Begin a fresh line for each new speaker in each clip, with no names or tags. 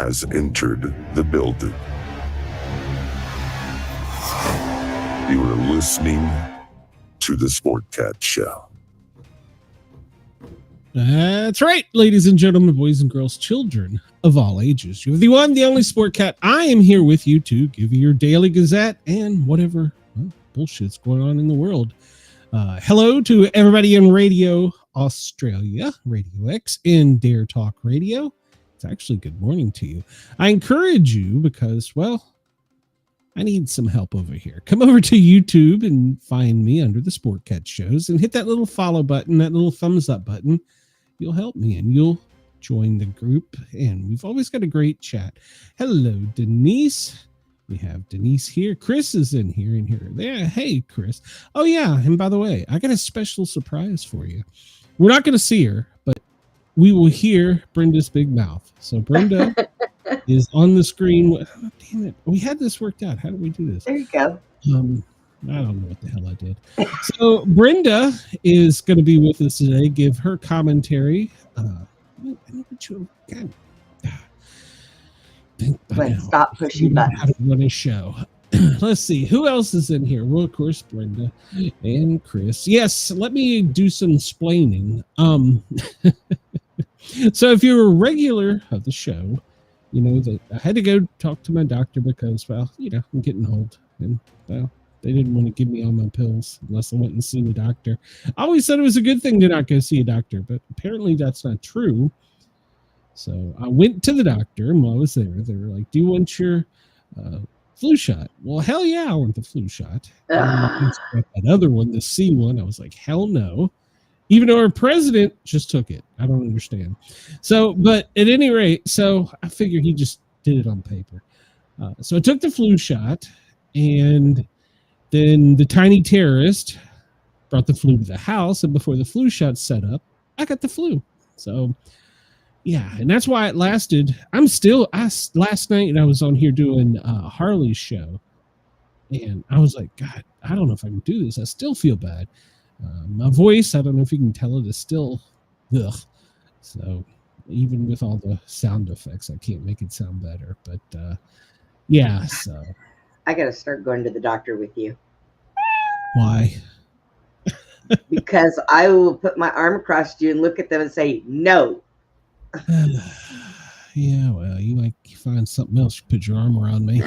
has entered the building. You are listening to the Sportcat Show.
That's right, ladies and gentlemen, boys and girls, children of all ages. You're the one, the only Sportcat. I am here with you to give you your daily Gazette and whatever bullshit's going on in the world. Hello to everybody in Radio Australia, Radio X, and Dare Talk Radio. It's actually good morning to you. I encourage you because, well, I need some help over here. Come over to YouTube and find me under the Sportcat shows and hit that little follow button, that little thumbs up button. You'll help me and you'll join the group. And we've always got a great chat. Hello, Denise. We have Denise here. Chris is in here and here. There. Hey, Chris. Oh, yeah. And by the way, I got a special surprise for you. We're not going to see her, but we will hear Brenda's big mouth. So Brenda is on the screen. Oh, damn it. We had this worked out. How did we do this?
There you go.
I don't know what the hell I did. So Brenda is going to be with us today. Give her commentary.
Stop pushing buttons.
How to run a show. Let's see. Who else is in here? Well, of course, Brenda and Chris. Yes, let me do some splaining. So if you're a regular of the show, you know that I had to go talk to my doctor because, well, you know, I'm getting old. And, well, they didn't want to give me all my pills unless I went and see a doctor. I always said it was a good thing to not go see a doctor, but apparently that's not true. So I went to the doctor, and while I was there, they were like, do you want your flu shot? Well, hell yeah, I want the flu shot. That other one, the C one, I was like, hell no. Even though our president just took it. I don't understand. So, but at any rate, so I figured he just did it on paper. So I took the flu shot, and then the tiny terrorist brought the flu to the house, and before the flu shot set up, I got the flu. So, yeah, and that's why it lasted. Last night I was on here doing Harley's show, and I was like, God, I don't know if I can do this. I still feel bad. My voice, I don't know if you can tell it, is still ugh. So even with all the sound effects, I can't make it sound better. But yeah, so
I got to start going to the doctor with you.
Why?
Because I will put my arm across you and look at them and say, no.
Yeah, well, you might find something else. You put your arm around me.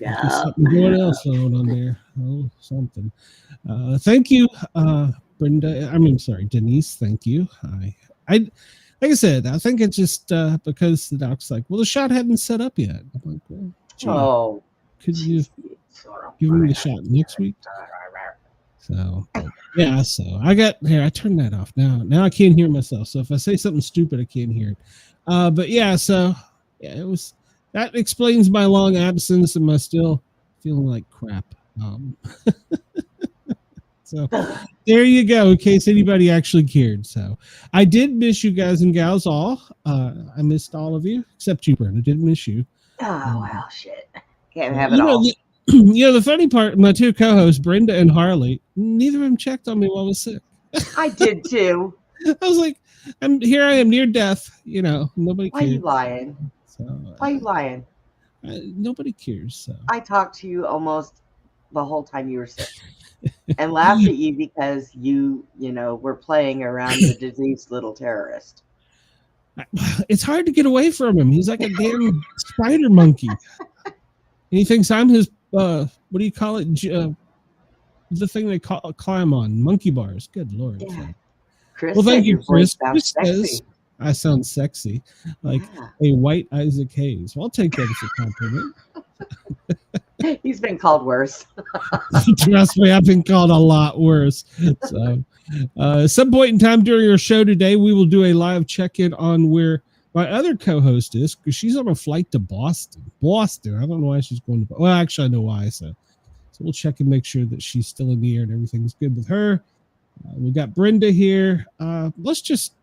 Yeah.
Something going else on there. Oh, something. Thank you, Brenda. I mean, sorry, Denise. Thank you. I like I said, I think it's just because the doc's like, well, the shot hadn't set up yet. I'm like, well, gee, could you give me the shot next week? So yeah, so I turned that off now I can't hear myself. So if I say something stupid, I can't hear it. But yeah, so yeah, that explains my long absence and my still feeling like crap. So there you go, in case anybody actually cared. So I did miss you guys and gals all. I missed all of you except you, Brenda. Didn't miss you.
Oh well, shit. Can't have it all.
You know, the funny part, my two co-hosts, Brenda and Harley, neither of them checked on me while I was sick.
I did too.
I was like, here I am near death. You know, nobody cares.
Why are you lying?
So,
Why are you lying?
Nobody cares. So.
I talked to you almost the whole time you were sick and laughed at you because you were playing around the diseased little terrorist.
It's hard to get away from him. He's like a damn spider monkey. And he thinks I'm his, what do you call it? The thing they climb on, monkey bars. Good Lord.
Yeah.
So.
Chris,
well, thank you, Chris.
Chris says
I sound sexy, like a white Isaac Hayes. Well, I'll take that as a compliment.
He's been called worse.
Trust me, I've been called a lot worse. So, at some point in time during our show today, we will do a live check-in on where my other co-host is, because she's on a flight to Boston. I don't know why she's going to. Well, actually, I know why. So we'll check and make sure that she's still in the air and everything's good with her. We got Brenda here. Let's just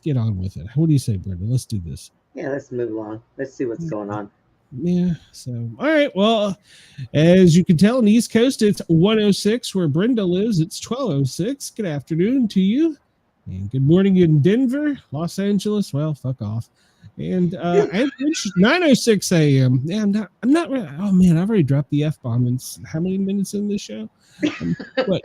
get on with it. What do you say, Brenda? Let's do this.
Yeah, let's move along. Let's see what's going on.
Yeah. So, all right. Well, as you can tell on the East Coast, it's 1:06. Where Brenda lives, it's 12:06. Good afternoon to you. And good morning in Denver, Los Angeles. Well, fuck off. And 9:06 a.m. Yeah, I'm not. Oh man, I've already dropped the F-bomb. And how many minutes in this show? What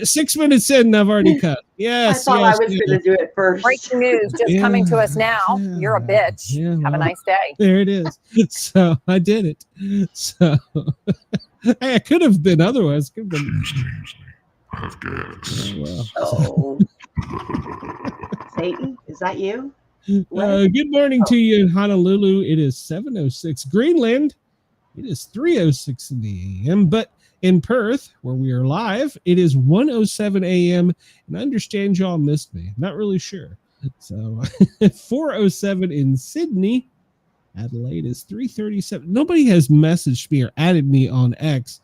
6 minutes in? And I've already cut. Yes,
I thought
yes,
I was going to do it first.
Breaking news just coming to us now. You're a bitch.
Yeah,
Have a nice day.
There it is. So I did it. So hey, I could have been otherwise. Could have been.
Oh. Satan, is that you?
Good morning to you in Honolulu. It is 7:06. Greenland, it is 3:06 in the a.m. But in Perth, where we are live, it is 1:07 a.m. And I understand y'all missed me. Not really sure. So 4:07 in Sydney. Adelaide is 3:37. Nobody has messaged me or added me on X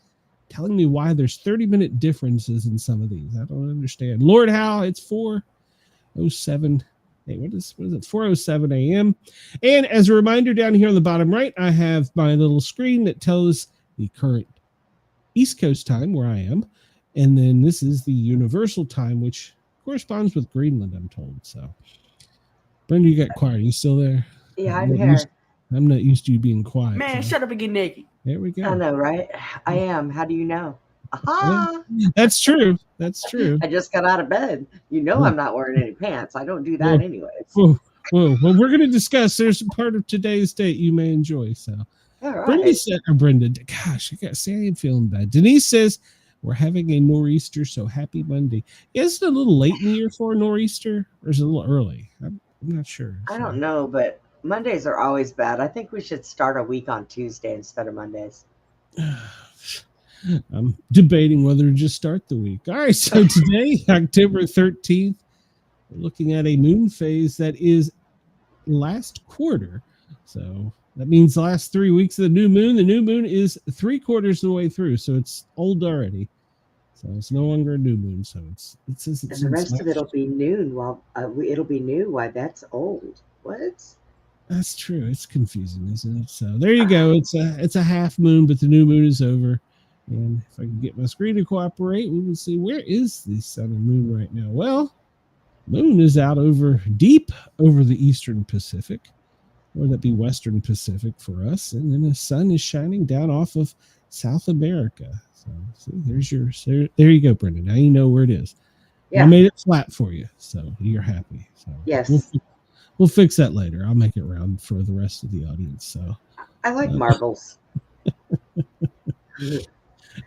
telling me why there's 30-minute differences in some of these. I don't understand. Lord Howe, it's 4:07. Hey, what is it? 4:07 a.m. And as a reminder, down here on the bottom right, I have my little screen that tells the current East Coast time where I am. And then this is the universal time, which corresponds with Greenland, I'm told. So, Brenda, you got quiet. Are you still there?
Yeah, I'm here.
I'm not used to you being quiet.
Man, shut up and get naked.
There we go.
I know, right? I am. How do you know? Aha!
Yeah, that's true. That's true.
I just got out of bed. You know I'm not wearing any pants. I don't do that anyways.
Whoa. Well, we're going to discuss. There's a part of today's date you may enjoy. So,
All right.
Brenda, gosh, I got to say I am feeling bad. Denise says we're having a nor'easter, so happy Monday. Is it a little late in the year for a nor'easter, or is it a little early? I'm not sure.
I don't know, but Mondays are always bad. I think we should start a week on Tuesday instead of Mondays.
I'm debating whether to just start the week. All right, so today, October 13th, we're looking at a moon phase that is last quarter. So that means the last 3 weeks of the new moon. The new moon is 3/4 of the way through, so it's old already. So it's no longer a new moon. So it's
and the rest of it'll be noon. Well, it'll be new. Why, that's old. What?
That's true. It's confusing, isn't it? So there you go. It's a half moon, but the new moon is over. And if I can get my screen to cooperate, we will see where is the sun and moon right now. Well, moon is out deep over the eastern Pacific, or that be western Pacific for us, and then the sun is shining down off of South America. So see, there you go, Brenda. Now you know where it is. Yeah. I made it flat for you, so you're happy. So
yes.
We'll fix that later. I'll make it round for the rest of the audience. So
I like marbles.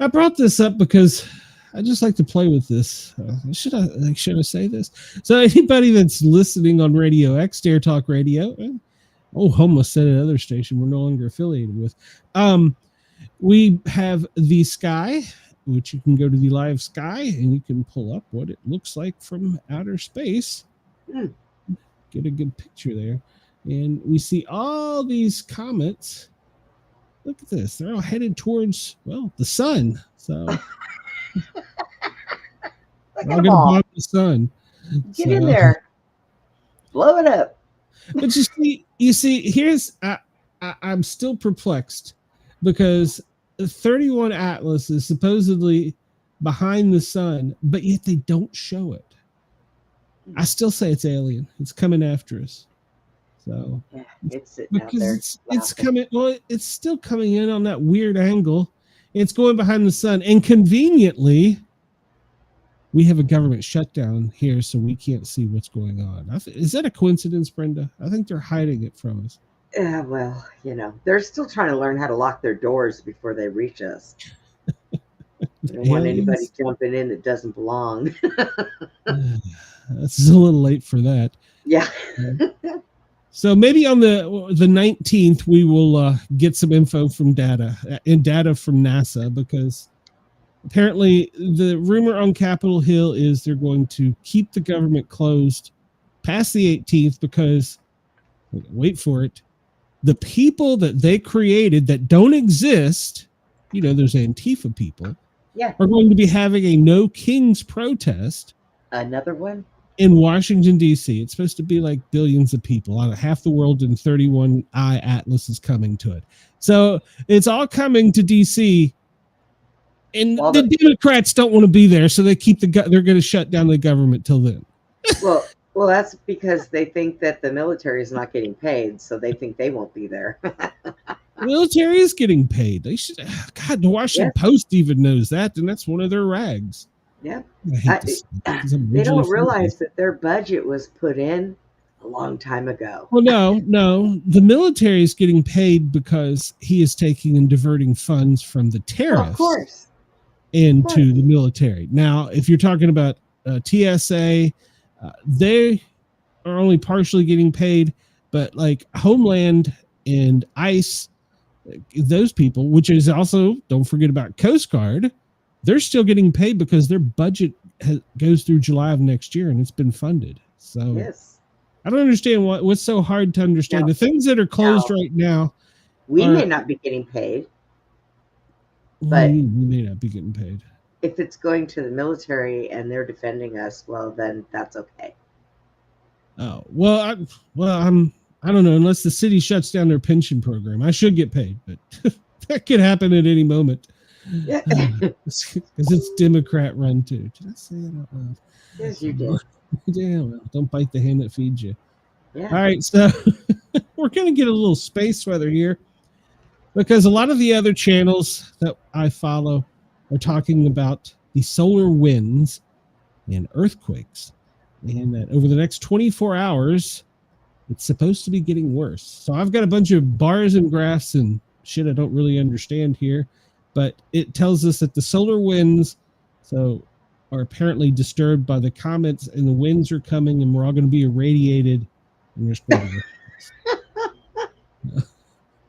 I brought this up because I just like to play with this. Should I say this? So anybody that's listening on Radio X, Dare Talk Radio, almost said another station we're no longer affiliated with. We have the sky, which you can go to the live sky and you can pull up what it looks like from outer space. Get a good picture there. And we see all these comets. Look at this. They're all headed towards, the sun. So we're going to block the sun.
Get in there. Blow it up.
But you see, here's, I'm still perplexed because the 31 Atlas is supposedly behind the sun, but yet they don't show it. I still say it's alien. It's coming after us. So
yeah, it's sitting out there.
It's coming. Well, it's still coming in on that weird angle. It's going behind the sun, and conveniently, we have a government shutdown here, so we can't see what's going on. Is that a coincidence, Brenda? I think they're hiding it from us.
Well, they're still trying to learn how to lock their doors before they reach us. They don't want anybody jumping in that doesn't belong.
That's a little late for that.
Yeah.
So maybe on the 19th, we will get some info from data from NASA, because apparently the rumor on Capitol Hill is they're going to keep the government closed past the 18th because, wait for it, the people that they created that don't exist, there's Antifa people, are going to be having a No Kings protest.
Another one?
In Washington, D.C. It's supposed to be like billions of people. Half the world in 31I Atlas is coming to it. So it's all coming to D.C. And the Democrats don't want to be there, so they they're going to shut down the government till then.
Well, Well, that's because they think that the military is not getting paid, so they think they won't be there.
The military is getting paid. They should. God, the Washington Post even knows that, and that's one of their rags.
Yeah.
I hate this.
They don't realize that their budget was put in a long time ago.
Well, no. The military is getting paid because he is taking and diverting funds from the tariffs
Of course.
into the military. Now, if you're talking about TSA, they are only partially getting paid, but like Homeland and ICE, those people, which is also, don't forget about Coast Guard, they're still getting paid because their budget goes through July of next year and it's been funded. So
yes.
I don't understand what's so hard to understand. The things that are closed right now.
We may not be getting paid. But
we may not be getting paid.
If it's going to the military and they're defending us, well, then that's okay.
Oh, well, I don't know. Unless the city shuts down their pension program, I should get paid, but that could happen at any moment.
Yeah.
Because it's Democrat run too. Did I say that out loud?
Yes, you did.
Yeah, well, don't bite the hand that feeds you.
Yeah.
All right, so we're going to get a little space weather here because a lot of the other channels that I follow are talking about the solar winds and earthquakes, and that over the next 24 hours, it's supposed to be getting worse. So I've got a bunch of bars and graphs and shit I don't really understand here, but it tells us that the solar winds are apparently disturbed by the comets, and the winds are coming, and we're all going to be irradiated.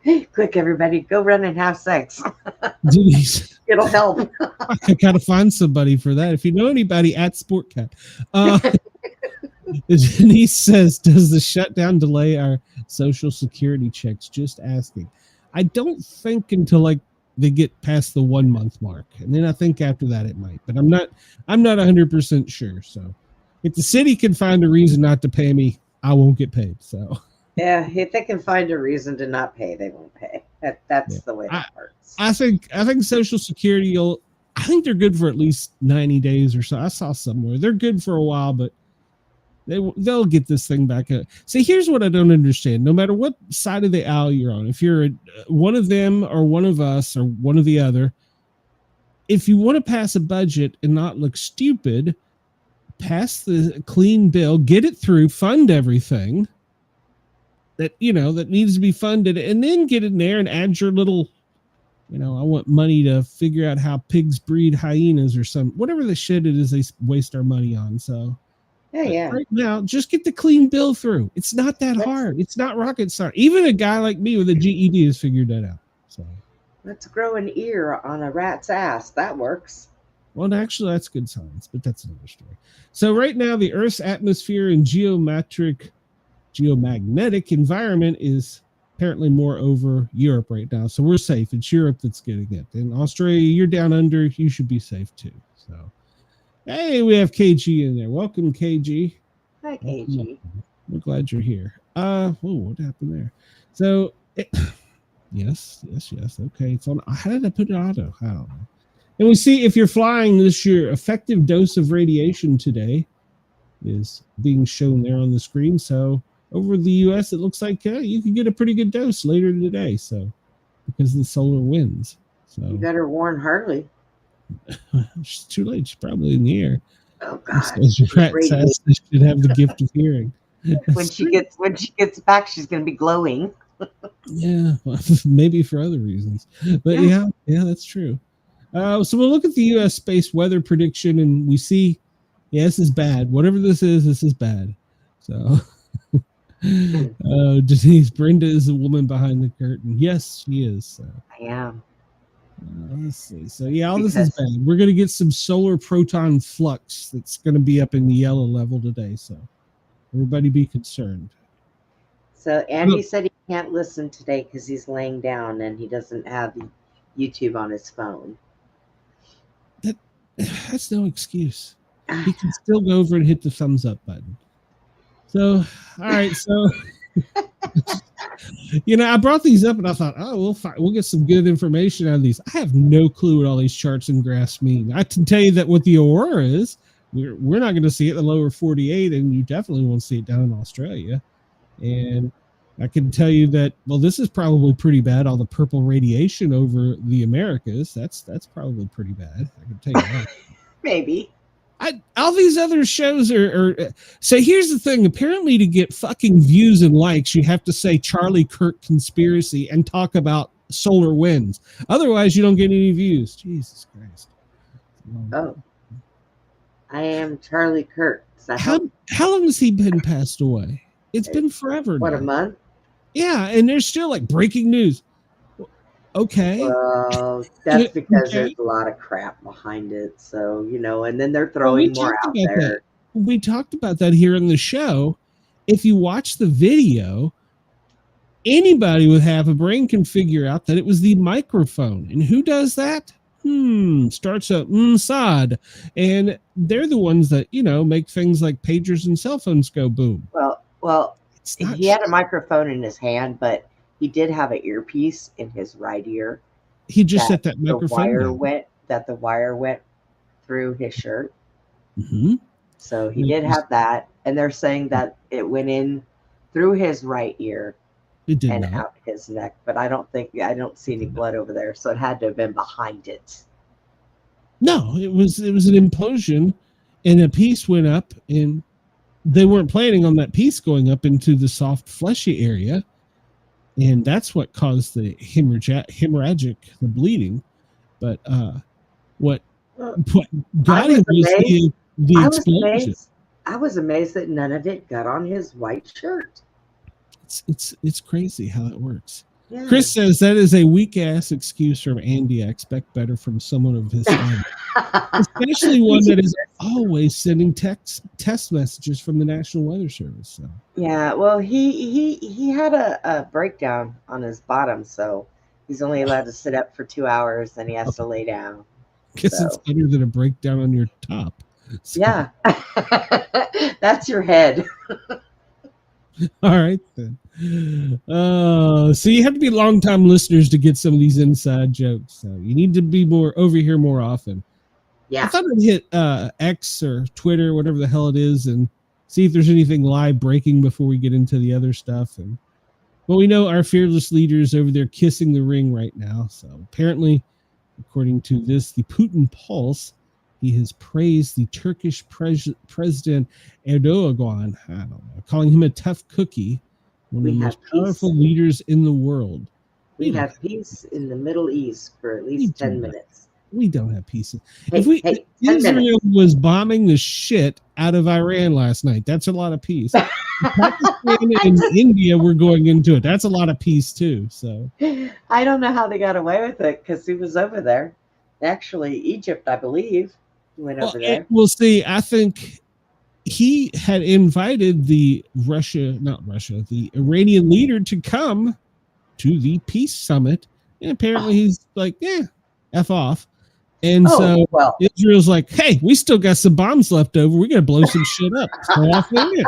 Hey, quick, everybody, go run and have sex.
Denise,
it'll help.
I gotta find somebody for that. If you know anybody at Sportcat. Denise says, does the shutdown delay our social security checks? Just asking. I don't think until like they get past the 1 month mark, and then I think after that it might, but I'm not 100% sure. So if the city can find a reason not to pay me, I won't get paid. So
yeah, if they can find a reason to not pay, they won't pay. That's the way that works.
I think Social Security I think they're good for at least 90 days or so. I saw somewhere they're good for a while, but they'll get this thing back up. See, here's what I don't understand. No matter what side of the aisle you're on, if you're one of them or one of us or one of the other, if you want to pass a budget and not look stupid, pass the clean bill, get it through, fund everything that needs to be funded, and then get in there and add your little, I want money to figure out how pigs breed hyenas or whatever the shit it is they waste our money on. So
yeah.
Right now, just get the clean bill through. It's not that hard. It's not rocket science. Even a guy like me with a GED has figured that out. So
let's grow an ear on a rat's ass. That works.
Well, actually, that's good science, but that's another story. So right now, the Earth's atmosphere and geomagnetic environment is apparently more over Europe right now. So we're safe. It's Europe that's getting it. In Australia, you're down under. You should be safe too. So, hey, we have KG in there. Welcome, KG.
Hi, KG.
We're glad you're here. What happened there? So, yes. Okay, it's on. How did I put it auto? I don't know. And we see if you're flying this, your effective dose of radiation today is being shown there on the screen. So over the U.S., it looks like you can get a pretty good dose later today. So because of the solar winds. So
you better warn Harley.
She's too late. She's probably in the air.
Oh God!
As your rat says, she should have the gift of hearing.
When she gets back, she's going to be glowing.
Yeah, well, maybe for other reasons. But yeah, that's true. So we'll look at the U.S. space weather prediction, and we see, this is bad. Whatever this is bad. So, Denise, Brenda is the woman behind the curtain. Yes, she is. So.
I am.
Let's see. So, all this is bad. We're going to get some solar proton flux that's going to be up in the yellow level today. So, everybody be concerned.
So, Andy said he can't listen today because he's laying down and he doesn't have YouTube on his phone.
That's no excuse. He can still go over and hit the thumbs up button. So, all right. So, I brought these up and I thought, we'll get some good information out of these. I have no clue what all these charts and graphs mean. I can tell you that what the aurora is, we're not going to see it in the lower 48, and you definitely won't see it down in Australia. And I can tell you that, well, this is probably pretty bad. All the purple radiation over the Americas, that's probably pretty bad. I can tell you that.
Maybe.
All these other shows are. So here's the thing. Apparently, to get fucking views and likes, you have to say Charlie Kirk conspiracy and talk about solar winds. Otherwise, you don't get any views. Jesus Christ.
Oh. I am Charlie Kirk.
How long has he been passed away? It's been forever.
What,
now.
a month?
Yeah, and there's still like breaking news. Okay.
Well, that's because there's a lot of crap behind it. So, and then they're throwing more out there.
We talked about that here in the show. If you watch the video, anybody with half a brain can figure out that it was the microphone. And who does that? Starts a Mossad. And they're the ones that, make things like pagers and cell phones go boom.
Well, he had a microphone in his hand, but he did have an earpiece in his right ear.
He just set that microphone
the wire went through his shirt.
Mm-hmm.
So he did have that. And they're saying that it went in through his right ear and out his neck. But I don't see any blood over there. So it had to have been behind it.
No, it was an implosion, and a piece went up, and they weren't planning on that piece going up into the soft, fleshy area. And that's what caused the hemorrhagic, the bleeding. But what got him was the explosion.
I was amazed that none of it got on his white shirt.
It's crazy how that works.
Yeah.
Chris says that is a weak ass excuse from Andy. I expect better from someone of his time, especially one that is always sending test messages from the National Weather Service. So.
Yeah, well, he had a breakdown on his bottom, so he's only allowed to sit up for 2 hours, and he has to lay down.
Guess it's better than a breakdown on your top. So.
Yeah, that's your head.
All right, then. So you have to be long-time listeners to get some of these inside jokes. So you need to be over here more often.
Yeah.
I thought I'd hit X or Twitter, whatever the hell it is, and see if there's anything live breaking before we get into the other stuff. Well, we know our fearless leaders over there kissing the ring right now. So apparently, according to this, the Putin Pulse, he has praised the Turkish President Erdogan, I don't know, calling him a tough cookie, one of the most powerful leaders in the world.
We have peace in the Middle East for at least 10 minutes.
We don't have peace.
Hey,
Israel was bombing the shit out of Iran last night. That's a lot of peace. Pakistan and India were going into it. That's a lot of peace too. So
I don't know how they got away with it because he was over there. Actually, Egypt, I believe, went over there.
We'll see. I think he had invited the Iranian leader to come to the peace summit, and apparently he's like, F off. And Israel's like, hey, we still got some bombs left over. We got to blow some shit up. So off they went.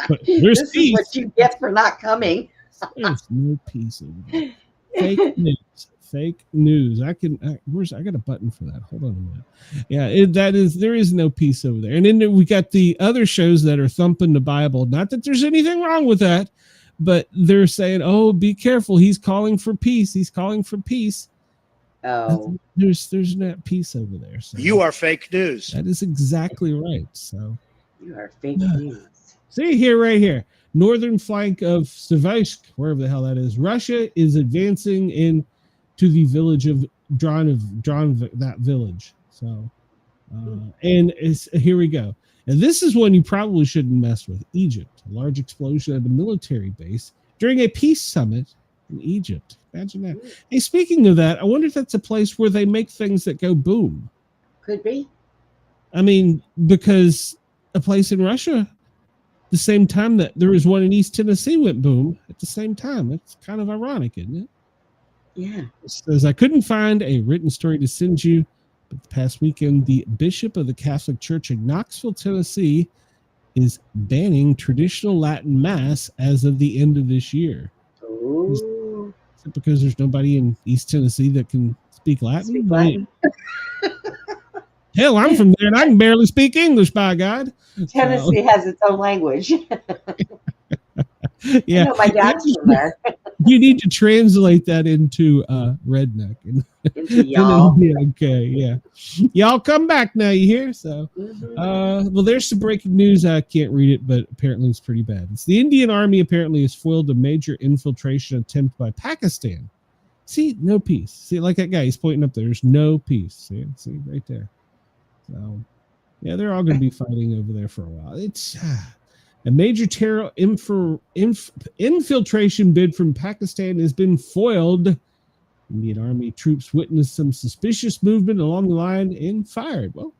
But there's
this
peace.
Is what you get for not coming.
There's no peace over there. Fake news. I got a button for that. Hold on a minute. Yeah, there is no peace over there. And then we got the other shows that are thumping the Bible. Not that there's anything wrong with that, but they're saying, oh, be careful. He's calling for peace. He's calling for peace.
Oh,
there's not peace over there. So
you are fake news.
That is exactly right. So
you are fake news.
See right here, northern flank of Savaisk, wherever the hell that is. Russia is advancing in to the village of Dron that village. So, and here we go. And this is one you probably shouldn't mess with. Egypt, a large explosion at a military base during a peace summit in Egypt. Imagine that. Hey, speaking of that, I wonder if that's a place where they make things that go boom.
Could be.
I mean, because a place in Russia, the same time that there was one in East Tennessee went boom at the same time. It's kind of ironic, isn't it?
Yeah.
It says, I couldn't find a written story to send you, but the past weekend, the Bishop of the Catholic Church in Knoxville, Tennessee, is banning traditional Latin Mass as of the end of this year.
Ooh.
Is it because there's nobody in East Tennessee that can speak Latin? Hell, I'm from there and I can barely speak English, by God.
Tennessee has its own language.
Yeah.
I know my dad's from there.
You need to translate that into redneck.
Into y'all.
Okay, yeah. Y'all come back now, you hear? So, well, there's some breaking news. I can't read it, but apparently it's pretty bad. It's the Indian Army apparently has foiled a major infiltration attempt by Pakistan. See, no peace. See, like that guy, he's pointing up there. There's no peace. See right there. So, yeah, they're all going to be fighting over there for a while. It's a major terror infiltration bid from Pakistan has been foiled. Indian Army troops witnessed some suspicious movement along the line and fired. Well,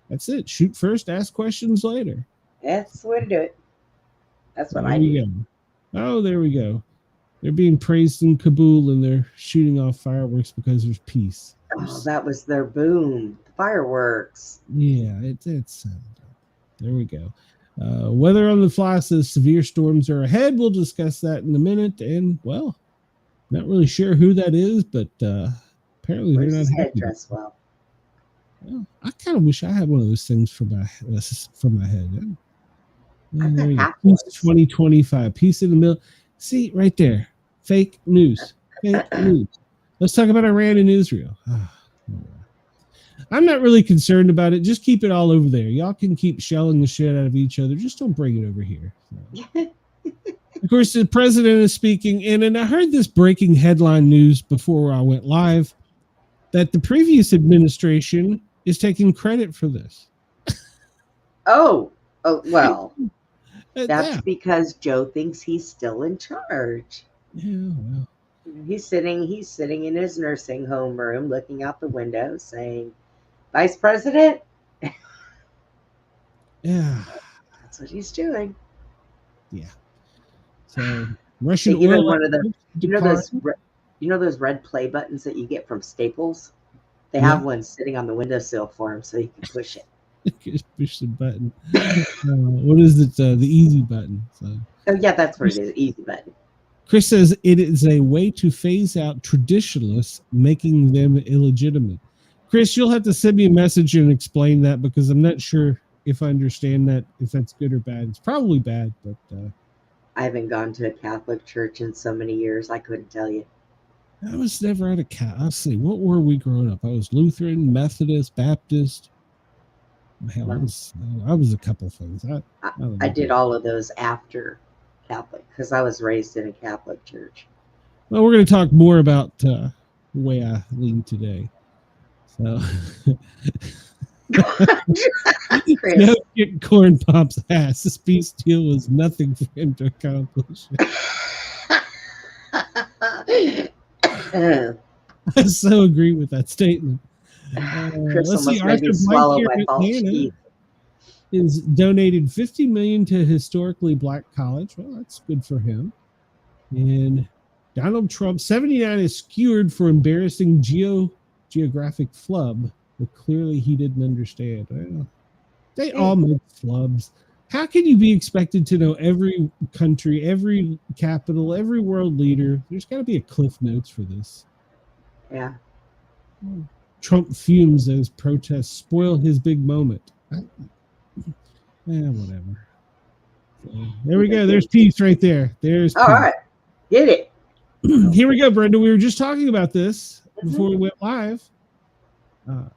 that's it. Shoot first, ask questions later.
That's the way to do it. That's what I do.
Oh, there we go. They're being praised in Kabul and they're shooting off fireworks because there's peace.
Oh, that was their boom. Fireworks.
Yeah, it's there we go. Weather on the fly says severe storms are ahead. We'll discuss that in a minute. And, well, not really sure who that is, but apparently they're not happy.
Dressed well.
I kind of wish I had one of those things for my head. Peace 2025. Peace in the middle. See, right there. Fake news. Fake news. Let's talk about Iran and Israel. I'm not really concerned about it. Just keep it all over there. Y'all can keep shelling the shit out of each other. Just don't bring it over here. Of course, the president is speaking, and I heard this breaking headline news before I went live that the previous administration is taking credit for this.
Oh well, that's because Joe thinks he's still in charge.
Yeah, well.
He's sitting in his nursing home room looking out the window saying, Vice President?
Yeah.
That's what he's doing.
Yeah. So Russian
even
oil.
One of the, you know those red play buttons that you get from Staples? They have one sitting on the windowsill for him so he can push it.
Just push the button. What is it? The easy button. So.
Oh yeah, that's what it is. Easy button.
Chris says it is a way to phase out traditionalists, making them illegitimate. Chris, you'll have to send me a message and explain that because I'm not sure if I understand that, if that's good or bad. It's probably bad, but
I haven't gone to a Catholic church in so many years, I couldn't tell you.
I was never at a Catholic. Let's see, what were we growing up? I was Lutheran, Methodist, Baptist. Hell, I was a couple things.
I did all of those after Catholic because I was raised in a Catholic church.
Well, we're going to talk more about the way I lean today. So, no get Corn Pop's ass. This peace deal was nothing for him to accomplish. I so agree with that statement.
Chris
let's see.
almost made me swallow my false teeth.
Is donated $50 million to historically black college. Well, that's good for him. And Donald Trump, 79, is skewered for embarrassing geographic flub, but clearly he didn't understand. Well, they all make flubs. How can you be expected to know every country, every capital, every world leader? There's got to be a Cliff Notes for this.
Yeah.
Trump fumes as protests spoil his big moment. Whatever. So, there we go. There's peace right there. There's peace.
All right. Get it.
Here we go, Brenda. We were just talking about this before we went live.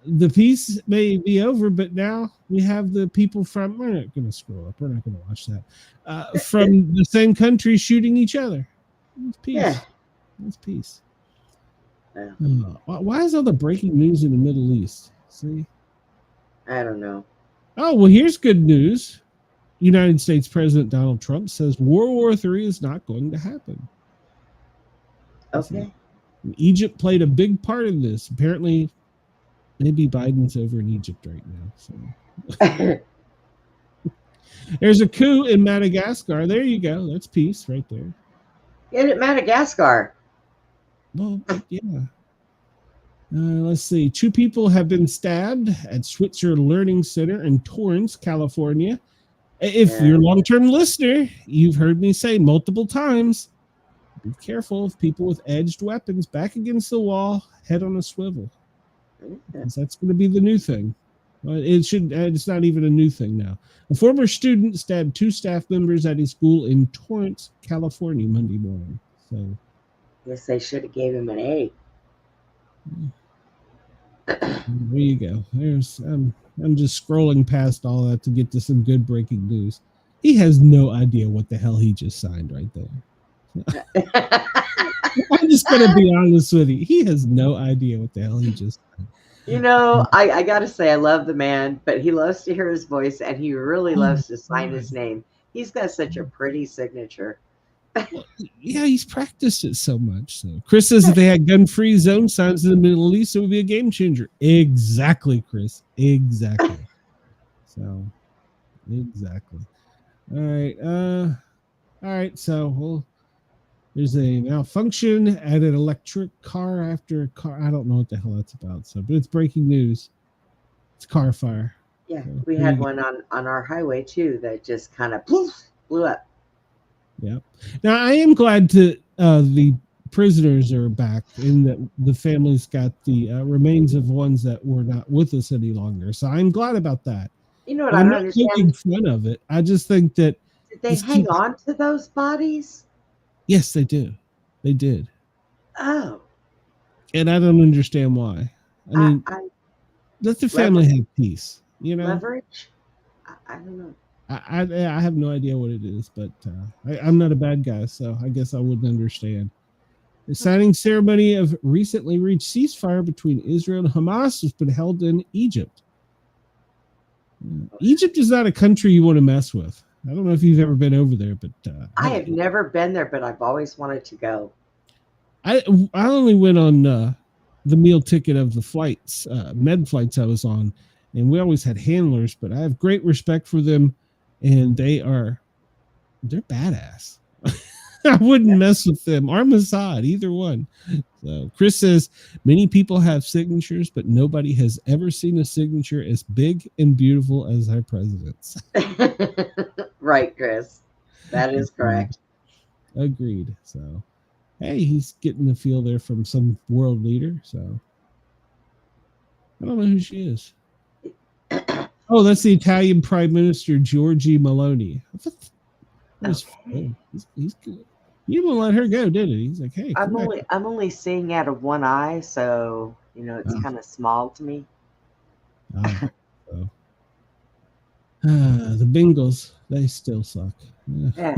The peace may be over, but now we have the people from, we're not going to scroll up. We're not going to watch that. From the same country shooting each other. It's peace.
Yeah.
It's peace.
Yeah.
Why is all the breaking news in the Middle East? See?
I don't know.
Oh, well, here's good news. United States President Donald Trump says World War III is not going to happen.
Okay.
Egypt played a big part in this. Apparently, maybe Biden's over in Egypt right now. So. There's a coup in Madagascar. There you go. That's peace right there.
Get it, Madagascar.
Well, yeah. Let's see. 2 people have been stabbed at Switzer Learning Center in Torrance, California. If you're a long-term listener, you've heard me say multiple times, be careful of people with edged weapons back against the wall, head on a swivel. Because that's going to be the new thing. It should. It's not even a new thing now. A former student stabbed 2 staff members at his school in Torrance, California, Monday morning. So,
Guess they should have gave him an A.
there you go. There's. I'm just scrolling past all that to get to some good breaking news. He has no idea what the hell he just signed right there. I'm just gonna be honest with you. He has no idea what the hell he just signed.
You know, I gotta say, I love the man, but he loves to hear his voice, and he really loves to sign his name. He's got such a pretty signature.
Well, yeah, he's practiced it so much. So Chris says if they had gun-free zone signs in the Middle East, it would be a game changer. Exactly, Chris. Exactly. So, exactly. All right. So, well, there's a malfunction at an electric car after a car. I don't know what the hell that's about. So, but it's breaking news. It's a car fire.
Yeah,
So,
we had one on our highway too that just kind of blew up.
Yeah. Now I am glad the prisoners are back, in that the families got the remains of ones that were not with us any longer. So I'm glad about that.
You know what
I'm
I don't
not
understand?
making fun of it. I just think that
Did they hang on to those bodies?
yes, they do. They did.
Oh.
And I don't understand why. I mean, let the family have peace. You know,
leverage. I don't know.
I have no idea what it is, but I'm not a bad guy, so I guess I wouldn't understand. The signing ceremony of recently reached ceasefire between Israel and Hamas has been held in Egypt. Egypt is not a country you want to mess with. I don't know if you've ever been over there, but
I have never been there, but I've always wanted to go.
I only went on the meal ticket of the flights, med flights I was on, and we always had handlers, but I have great respect for them. And they're badass. I wouldn't mess with them or Mossad, either one. So Chris says many people have signatures, but nobody has ever seen a signature as big and beautiful as our president's.
Right, Chris. That is correct.
Agreed. So, hey, he's getting the feel there from some world leader. So, I don't know who she is. Oh, that's the Italian Prime Minister, Giorgi Meloni.
Okay.
He's good. You didn't let her go, did he? He's like, hey,
I'm only seeing out of one eye, so it's kind of small to me.
The Bengals, they still suck.
Yeah.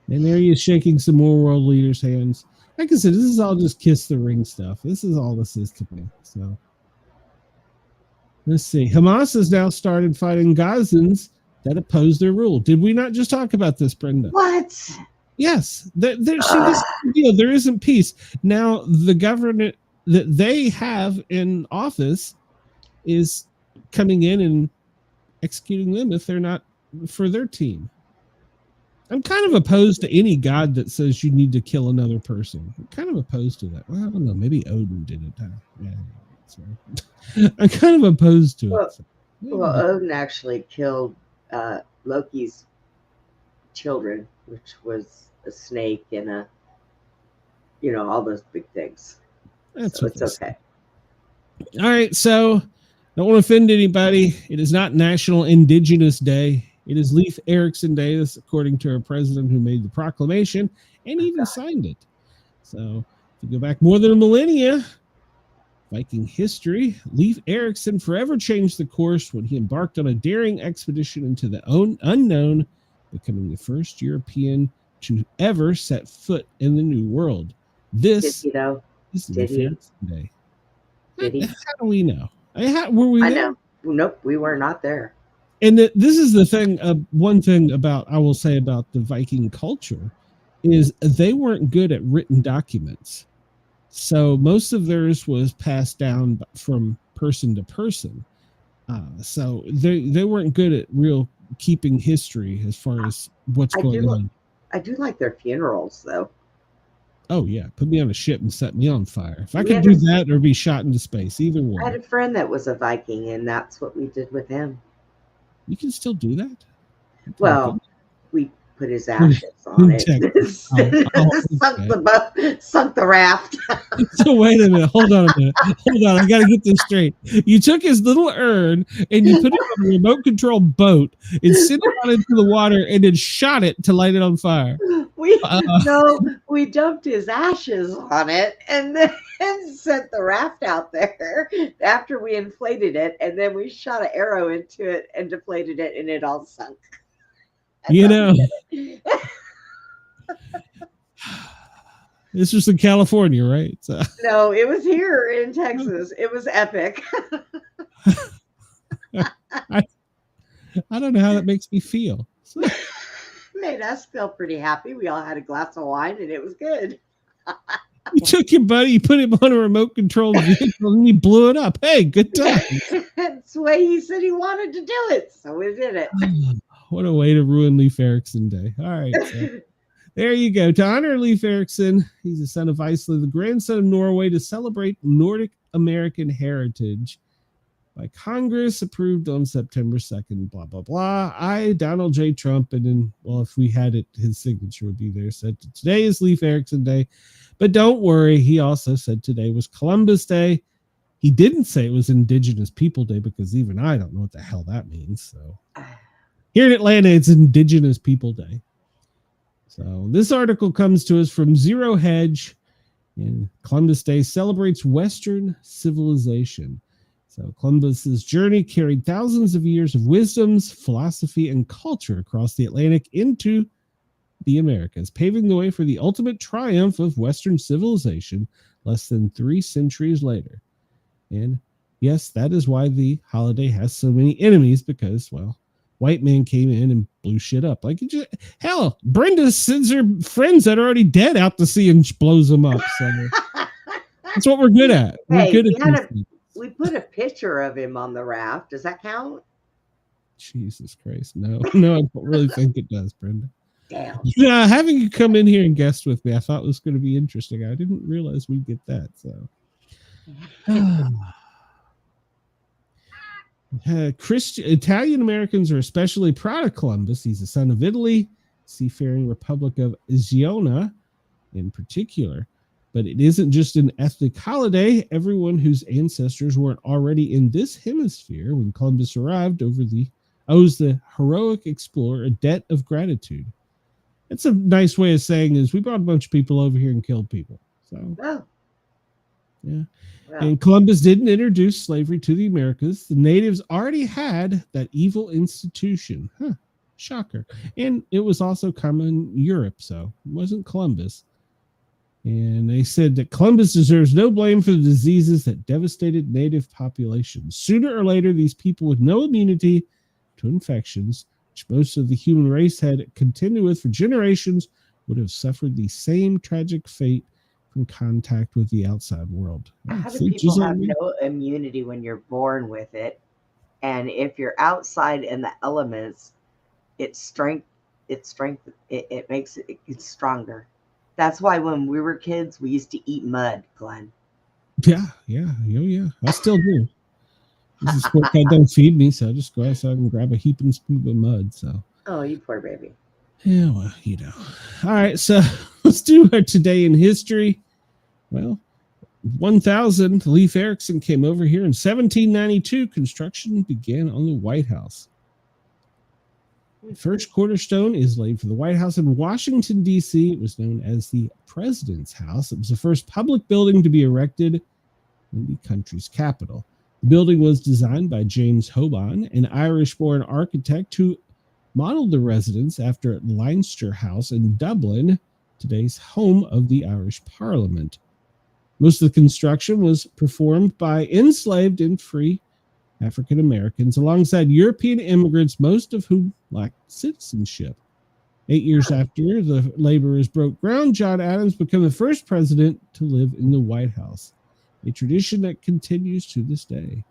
And there he is shaking some more world leaders' hands. Like I said, this is all just kiss the ring stuff. This is all this is to me. So. Let's see. Hamas has now started fighting Gazans that oppose their rule. Did we not just talk about this, Brenda?
What?
Yes. This is the deal. There isn't peace. Now, the government that they have in office is coming in and executing them if they're not for their team. I'm kind of opposed to any god that says you need to kill another person. I'm kind of opposed to that. Well, I don't know. Maybe Odin did it. Yeah. So I'm kind of opposed to it. So,
well, Odin actually killed Loki's children, which was a snake and all those big things. So it's okay.
All right. So don't want to offend anybody. It is not National Indigenous Day. It is Leif Erikson Day. This, according to our president, who made the proclamation and even signed it. So if you go back more than a millennia, Viking history, Leif Erikson forever changed the course when he embarked on a daring expedition into the unknown, becoming the first European to ever set foot in the New World. This is Leif Erikson Day.
Did he?
How do we know? Were we there?
I know. Nope, we were not there.
And this is the thing. One thing I will say about the Viking culture is they weren't good at written documents. So most of theirs was passed down from person to person. So they weren't good at real keeping history as far as what's going on.
I do like their funerals, though.
Oh, yeah. Put me on a ship and set me on fire. If I could do that or be shot into space, either one.
I had a friend that was a Viking, and that's what we did with him.
You can still do that?
Well, we put his ashes on it. Sunk the raft.
So wait a minute. Hold on a minute. Hold on. I got to get this straight. You took his little urn and you put it on a remote control boat and sent it out into the water and then shot it to light it on fire.
We dumped his ashes on it and then sent the raft out there after we inflated it, and then we shot an arrow into it and deflated it, and it all sunk.
This was in California, right? So.
No, it was here in Texas. It was epic.
I don't know how that makes me feel.
Made us feel pretty happy. We all had a glass of wine, and it was good.
You took your buddy, you put him on a remote controlled vehicle, and you blew it up. Hey, good time.
That's the way he said he wanted to do it, so we did it.
What a way to ruin Leif Erikson Day. All right. So there you go. To honor Leif Erikson, he's the son of Iceland, the grandson of Norway, to celebrate Nordic American heritage by Congress, approved on September 2nd, blah, blah, blah. I, Donald J. Trump, and then, well, if we had it, his signature would be there, said today is Leif Erikson Day. But don't worry, he also said today was Columbus Day. He didn't say it was Indigenous People Day, because even I don't know what the hell that means. So here in Atlanta, it's Indigenous People Day. So this article comes to us from Zero Hedge, and Columbus Day celebrates Western civilization. So Columbus's journey carried thousands of years of wisdoms, philosophy, and culture across the Atlantic into the Americas, paving the way for the ultimate triumph of Western civilization less than 3 centuries later. And yes, that is why the holiday has so many enemies, because, well, white man came in and blew shit up. Like, hell, Brenda sends her friends that are already dead out to sea and blows them up. So that's what we're good at. We're good at
we put a picture of him on the raft. Does that count?
Jesus Christ. No, I don't really think it does, Brenda.
Damn.
Yeah, having you come in here and guest with me, I thought was going to be interesting. I didn't realize we'd get that. So, Italian Americans are especially proud of Columbus. He's the son of Italy, seafaring Republic of Iona in particular. But it isn't just an ethnic holiday. Everyone whose ancestors weren't already in this hemisphere when Columbus arrived owes the heroic explorer a debt of gratitude. It's a nice way of saying is we brought a bunch of people over here and killed people. So, yeah. And Columbus didn't introduce slavery to the Americas. The natives already had that evil institution. Shocker. And it was also common in Europe, so it wasn't Columbus. And they said that Columbus deserves no blame for the diseases that devastated native populations. Sooner or later, these people with no immunity to infections, which most of the human race had contended with for generations, would have suffered the same tragic fate from contact with the outside world.
How do people have no immunity when you're born with it? And if you're outside in the elements, it makes it stronger. That's why when we were kids, we used to eat mud, Glenn.
Yeah. I still do. This is Sportcat don't feed me, so I just go outside and grab a heaping scoop of mud. So.
Oh, you poor baby.
Yeah, well, you know. All right, so let's do our today in history. Well, 1000, Leif Erikson came over here in 1792. Construction began on the White House. The first cornerstone is laid for the White House in Washington, D.C. It was known as the President's House. It was the first public building to be erected in the country's capital. The building was designed by James Hoban, an Irish-born architect who modeled the residence after Leinster House in Dublin, today's home of the Irish Parliament. Most of the construction was performed by enslaved and free African Americans alongside European immigrants, most of whom lacked citizenship. 8 years after the laborers broke ground, John Adams became the first president to live in the White House, a tradition that continues to this day.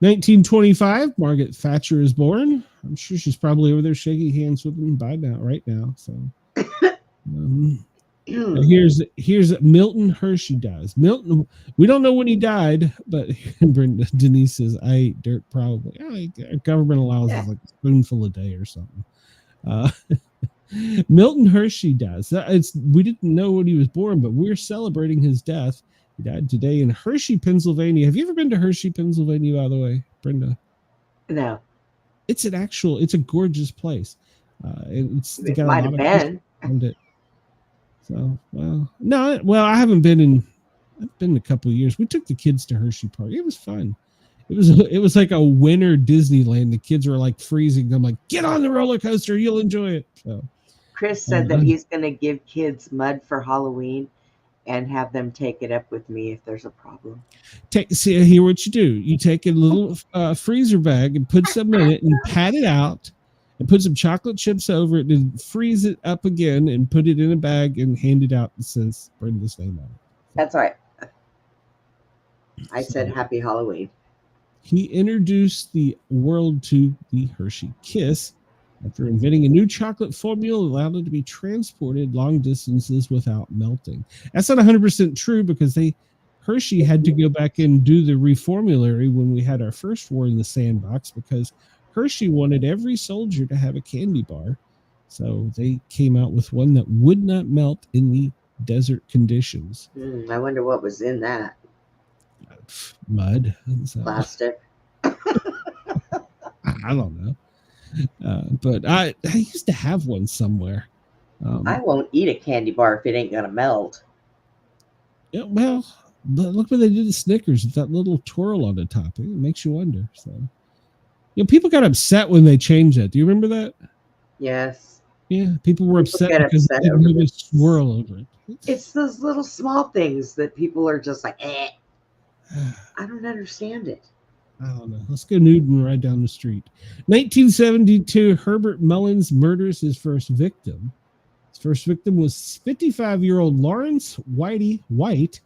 1925, Margaret Thatcher is born. I'm sure she's probably over there shaking hands with him right now. So here's Milton Hershey dies. Milton, we don't know when he died, but Denise says, I ate dirt probably. Government allows us like a spoonful a day or something. Milton Hershey does. We didn't know when he was born, but we're celebrating his death. He died today in Hershey, Pennsylvania. Have you ever been to Hershey, Pennsylvania, by the way, Brenda?
No.
It's a gorgeous place.
It might have been.
It. So, I haven't been I've been in a couple of years. We took the kids to Hershey Park. It was fun. It was like a winter Disneyland. The kids were like freezing. I'm like, get on the roller coaster. You'll enjoy it. So
Chris said that he's going to give kids mud for Halloween and have them take it up with me if there's a problem.
Here what you do. You take a little freezer bag and put some in it and pat it out and put some chocolate chips over it and freeze it up again and put it in a bag and hand it out. It says Brenda's name on it.
That's right. I said happy Halloween.
He introduced the world to the Hershey Kiss after inventing a new chocolate formula that allowed it to be transported long distances without melting. That's not 100% true because Hershey had to go back and do the reformulary when we had our first war in the sandbox because Hershey wanted every soldier to have a candy bar. So they came out with one that would not melt in the desert conditions.
I wonder what was in that.
Mud.
Plastic.
I don't know. But I used to have one somewhere.
I won't eat a candy bar if it ain't gonna melt.
Yeah, well, but look what they did to Snickers with that little twirl on the top. It makes you wonder. So, people got upset when they changed that. Do you remember that?
Yes.
Yeah, people were upset because they didn't have a swirl over it.
It's those little small things that people are just like, eh. I don't understand it.
I don't know. Let's go nude and ride down the street. 1972, Herbert Mullins murders his first victim. His first victim was 55-year-old Lawrence Whitey White.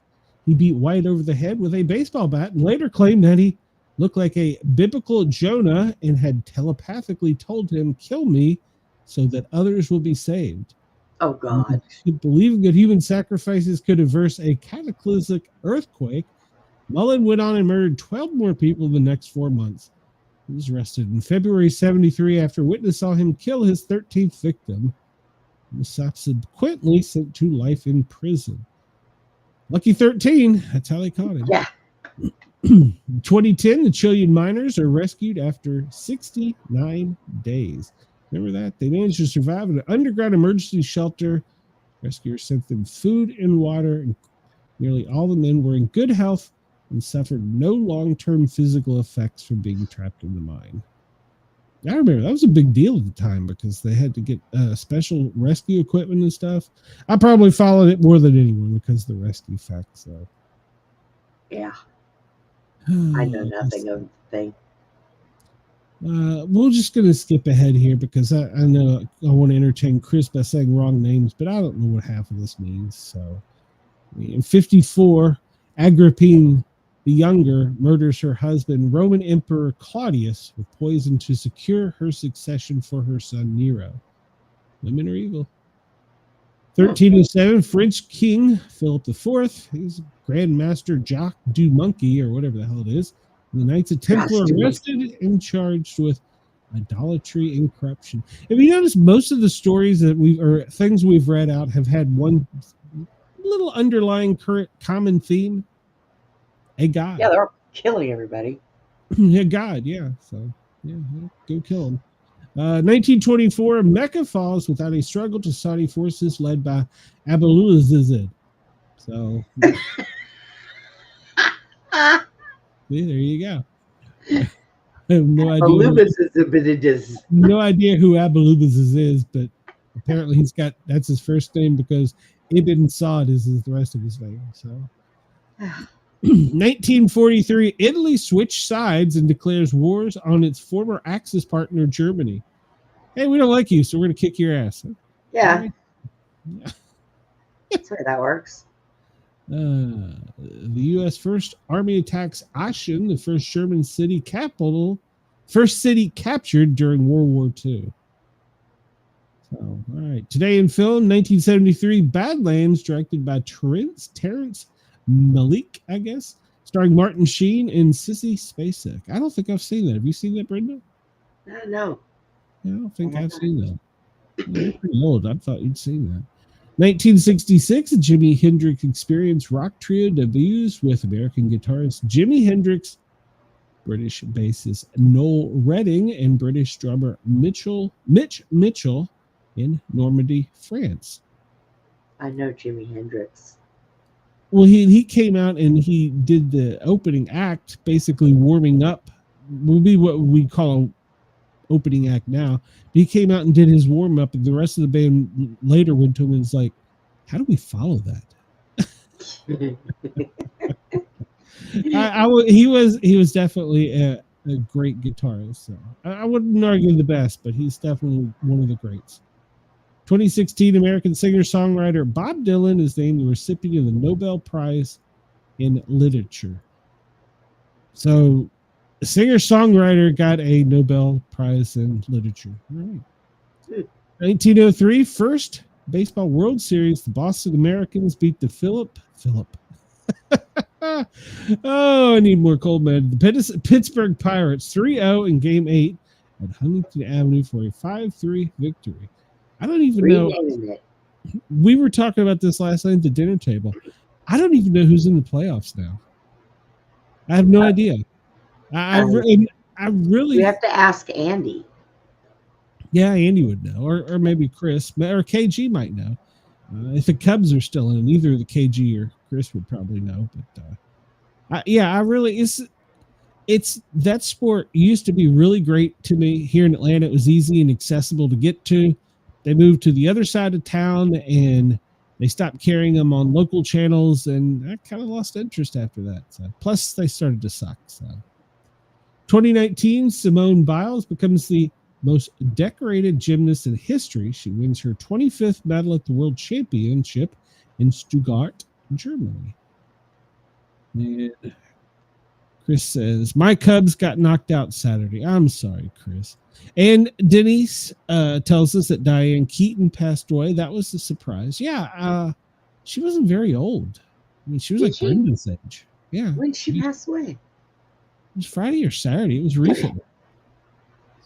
He beat White over the head with a baseball bat and later claimed that he looked like a biblical Jonah and had telepathically told him, kill me so that others will be saved.
Oh, God.
Believing that human sacrifices could averse a cataclysmic earthquake, Mullen went on and murdered 12 more people in the next 4 months. He was arrested in February 73 after a witness saw him kill his 13th victim. He was subsequently sent to life in prison. Lucky 13, that's how they caught him.
Yeah.
In 2010, the Chilean miners are rescued after 69 days. Remember that? They managed to survive in an underground emergency shelter. Rescuers sent them food and water, and nearly all the men were in good health and suffered no long-term physical effects from being trapped in the mine. I remember that was a big deal at the time because they had to get special rescue equipment and stuff. I probably followed it more than anyone because of the rescue facts. So.
Yeah. I know nothing of the thing.
We're just going to skip ahead here because I know I want to entertain Chris by saying wrong names, but I don't know what half of this means. So, in 54, Agrippine the Younger murders her husband, Roman Emperor Claudius, with poison to secure her succession for her son Nero. Women are evil. 1307, French King Philip IV. He's Grand Master Jacques du Monkey, or whatever the hell it is. The Knights of Templar arrested and charged with idolatry and corruption. Have you noticed most of the stories that things we've read out have had one little underlying current common theme? A god.
Yeah, they're killing everybody.
A god, yeah. So, yeah, go kill him. 1924, Mecca falls without a struggle to Saudi forces led by Abdulaziz. So, yeah, there you go. I have no idea. No idea who Abdulaziz is, but apparently that's his first name because Ibn Saud is the rest of his name. So. 1943, Italy switched sides and declares wars on its former Axis partner, Germany. Hey, we don't like you, so we're going to kick your ass.
Yeah. That's the way that works.
The U.S. First Army attacks Aachen, the first German city captured during World War II. So, all right. Today in film, 1973, Badlands, directed by Terrence Malick, I guess, starring Martin Sheen and Sissy Spacek. I don't think I've seen that. Have you seen that, Brenda?
No.
I don't think I've seen You're pretty old. I thought you'd seen that. 1966, Jimi Hendrix Experience rock trio debuts with American guitarist Jimi Hendrix, British bassist Noel Redding, and British drummer Mitch Mitchell in Normandy, France.
I know Jimi Hendrix.
Well, he came out and he did the opening act, basically warming up. Will be what we call an opening act now. He came out and did his warm up, and the rest of the band later went to him and was like, "How do we follow that?" He was definitely a great guitarist. So I wouldn't argue the best, but he's definitely one of the greats. 2016 American singer-songwriter Bob Dylan is named the recipient of the Nobel Prize in Literature. So a singer-songwriter got a Nobel Prize in Literature. All right. 1903, first baseball World Series, the Boston Americans beat the Philip. Oh, I need more cold man. The Pittsburgh Pirates 3-0 in Game 8 at Huntington Avenue for a 5-3 victory. I don't even know. We were talking about this last night at the dinner table. I don't even know who's in the playoffs now. I have no idea. I really.
We have to ask Andy.
Yeah, Andy would know, or maybe Chris, or KG might know. If the Cubs are still in, either the KG or Chris would probably know. But it's that sport used to be really great to me here in Atlanta. It was easy and accessible to get to. They moved to the other side of town and they stopped carrying them on local channels, and I kind of lost interest after that. So, plus, they started to suck. So, 2019, Simone Biles becomes the most decorated gymnast in history. She wins her 25th medal at the World Championship in Stuttgart, Germany. And Chris says, my Cubs got knocked out Saturday. I'm sorry, Chris. And Denise tells us that Diane Keaton passed away. That was a surprise. Yeah, she wasn't very old. I mean, she was like Brenda's age. Yeah.
When she passed away?
It was Friday or Saturday. It was recent.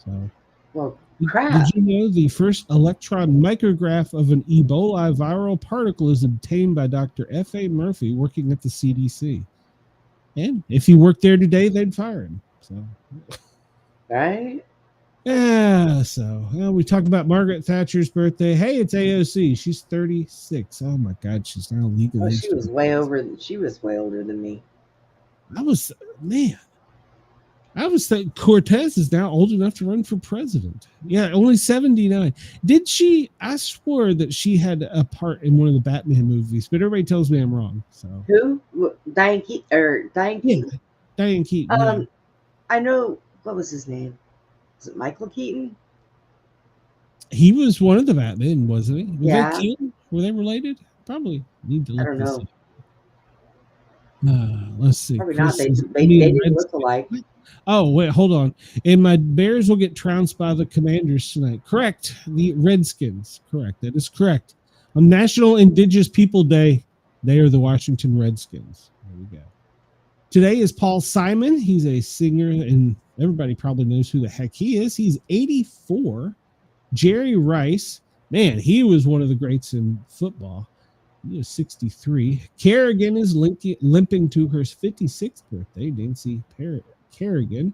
So,
well, crap.
Did you know the first electron micrograph of an Ebola viral particle is obtained by Dr. F.A. Murphy working at the CDC? And if he worked there today, they'd fire him. So,
right?
Yeah. So we talked about Margaret Thatcher's birthday. Hey, it's AOC. She's 36. Oh my God, she's now legal.
Oh, she was way older than me.
I was thinking Cortez is now old enough to run for president. Yeah, only 79. Did she? I swore that she had a part in one of the Batman movies, but everybody tells me I'm wrong. So
who? Diane Keaton?
Yeah, Diane Keaton. Yeah.
I know. What was his name? Was it Michael Keaton?
He was one of the Batman, wasn't he?
Yeah.
Were they related? Probably need to look.
I don't know.
Let's see.
Probably not. They didn't look alike.
Oh, wait, hold on. And my Bears will get trounced by the Commanders tonight. Correct. The Redskins. Correct. That is correct. On National Indigenous People Day, they are the Washington Redskins. There we go. Today is Paul Simon. He's a singer, and everybody probably knows who the heck he is. He's 84. Jerry Rice. Man, he was one of the greats in football. He was 63. Kerrigan is limping to her 56th birthday. Nancy Kerrigan.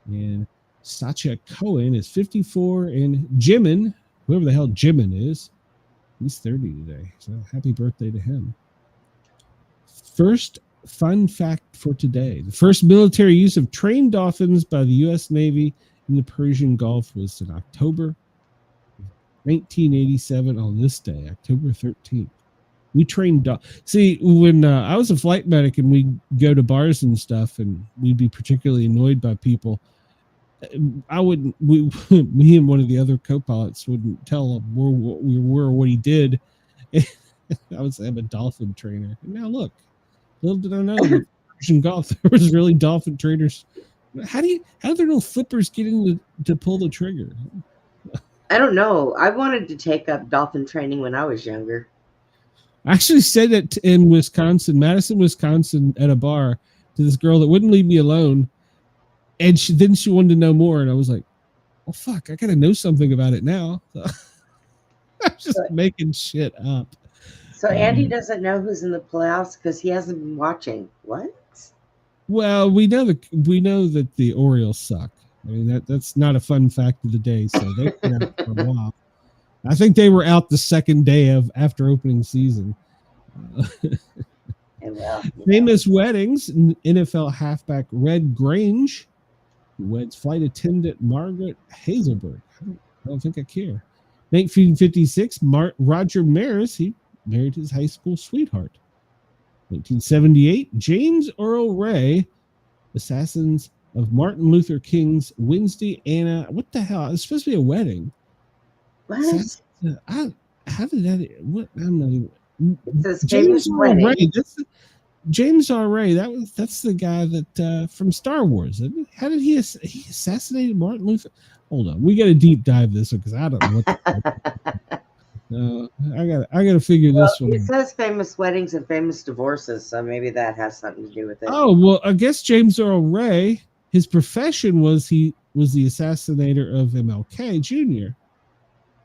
And Sacha Cohen is 54. And Jimin, whoever the hell Jimin is, he's 30 today. So happy birthday to him. First fun fact for today. The first military use of trained dolphins by the U.S. Navy in the Persian Gulf was in October 1987 on this day, October 13th. We trained see, when I was a flight medic and we'd go to bars and stuff and we'd be particularly annoyed by people, me and one of the other co-pilots wouldn't tell him where we were or what he did. I would say I'm a dolphin trainer. And now look, little did I know in Persian Gulf there was really dolphin trainers. How do there no flippers get in to pull the trigger?
I don't know. I wanted to take up dolphin training when I was younger.
I actually said it in Wisconsin, Madison, Wisconsin, at a bar to this girl that wouldn't leave me alone. And she wanted to know more. And I was like, oh, fuck, I got to know something about it now. So I'm just making shit up.
So Andy doesn't know who's in the playoffs because he hasn't been watching. What?
Well, we know that the Orioles suck. I mean, that's not a fun fact of the day. So they've been out for a while. I think they were out the second day after opening season. Famous weddings: NFL halfback Red Grange weds flight attendant Margaret Hazelberg. I don't think I care. 1956, Roger Maris, he married his high school sweetheart. 1978, James Earl Ray, assassins of Martin Luther King's Wednesday Anna. What the hell? It's supposed to be a wedding.
What?
How did that? What? I'm not even.
James Earl Ray.
James R. Ray. That's the guy that from Star Wars. How did he assassinated Martin Luther? Hold on, we got to deep dive this because I don't know what. I got to figure this one.
It says famous weddings and famous divorces, so maybe that has something to do with it.
Oh well, I guess James Earl Ray. His profession was he was the assassinator of MLK Jr.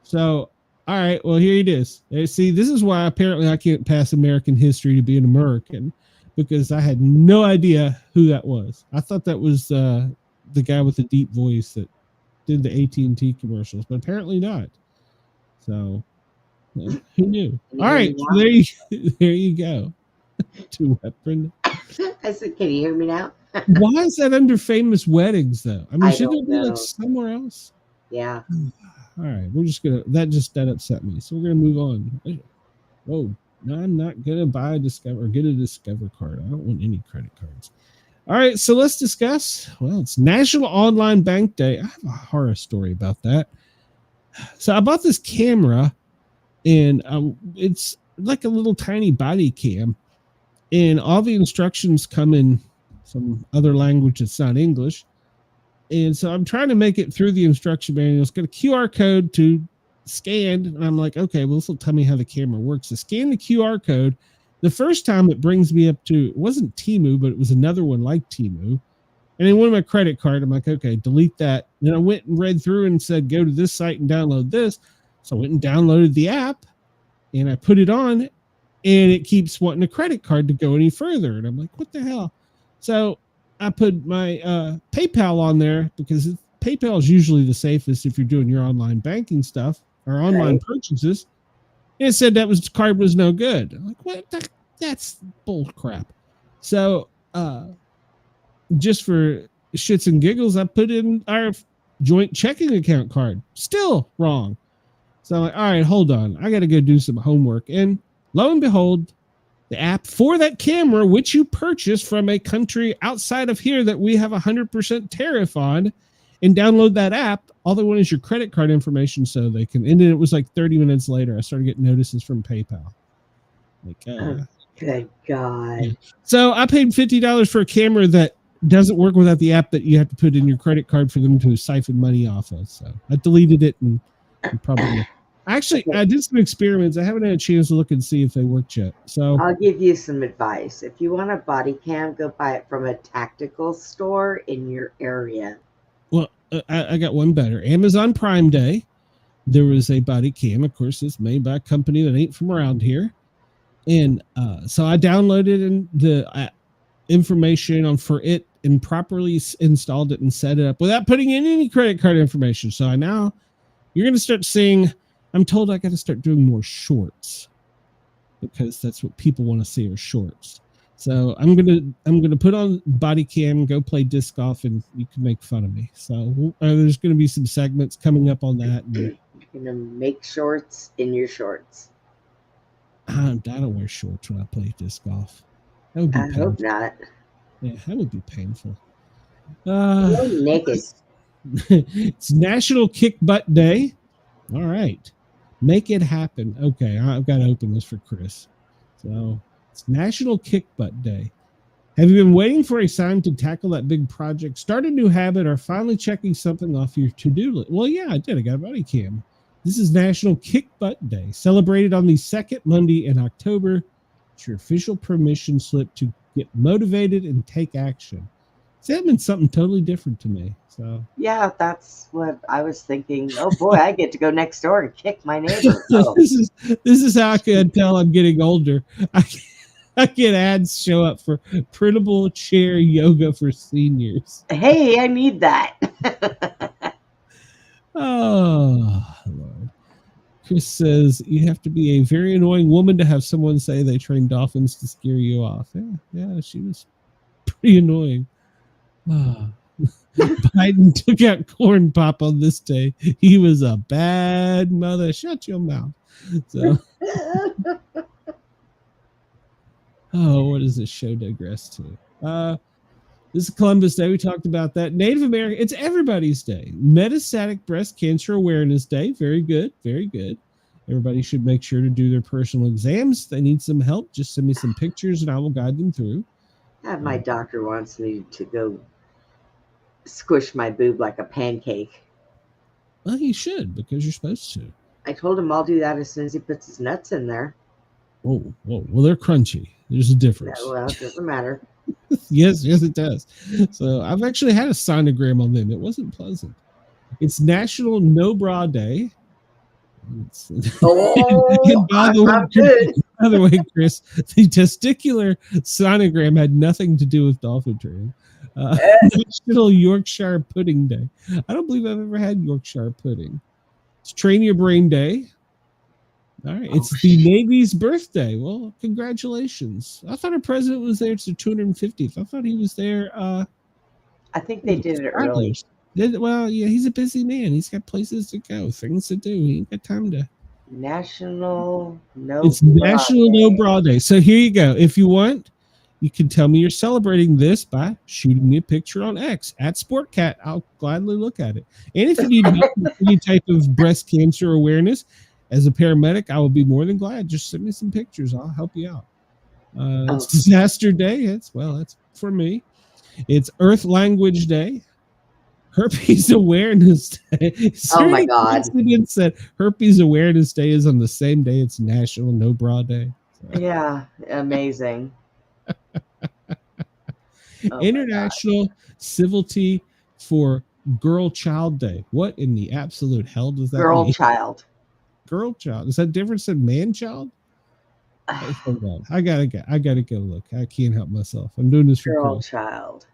So, all right, well here it is. See, this is why apparently I can't pass American history to be an American, because I had no idea who that was. I thought that was the guy with the deep voice that did the AT&T commercials, but apparently not. So, who knew? All right, so there you go. To weapon.
I said, can you hear me now?
Why is that under famous weddings, though? I mean, shouldn't it be like somewhere else?
Yeah.
All right, we're just gonna. That upset me. So we're gonna move on. Whoa, no, I'm not gonna buy get a Discover card. I don't want any credit cards. All right, so let's discuss. Well, it's National Online Bank Day. I have a horror story about that. So I bought this camera, and it's like a little tiny body cam, and all the instructions come in some other language that's not English. And so I'm trying to make it through the instruction manual. It's got a QR code to scan. And I'm like, okay, well, this will tell me how the camera works. To scan the QR code, the first time it brings me up to, it wasn't Temu, but it was another one like Temu. And then one of my credit card, I'm like, okay, delete that. And then I went and read through and said, go to this site and download this. So I went and downloaded the app and I put it on, and it keeps wanting a credit card to go any further. And I'm like, what the hell? So I put my PayPal on there because PayPal is usually the safest if you're doing your online banking stuff or online purchases. And it said that card was no good. I'm like, what? That's bull crap. So just for shits and giggles, I put in our joint checking account card. Still wrong. So I'm like, all right, hold on. I got to go do some homework. And lo and behold, the app for that camera, which you purchased from a country outside of here that we have 100% tariff on, and download that app, all they want is your credit card information so they can. And then it was like 30 minutes later, I started getting notices from PayPal. Like,
good God.
Yeah. So I paid $50 for a camera that doesn't work without the app that you have to put in your credit card for them to siphon money off of. So I deleted it and probably. Actually, I did some experiments. I haven't had a chance to look and see if they worked yet. So
I'll give you some advice. If you want a body cam, go buy it from a tactical store in your area.
Well, I got one better. Amazon Prime Day, there was a body cam. Of course, it's made by a company that ain't from around here. And so I downloaded the information on for it and properly installed it and set it up without putting in any credit card information. So you're going to start seeing. I'm told I got to start doing more shorts because that's what people want to see are shorts. So I'm gonna put on body cam, go play disc golf, and you can make fun of me. So there's going to be some segments coming up on that. And,
you're gonna make shorts in your shorts.
I don't wear shorts when I play disc golf. That would be painful.
Hope not.
Yeah, that would be painful.
You're naked.
It's National Kick Butt Day. All right. Make it happen. Okay, I've got to open this for Chris. So it's National Kick Butt Day. Have you been waiting for a sign to tackle that big project, start a new habit, or finally checking something off your to-do list? Well, yeah, I did. I got a body cam. This is National Kick Butt Day, celebrated on the second Monday in October. It's your official permission slip to get motivated and take action. See, that meant something totally different to me. So
Yeah, that's what I was thinking. Oh boy, I get to go next door and kick my neighbor. Oh,
this is how I can tell I'm getting older. I get ads show up for printable chair yoga for seniors.
hey, I need that.
Oh, Lord. Chris says you have to be a very annoying woman to have someone say they train dolphins to scare you off. Yeah, she was pretty annoying. Biden took out corn pop on this day. He was a bad mother. Shut your mouth. So, what does this show digress to? This is Columbus Day. We talked about that. Native American. It's everybody's day. Metastatic Breast Cancer Awareness Day. Very good. Very good. Everybody should make sure to do their personal exams. If they need some help, just send me some pictures and I will guide them through.
My doctor wants me to go squish my boob like a pancake.
Well, you should, because you're supposed to.
I told him I'll do that as soon as he puts his nuts in there.
Oh, well, they're crunchy. There's a difference.
Yeah, well, it doesn't matter.
Yes, it does. So I've actually had a sonogram on them. It wasn't pleasant. It's National No Bra Day.
Oh,
by the way, Chris, the testicular sonogram had nothing to do with dolphin training. National Yorkshire Pudding Day. I don't believe I've ever had Yorkshire pudding. It's Train Your Brain Day. All right, it's the Navy's birthday. Well, congratulations. I thought our president was there to 250th. I thought he was there.
I think they did it early.
Well, yeah, he's a busy man. He's got places to go, things to do. He ain't got time to.
National No
Bra Day. So here you go. If you want, you can tell me you're celebrating this by shooting me a picture on X at Sportcat. I'll gladly look at it. And if you need help with any type of breast cancer awareness, as a paramedic, I will be more than glad. Just send me some pictures. I'll help you out. It's Disaster Day. That's for me. It's Earth Language Day. Herpes Awareness Day.
Oh my God.
Said Herpes Awareness Day is on the same day it's National No Bra Day.
So. Yeah, amazing.
International Civility for Girl Child Day. What in the absolute hell does that
mean?
Girl child. Is that different than man child? Hold on. I gotta go look. I can't help myself. I'm doing this for
girl child.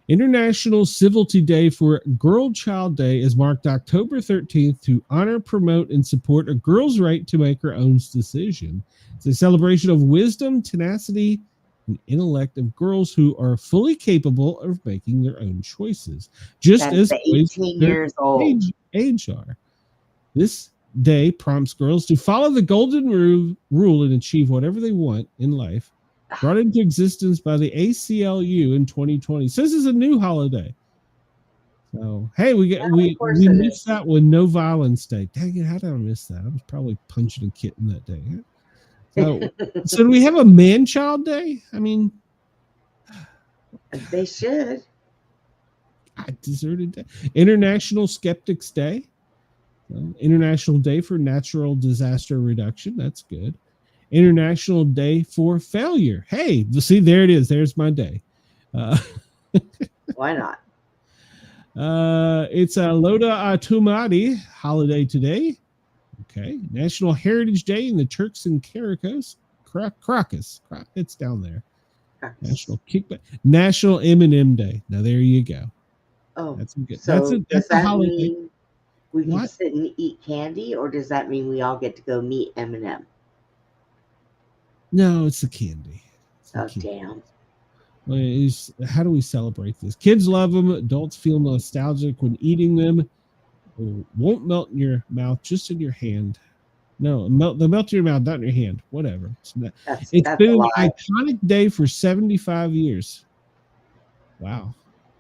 International Civility Day for Girl Child Day is marked October 13th to honor, promote, and support a girl's right to make her own decision. It's a celebration of wisdom, tenacity, and intellect of girls who are fully capable of making their own choices, just as
18 years old
age are. This day prompts girls to follow the golden rule and achieve whatever they want in life. Brought into existence by the ACLU in 2020. So this is a new holiday. So hey, we missed that one. No Violence Day. Dang it! How did I miss that? I was probably punching a kitten that day. So do we have a Man-Child Day? I mean,
they should.
I deserted day. International Skeptics Day. International Day for Natural Disaster Reduction. That's good. International Day for Failure. Hey, see, there it is. There's my day.
Why not?
It's a Loda Atumadi holiday today. Okay. National Heritage Day in the Turks and Caicos. Crocus. It's down there. Crocus. National Kickback. National M&M Day. Now, there you go.
Oh,
that's good.
So that's a holiday. Mean we can sit and eat candy, or does that mean we all get to go meet M&M?
No, it's the candy.
Damn.
Well, how do we celebrate this? Kids love them. Adults feel nostalgic when eating them. It won't melt in your mouth, just in your hand. No, they'll melt in your mouth, not in your hand. Whatever. It's been an iconic day for 75 years. Wow.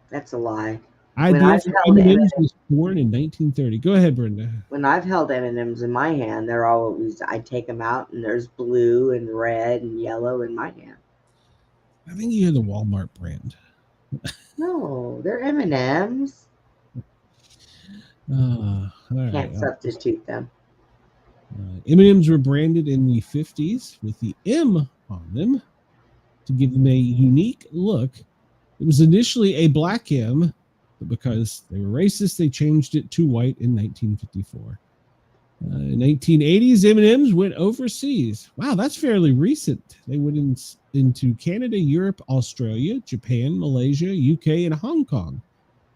That's a lie.
Idea for M&M's was born in 1930. Go ahead, Brenda.
When I've held M&M's in my hand, they're always, I take them out and there's blue and red and yellow in my hand.
I think you have the Walmart brand.
No, they're M&M's.
All right.
Can't substitute them.
M&M's were branded in the 50s with the M on them to give them a unique look It was initially a black M, but because they were racist, they changed it to white in 1954. In 1980s, M&Ms went overseas. Wow, that's fairly recent. They went into Canada, Europe, Australia, Japan, Malaysia, UK, and Hong Kong.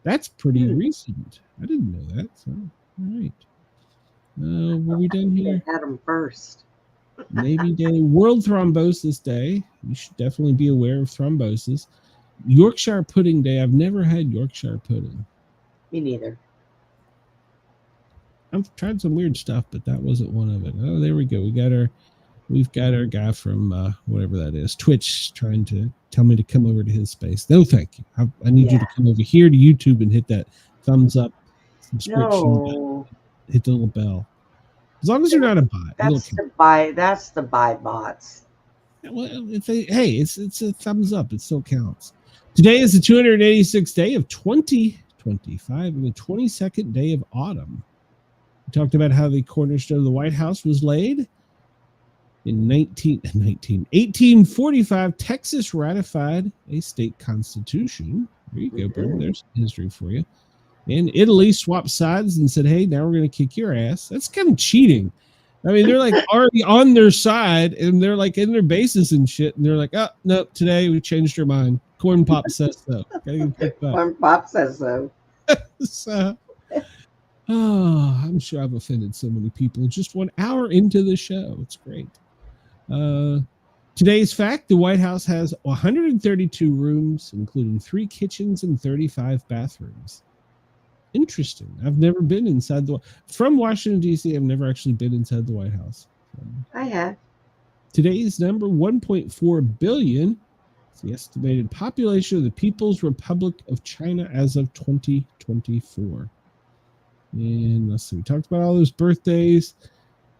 That's pretty recent. I didn't know that. So, all right. What are we done here?
They had them first.
Maybe Day. World Thrombosis Day. You should definitely be aware of thrombosis. Yorkshire Pudding Day. I've never had Yorkshire pudding.
Me neither.
I've tried some weird stuff, but that wasn't one of it. Oh, there we go. We've got our guy from whatever that is, Twitch, trying to tell me to come over to his space. No, thank you. I need you to come over here to YouTube and hit that thumbs up subscription button. Hit the little bell. As long as you're not a bot.
That's the buy bots.
Well, it's a thumbs up. It still counts. Today is the 286th day of 2025 and the 22nd day of autumn. We talked about how the cornerstone of the White House was laid. In 1845, Texas ratified a state constitution. There you go, bro. There's history for you. And Italy swapped sides and said, hey, now we're going to kick your ass. That's kind of cheating. I mean, they're like already on their side and they're like in their bases and shit. And they're like, oh, no, today we changed our mind. Corn Pop says so.
Corn Pop says so.
So, I'm sure I've offended so many people just 1 hour into the show. It's great. Today's fact, the White House has 132 rooms, including 3 kitchens and 35 bathrooms. Interesting. I've never been inside from Washington, D.C. I've never actually been inside the White House.
I have.
Today's number, 1.4 billion. It's the estimated population of the People's Republic of China as of 2024. And let's see, we talked about all those birthdays,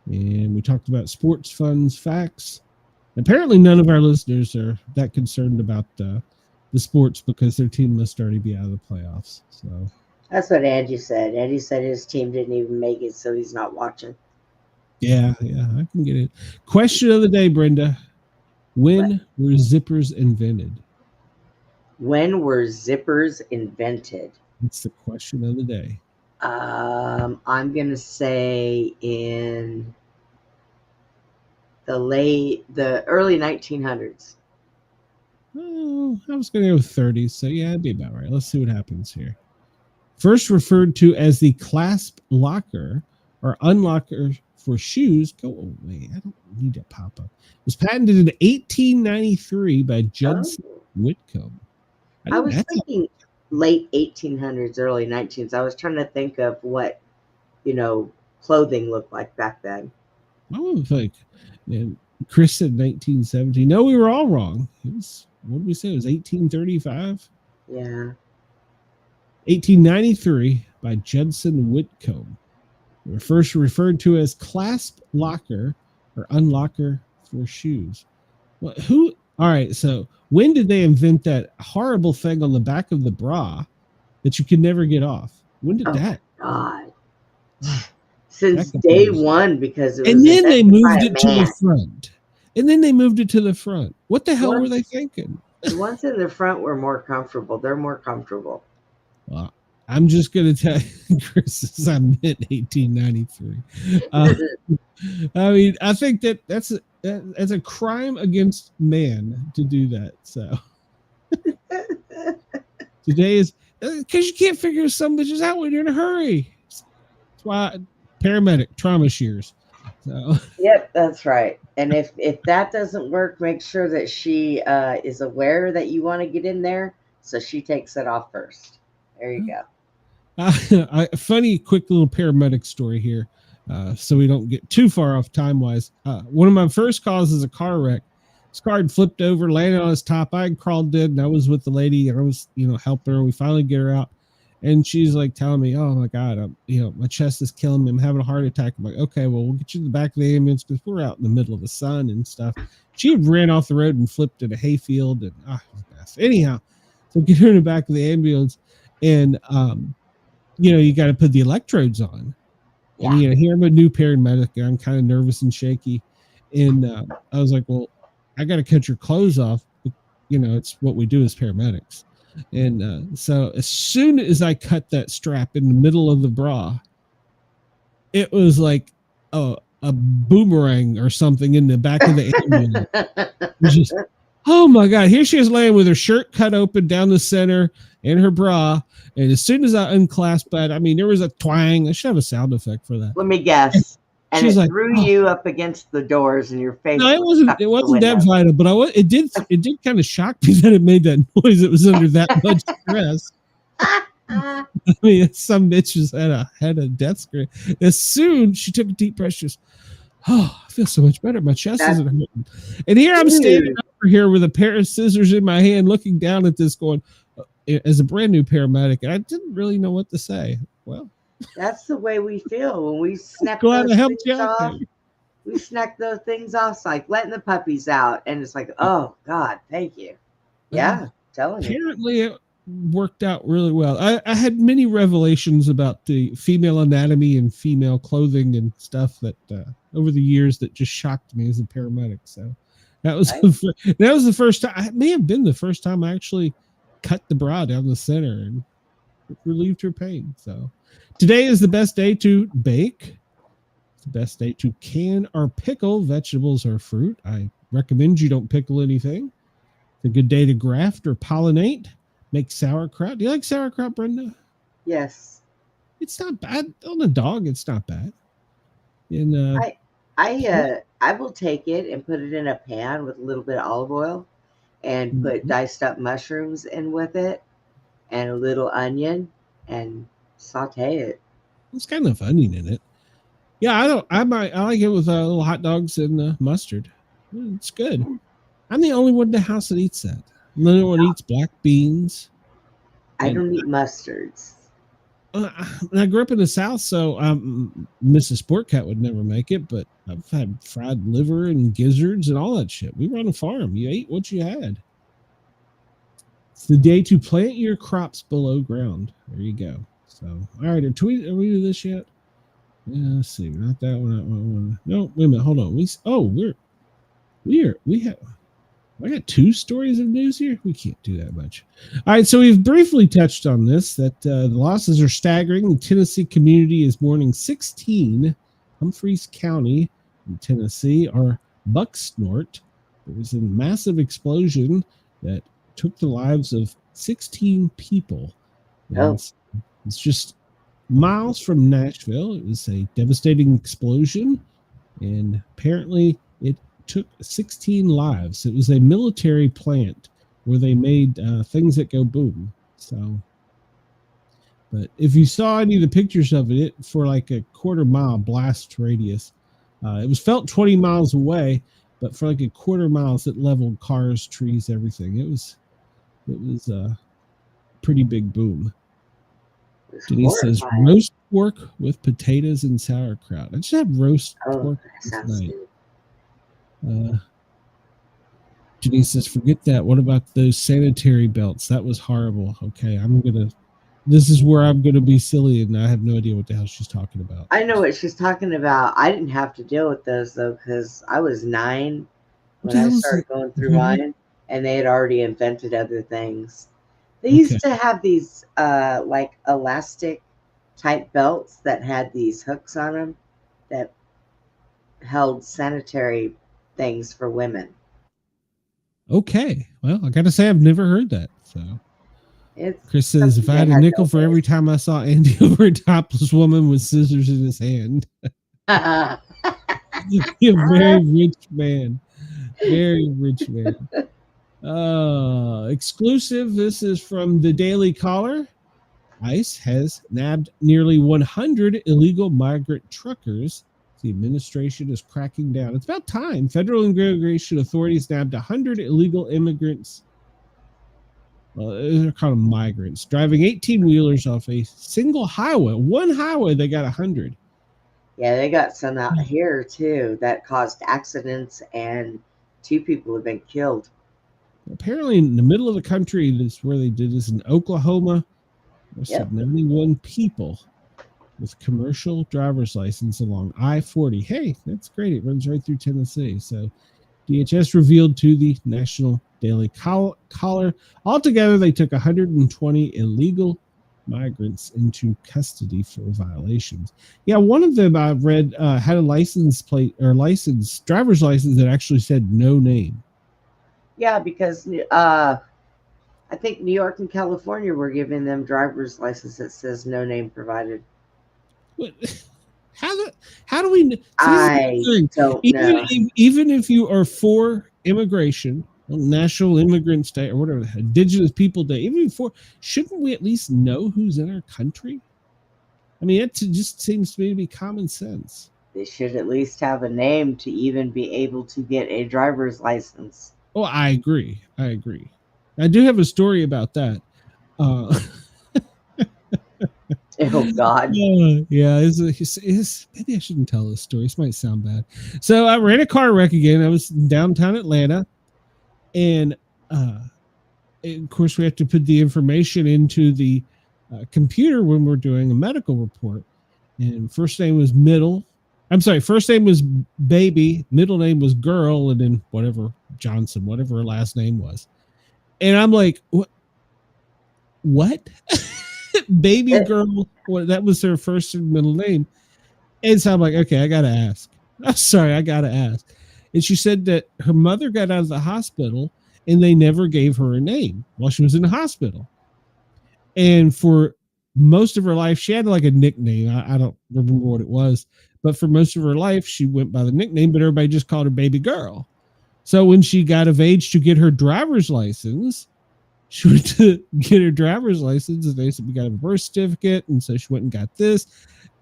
and we talked about sports funds facts. Apparently, none of our listeners are that concerned about the sports because their team must already be out of the playoffs. So
that's what Andy said. Andy said his team didn't even make it, so he's not watching.
Yeah, I can get it. Question of the day, Brenda. When were zippers invented?
When were zippers invented?
It's the question of the day.
I'm going to say in the early 1900s.
Oh, I was going to go with 30s, so yeah, it'd be about right. Let's see what happens here. First referred to as the clasp locker or unlocker for shoes. Go away. I don't need that pop up. It was patented in 1893 by Judson Whitcomb.
I was thinking late 1800s, early 1900s. I was trying to think of what, clothing looked like back then.
Oh, like Chris said 1970. No, we were all wrong. It was, what did we say? It was 1835?
Yeah.
1893 by Judson Whitcomb. They were first referred to as clasp locker or unlocker for shoes. Well, all right, so when did they invent that horrible thing on the back of the bra that you could never get off? When did that?
God. Since day one, because it was.
And then they moved it to the front. And then they moved it to the front. What the hell were they thinking?
The ones in the front were more comfortable. They're more comfortable.
Well, I'm just going to tell you, Chris, I meant 1893. I mean, I think that's a crime against man to do that. So today is because you can't figure some bitches out when you're in a hurry. That's why paramedic trauma shears. So.
Yep, that's right. And if that doesn't work, make sure that she is aware that you want to get in there, so she takes it off first. There you go.
Funny, quick little paramedic story here, so we don't get too far off time-wise. One of my first calls is a car wreck. This car had flipped over, landed on his top. I had crawled in, and I was with the lady, and I was, helping her. We finally get her out, and she's like telling me, "Oh my God, my chest is killing me. I'm having a heart attack." I'm like, "Okay, well, we'll get you in the back of the ambulance because we're out in the middle of the sun and stuff." She had ran off the road and flipped in a hayfield, and anyhow, so get her in the back of the ambulance, and you got to put the electrodes on. Yeah. And here I'm a new paramedic, and I'm kind of nervous and shaky, and I was like, "Well, I got to cut your clothes off." It's what we do as paramedics. And so as soon as I cut that strap in the middle of the bra, it was like a boomerang or something in the back of the ambulance. It was just, oh my God, here she is laying with her shirt cut open down the center and her bra. And as soon as I unclasped that, I mean, there was a twang. I should have a sound effect for that.
Let me guess. And
She's
it
like,
threw
oh.
you up against the doors and your face.
No, it wasn't that vital, but it did kind of shock me that it made that noise. It was under that much stress. I mean, some bitches had a death scream. As soon she took a deep breath, she just, oh, I feel so much better. My chest isn't hurting. And here I'm standing over here with a pair of scissors in my hand, looking down at this, going, as a brand new paramedic, and I didn't really know what to say. Well,
that's the way we feel when we snap
glad
those
I helped
things
you out
off.
there.
We snack those things off. It's like letting the puppies out, and it's like, oh God, thank you. Yeah, telling you.
Apparently, it worked out really well. I had many revelations about the female anatomy and female clothing and stuff that over the years that just shocked me as a paramedic. So that was the first time. It may have been the first time I actually cut the bra down the center and relieved her pain. So today is the best day to bake. It's the best day to can or pickle vegetables or fruit. I recommend you don't pickle anything. It's a good day to graft or pollinate. Make sauerkraut. Do you like sauerkraut, Brenda?
Yes.
It's not bad. On a dog, it's not bad. And
I will take it and put it in a pan with a little bit of olive oil and put diced up mushrooms in with it and a little onion and saute it.
It's got enough onion in it. Yeah, I like it with little hot dogs and mustard. It's good. I'm the only one in the house that eats that. No one eats black beans.
I don't eat mustards.
I grew up in the South, so Mrs. Sportcat would never make it, but I've had fried liver and gizzards and all that shit. We were on a farm. You ate what you had. It's the day to plant your crops below ground. There you go. So, all right, are we to this yet? Yeah, let's see. Not that one. That one. No, wait a minute. Hold on. I got two stories of news here. We can't do that much. All right, so we've briefly touched on this, that the losses are staggering. The Tennessee community is mourning 16 Humphreys County in Tennessee are buck snort. There was a massive explosion that took the lives of 16 people. It's just miles from Nashville. It was a devastating explosion, and apparently it took 16 lives. It was a military plant where they made things that go boom. So, but if you saw any of the pictures of it for like a quarter-mile blast radius, it was felt 20 miles away, but for like a quarter mile, it leveled cars, trees, everything. It was a pretty big boom. Denise says roast pork with potatoes and sauerkraut. I just had roast pork tonight. Denise says, forget that. What about those sanitary belts? That was horrible. Okay, this is where I'm gonna be silly, and I have no idea what the hell she's talking about.
I know what she's talking about. I didn't have to deal with those though, because I was 9 when I started going through mine, and they had already invented other things. They used to have these like elastic type belts that had these hooks on them that held sanitary things for women.
Okay, well, I gotta say I've never heard that. So Chris says, if I had a nickel for every time I saw Andy over a topless woman with scissors in his hand. You're a very rich man. Very rich man. Exclusive. This is from the Daily Caller. ICE has nabbed nearly 100 illegal migrant truckers. The administration is cracking down. It's about time. Federal immigration authorities nabbed 100 illegal immigrants. Well, they're called them migrants, driving 18-wheelers off a single highway. One highway, they got 100.
Yeah, they got some out here, too, that caused accidents, and 2 people have been killed.
Apparently, in the middle of the country, this is where they did this in Oklahoma. There's 91 people with commercial driver's license along I-40. Hey, that's great. It runs right through Tennessee. So DHS revealed to the National Daily Caller. Altogether, they took 120 illegal migrants into custody for violations. Yeah, one of them I read had a license plate or driver's license that actually said no name.
Yeah, because I think New York and California were giving them driver's license that says no name provided.
What? How do we?
I don't know.
Even if you are for immigration, National Immigrant Day, or whatever, Indigenous People Day, even before, shouldn't we at least know who's in our country? I mean, it just seems to me to be common sense.
They should at least have a name to even be able to get a driver's license.
Oh, I agree. I do have a story about that.
Oh God.
Yeah, maybe I shouldn't tell this story. This might sound bad. So I ran a car wreck again. I was in downtown Atlanta, and of course we have to put the information into the computer when we're doing a medical report. And first name was baby, middle name was girl, and then whatever Johnson, whatever her last name was. And I'm like, what? Baby girl, that was her first and middle name. And so I'm like, okay, I gotta ask. I'm sorry, I gotta ask. And she said that her mother got out of the hospital and they never gave her a name while she was in the hospital. And for most of her life, she had like a nickname. I don't remember what it was, but for most of her life, she went by the nickname, but everybody just called her baby girl. So when she got of age to get her driver's license, she went to get her driver's license, and they said, we got a birth certificate. And so she went and got this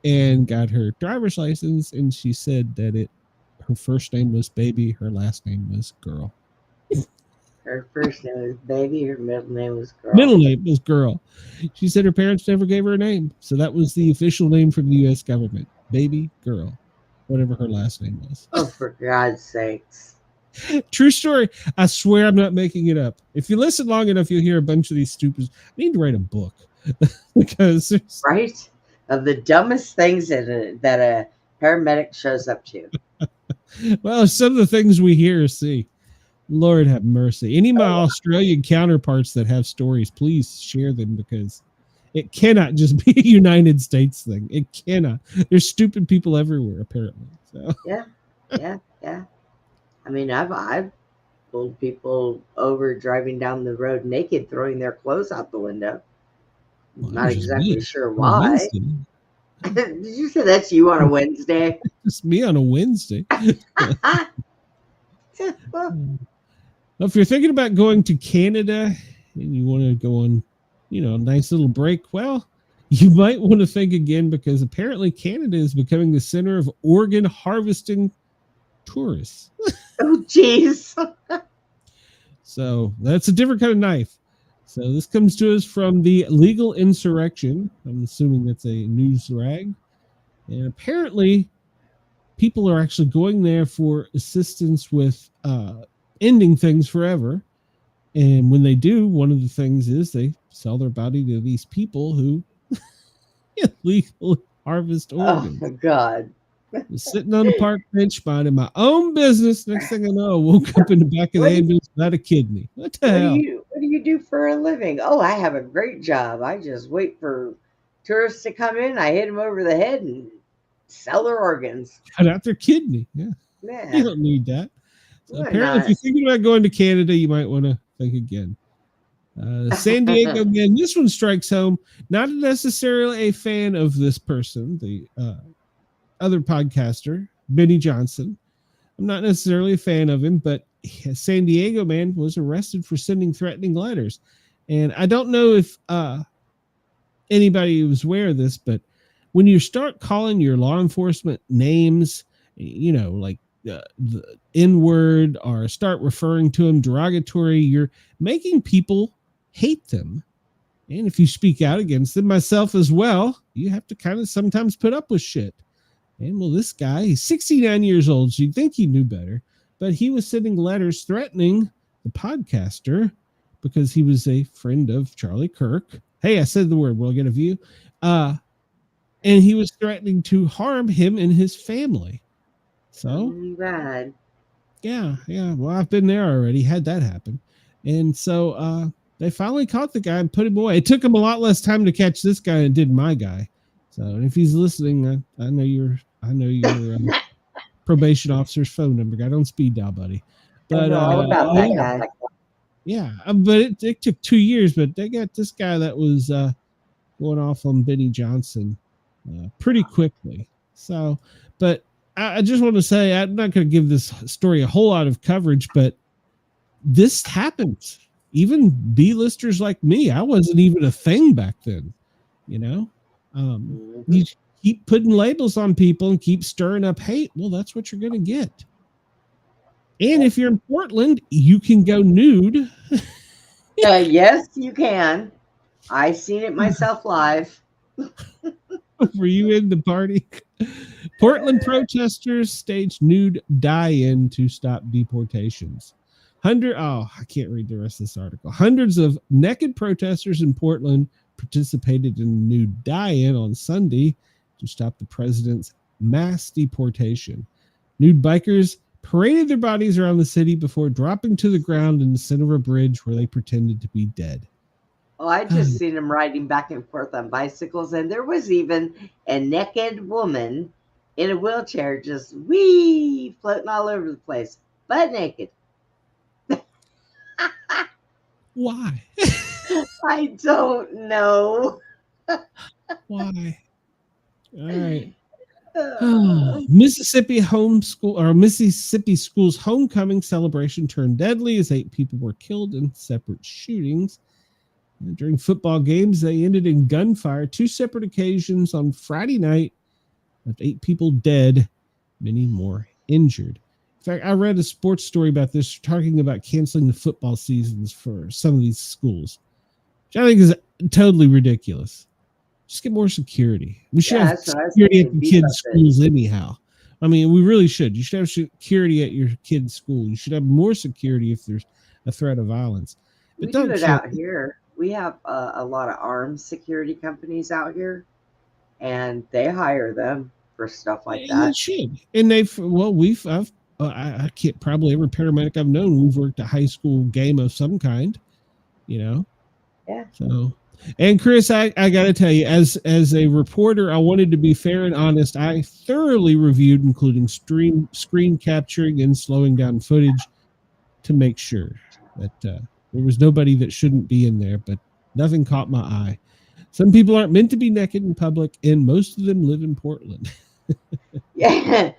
and got her driver's license. And she said that her first name was baby, her last name was girl.
Her first name was baby, her middle name was girl.
Middle name was girl. She said her parents never gave her a name. So that was the official name from the U.S. government. Baby girl, whatever her last name was.
Oh, for God's sakes.
True story. I swear I'm not making it up. If you listen long enough, you'll hear a bunch of these stupid. I need to write a book because
right of the dumbest things that a paramedic shows up to.
Well, some of the things we hear or see. Lord have mercy. Any of my Australian counterparts that have stories, please share them, because it cannot just be a United States thing. It cannot. There's stupid people everywhere, apparently. So
yeah. I mean, I've pulled people over driving down the road naked, throwing their clothes out the window.
Well,
not exactly sure why. Did you say that's you on a Wednesday?
It's me on a Wednesday. Well, if you're thinking about going to Canada and you want to go on, a nice little break, well, you might want to think again, because apparently Canada is becoming the center of organ harvesting tourists.
Oh, jeez.
So that's a different kind of knife. So this comes to us from the Legal Insurrection. I'm assuming that's a news rag. And apparently people are actually going there for assistance with ending things forever. And when they do, one of the things is they sell their body to these people who illegally harvest organs.
Oh, my God.
Sitting on a park bench minding my own business. Next thing I know, I woke up in the back of the ambulance without a kidney. What the hell?
What do you do for a living? Oh, I have a great job. I just wait for tourists to come in. I hit them over the head and sell their organs.
Cut out their kidney. Yeah. You don't need that. So apparently, if you're thinking about going to Canada, you might want to think again. San Diego again. This one strikes home. Not necessarily a fan of this person, the other podcaster, Benny Johnson. I'm not necessarily a fan of him, but San Diego man was arrested for sending threatening letters. And I don't know if anybody was aware of this, but when you start calling your law enforcement names, like the N-word, or start referring to them derogatory, you're making people hate them. And if you speak out against them, myself as well, you have to kind of sometimes put up with shit. And well, this guy, he's 69 years old, so you'd think he knew better, but he was sending letters threatening the podcaster because he was a friend of Charlie Kirk. Hey, I said the word, will I get a view? And he was threatening to harm him and his family. So,
bad.
Yeah. Well, I've been there already, had that happen. And so they finally caught the guy and put him away. It took him a lot less time to catch this guy than it did my guy. So if he's listening, I know your probation officer's phone number. I don't speed dial, buddy. But
I know all about that guy.
Yeah, but it took 2 years. But they got this guy that was going off on Benny Johnson pretty quickly. So, but I just want to say, I'm not going to give this story a whole lot of coverage, but this happens. Even B-listers like me, I wasn't even a thing back then. You know, you keep putting labels on people and keep stirring up hate. Well, that's what you're going to get. And if you're in Portland, you can go nude.
Yes, you can. I've seen it myself live.
Were you in the party? Portland protesters staged nude die-in to stop deportations. I can't read the rest of this article. Hundreds of naked protesters in Portland participated in a nude die-in on Sunday to stop the president's mass deportation. Nude bikers paraded their bodies around the city before dropping to the ground in the center of a bridge where they pretended to be dead.
Oh, I just seen them riding back and forth on bicycles, and there was even a naked woman in a wheelchair just floating all over the place, butt naked.
Why?
I don't know.
Why? All right. Mississippi schools homecoming celebration turned deadly as 8 people were killed in separate shootings. And during football games, they ended in gunfire. 2 separate occasions on Friday night, left 8 people dead, many more injured. In fact, I read a sports story about this, talking about canceling the football seasons for some of these schools, which I think is totally ridiculous. Just get more security. We should have security at the kids' schools anyhow. I mean, we really should. You should have security at your kid's school. You should have more security if there's a threat of violence.
But we do it out here. We have a lot of armed security companies out here, and they hire them for stuff like that.
They should. And I can't, probably every paramedic I've known, we've worked a high school game of some kind, you know?
Yeah.
So, and Chris, I got to tell you, as a reporter, I wanted to be fair and honest. I thoroughly reviewed, including screen capturing and slowing down footage to make sure that there was nobody that shouldn't be in there, but nothing caught my eye. Some people aren't meant to be naked in public, and most of them live in Portland.
Yeah.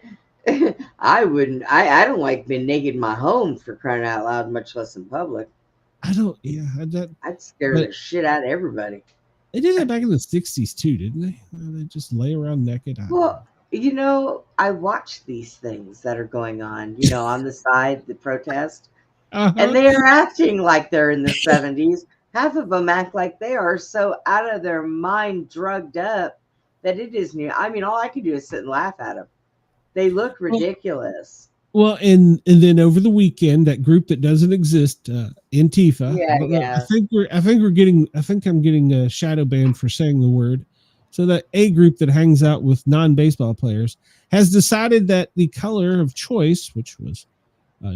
I wouldn't. I don't like being naked in my home, for crying out loud, much less in public.
I don't. Yeah,
I'd scare the shit out of everybody.
They did that back in the 60s too, didn't they? They just lay around naked.
Well, you know, I watch these things that are going on, you know, on the side, the protest, and they are acting like they're in the 70s. Half of them act like they are so out of their mind, drugged up, that it is new. I mean, all I can do is sit and laugh at them. They look ridiculous.
Well, and then over the weekend, that group that doesn't exist, Antifa.
Yeah.
I think I'm getting a shadow banned for saying the word. So that a group that hangs out with non-baseball players has decided that the color of choice, which was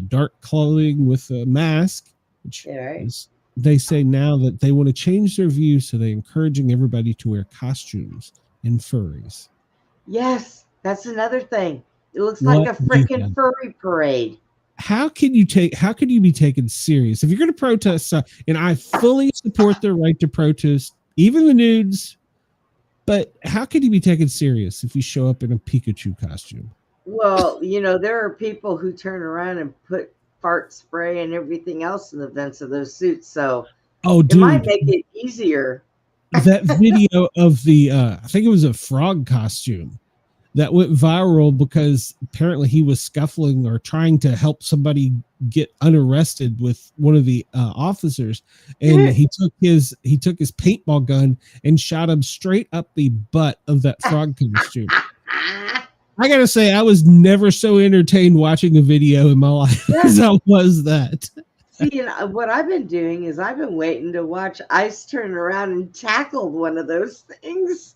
dark clothing with a mask, which is, they say now that they want to change their views, so they're encouraging everybody to wear costumes and furries.
Yes, that's another thing. It looks like a freaking furry parade.
How can you be taken serious if you're going to protest? And I fully support their right to protest, even the nudes. But how can you be taken serious if you show up in a Pikachu costume?
Well, you know, there are people who turn around and put fart spray and everything else in the vents of those suits. So it might make it easier.
That video of the, I think it was a frog costume that went viral because apparently he was scuffling or trying to help somebody get unarrested with one of the officers, and he took his paintball gun and shot him straight up the butt of that frog costume. I gotta say, I was never so entertained watching a video in my life as I was that.
See, what I've been doing is I've been waiting to watch Ice turn around and tackle one of those things.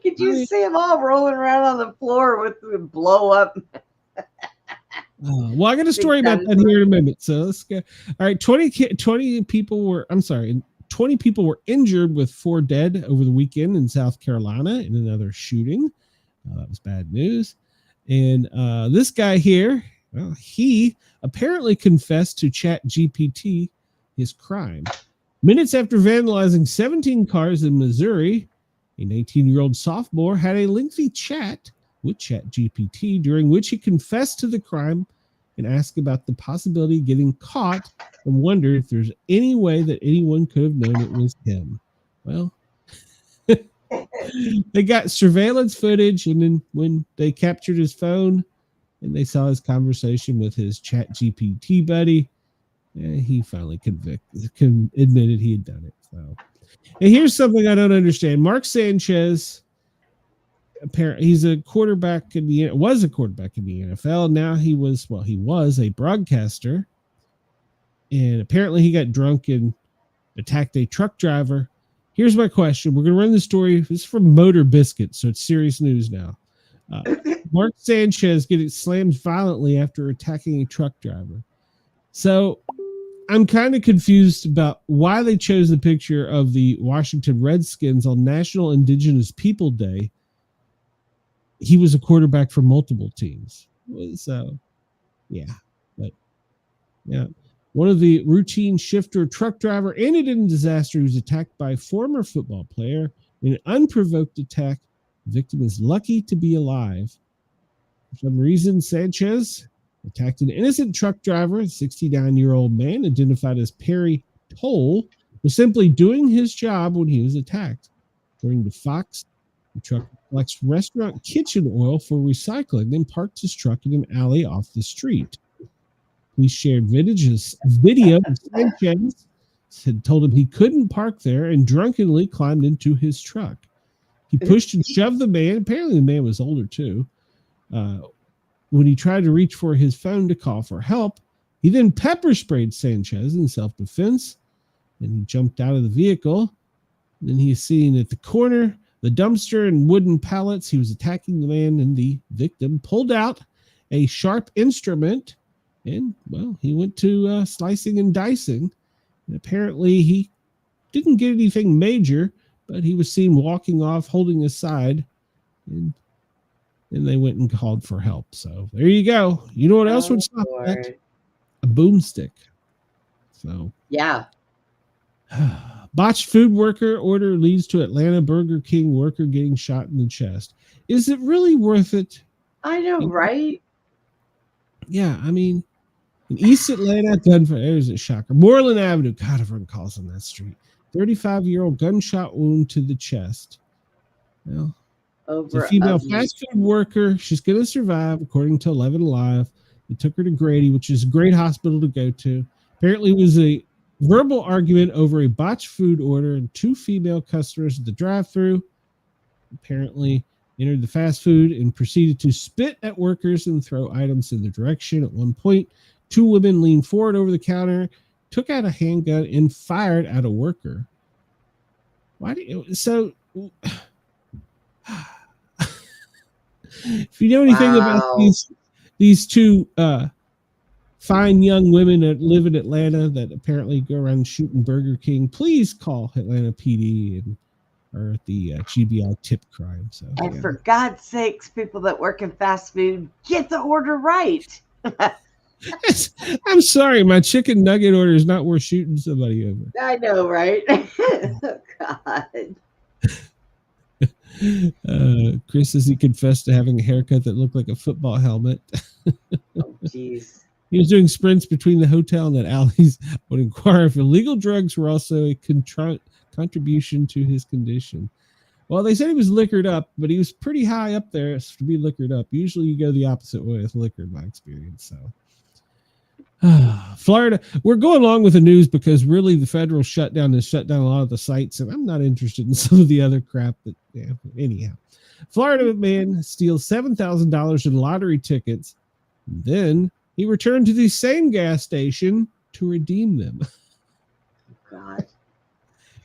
Could you see them all rolling around on the floor with the blow up?
Well, I got a story about that here in a minute. So let's go. All right, 20 people were injured with 4 dead over the weekend in South Carolina in another shooting. That was bad news. And this guy here, well, he apparently confessed to ChatGPT his crime. Minutes after vandalizing 17 cars in Missouri, a 19-year-old sophomore had a lengthy chat with ChatGPT, during which he confessed to the crime and asked about the possibility of getting caught and wondered if there's any way that anyone could have known it was him. Well, they got surveillance footage, and then when they captured his phone and they saw his conversation with his ChatGPT buddy, he finally admitted he had done it. So, and here's something I don't understand. Mark Sanchez, apparently he's a quarterback was a quarterback in the NFL. Now he was a broadcaster, and apparently he got drunk and attacked a truck driver. Here's my question. We're going to run the story. This is from Motor Biscuit, so it's serious news now. Mark Sanchez getting slammed violently after attacking a truck driver. So I'm kind of confused about why they chose the picture of the Washington Redskins on National Indigenous People Day. He was a quarterback for multiple teams. So, yeah. But, yeah. One of the routine shifter truck driver ended in a disaster. He was attacked by a former football player in an unprovoked attack. The victim is lucky to be alive. For some reason, Sanchez attacked an innocent truck driver. A 69-year-old man identified as Perry Toll was simply doing his job when he was attacked. According to Fox, the truck collects restaurant kitchen oil for recycling and parked his truck in an alley off the street. Police shared video of Sanchez had told him he couldn't park there and drunkenly climbed into his truck. He pushed and shoved the man. Apparently the man was older too. When he tried to reach for his phone to call for help, he then pepper sprayed Sanchez in self-defense. Then he jumped out of the vehicle. Then he is seen at the corner, the dumpster and wooden pallets. He was attacking the man, and the victim pulled out a sharp instrument, and, well, he went to slicing and dicing. And apparently he didn't get anything major, but he was seen walking off, holding his side, and then they went and called for help. So there you go. You know what else would stop that? A boomstick. So
yeah.
Botched food worker order leads to Atlanta Burger King worker getting shot in the chest. Is it really worth it?
I know, right?
Yeah, I mean, in East Atlanta, there's a shocker. Moreland Avenue. God, everyone calls on that street. 35-year-old gunshot wound to the chest. Well, it's a female fast food worker. She's going to survive, according to 11 Alive. They took her to Grady, which is a great hospital to go to. Apparently, it was a verbal argument over a botched food order, and 2 female customers at the drive-thru apparently entered the fast food and proceeded to spit at workers and throw items in their direction. At one point, 2 women leaned forward over the counter, took out a handgun, and fired at a worker. Why do you, so if you know anything about these 2 fine young women that live in Atlanta that apparently go around shooting Burger King, please call Atlanta PD or at the GBI tip crime. So,
and for God's sakes, people that work in fast food, get the order right.
I'm sorry, my chicken nugget order is not worth shooting somebody over.
I know, right? God.
Chris says he confessed to having a haircut that looked like a football helmet.
Oh, jeez.
He was doing sprints between the hotel and that alley's. Would inquire if illegal drugs were also a contribution to his condition. Well, they said he was liquored up, but he was pretty high up there to be liquored up. Usually you go the opposite way with liquor, in my experience. So, Florida, we're going along with the news because really the federal shutdown has shut down a lot of the sites, and I'm not interested in some of the other crap. That, anyhow, Florida man steals $7,000 in lottery tickets. Then he returned to the same gas station to redeem them.
God.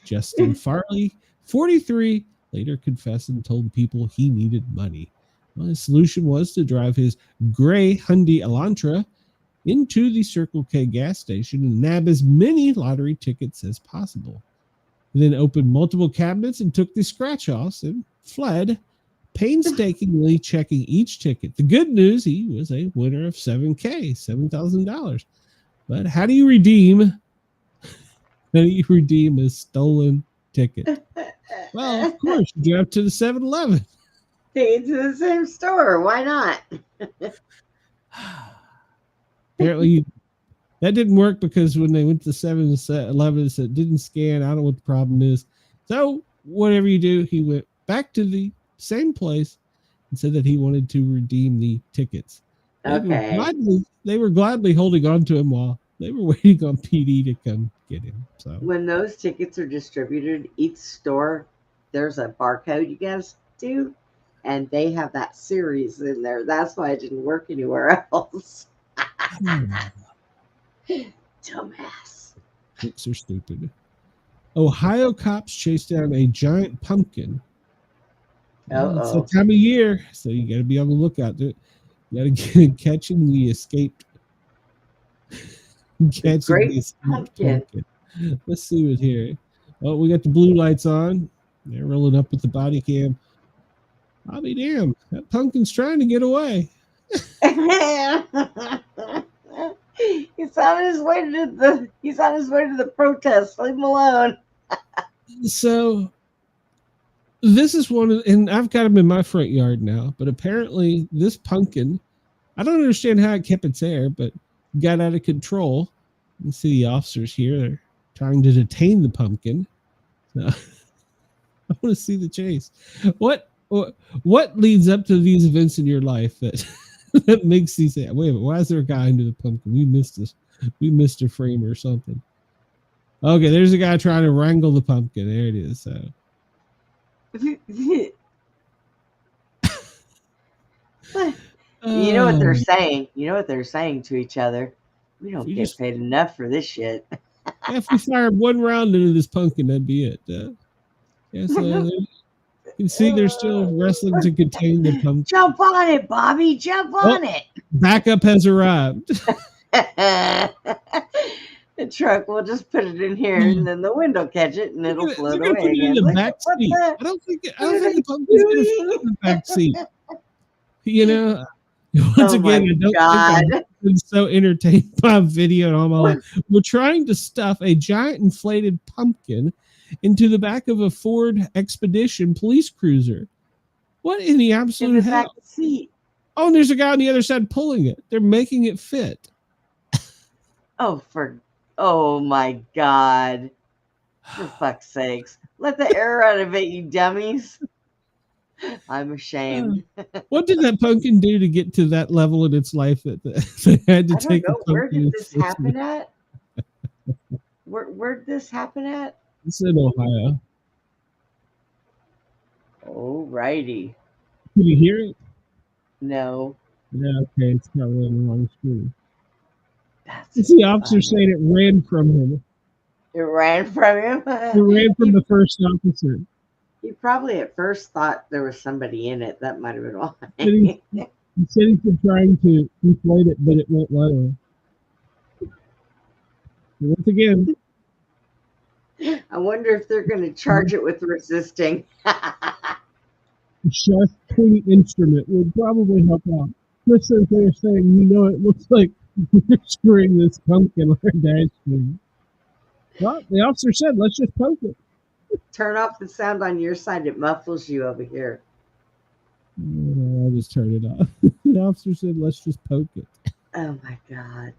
Justin Farley, 43, later confessed and told people he needed money. Well, his solution was to drive his gray Hyundai Elantra into the Circle K gas station and nab as many lottery tickets as possible. He then opened multiple cabinets and took the scratch-offs and fled, painstakingly checking each ticket. The good news, he was a winner of $7,000. But how do you redeem a stolen ticket? Well, of course, you drive to the 7-Eleven.
Take it to the same store. Why not?
Apparently, that didn't work because when they went to 7-Eleven, it didn't scan. I don't know what the problem is. So, whatever you do, he went back to the same place and said that he wanted to redeem the tickets. They were gladly holding on to him while they were waiting on PD to come get him. So
when those tickets are distributed, each store, there's a barcode you guys do, and they have that series in there. That's why it didn't work anywhere else. Dumbass.
Tricks are stupid. Ohio cops chased down a giant pumpkin. It's the time of year, so you got to be on the lookout. You got to get catching the escaped. Pumpkin. Let's see what here. Oh, we got the blue lights on. They're rolling up with the body cam. I'll be damned. That pumpkin's trying to get away.
He's on his way to the protest. Leave him alone.
So this is one of, and I've got him in my front yard now, but apparently this pumpkin, I don't understand how it kept its air, but got out of control. You see the officers here. They're trying to detain the pumpkin. So, I want to see the chase. What leads up to these events in your life that that makes these? Wait a minute, why is there a guy under the pumpkin? We missed this. We missed a frame or something. Okay, there's a guy trying to wrangle the pumpkin. There it is. So.
You know what they're saying? You know what they're saying to each other? We don't get paid enough for this shit.
If we fired one round into this pumpkin, that'd be it. You can see they're still wrestling to contain the pumpkin.
Jump on it, Bobby. Jump on it.
Backup has arrived.
The truck will just put it in here, and then the wind will catch it, and it'll float away.
Put it in the back seat. I don't think the pumpkin's going to fit in the back seat. You know, once again, I don't think I've been so entertained by a video in all my life. We're trying to stuff a giant inflated pumpkin into the back of a Ford Expedition police cruiser. What in the absolute hell?
Back seat.
Oh, and there's a guy on the other side pulling it. They're making it fit.
Oh my God. For fuck's sakes. Let the air out of it, you dummies. I'm ashamed.
What did that pumpkin do to get to that level in its life that they had to take a pumpkin?
Where did this happen at? Where did this happen at?
It's in Ohio.
Oh, righty.
Can you hear it?
No.
Yeah, okay. It's probably on the wrong screen. It's the officer saying it ran from him.
It ran from him?
It ran from the first officer.
He probably at first thought there was somebody in it. That might have been why.
He said he's been trying to inflate it, but it won't let him. Once again.
I wonder if they're going to charge it with resisting.
A sharp, pointy instrument would probably help out. Just as they're saying, it looks like we're screwing this pumpkin on our dash screen. Well, the officer said, let's just poke it.
Turn off the sound on your side. It muffles you over here.
I'll just turn it off. The officer said, let's just poke it.
Oh, my God.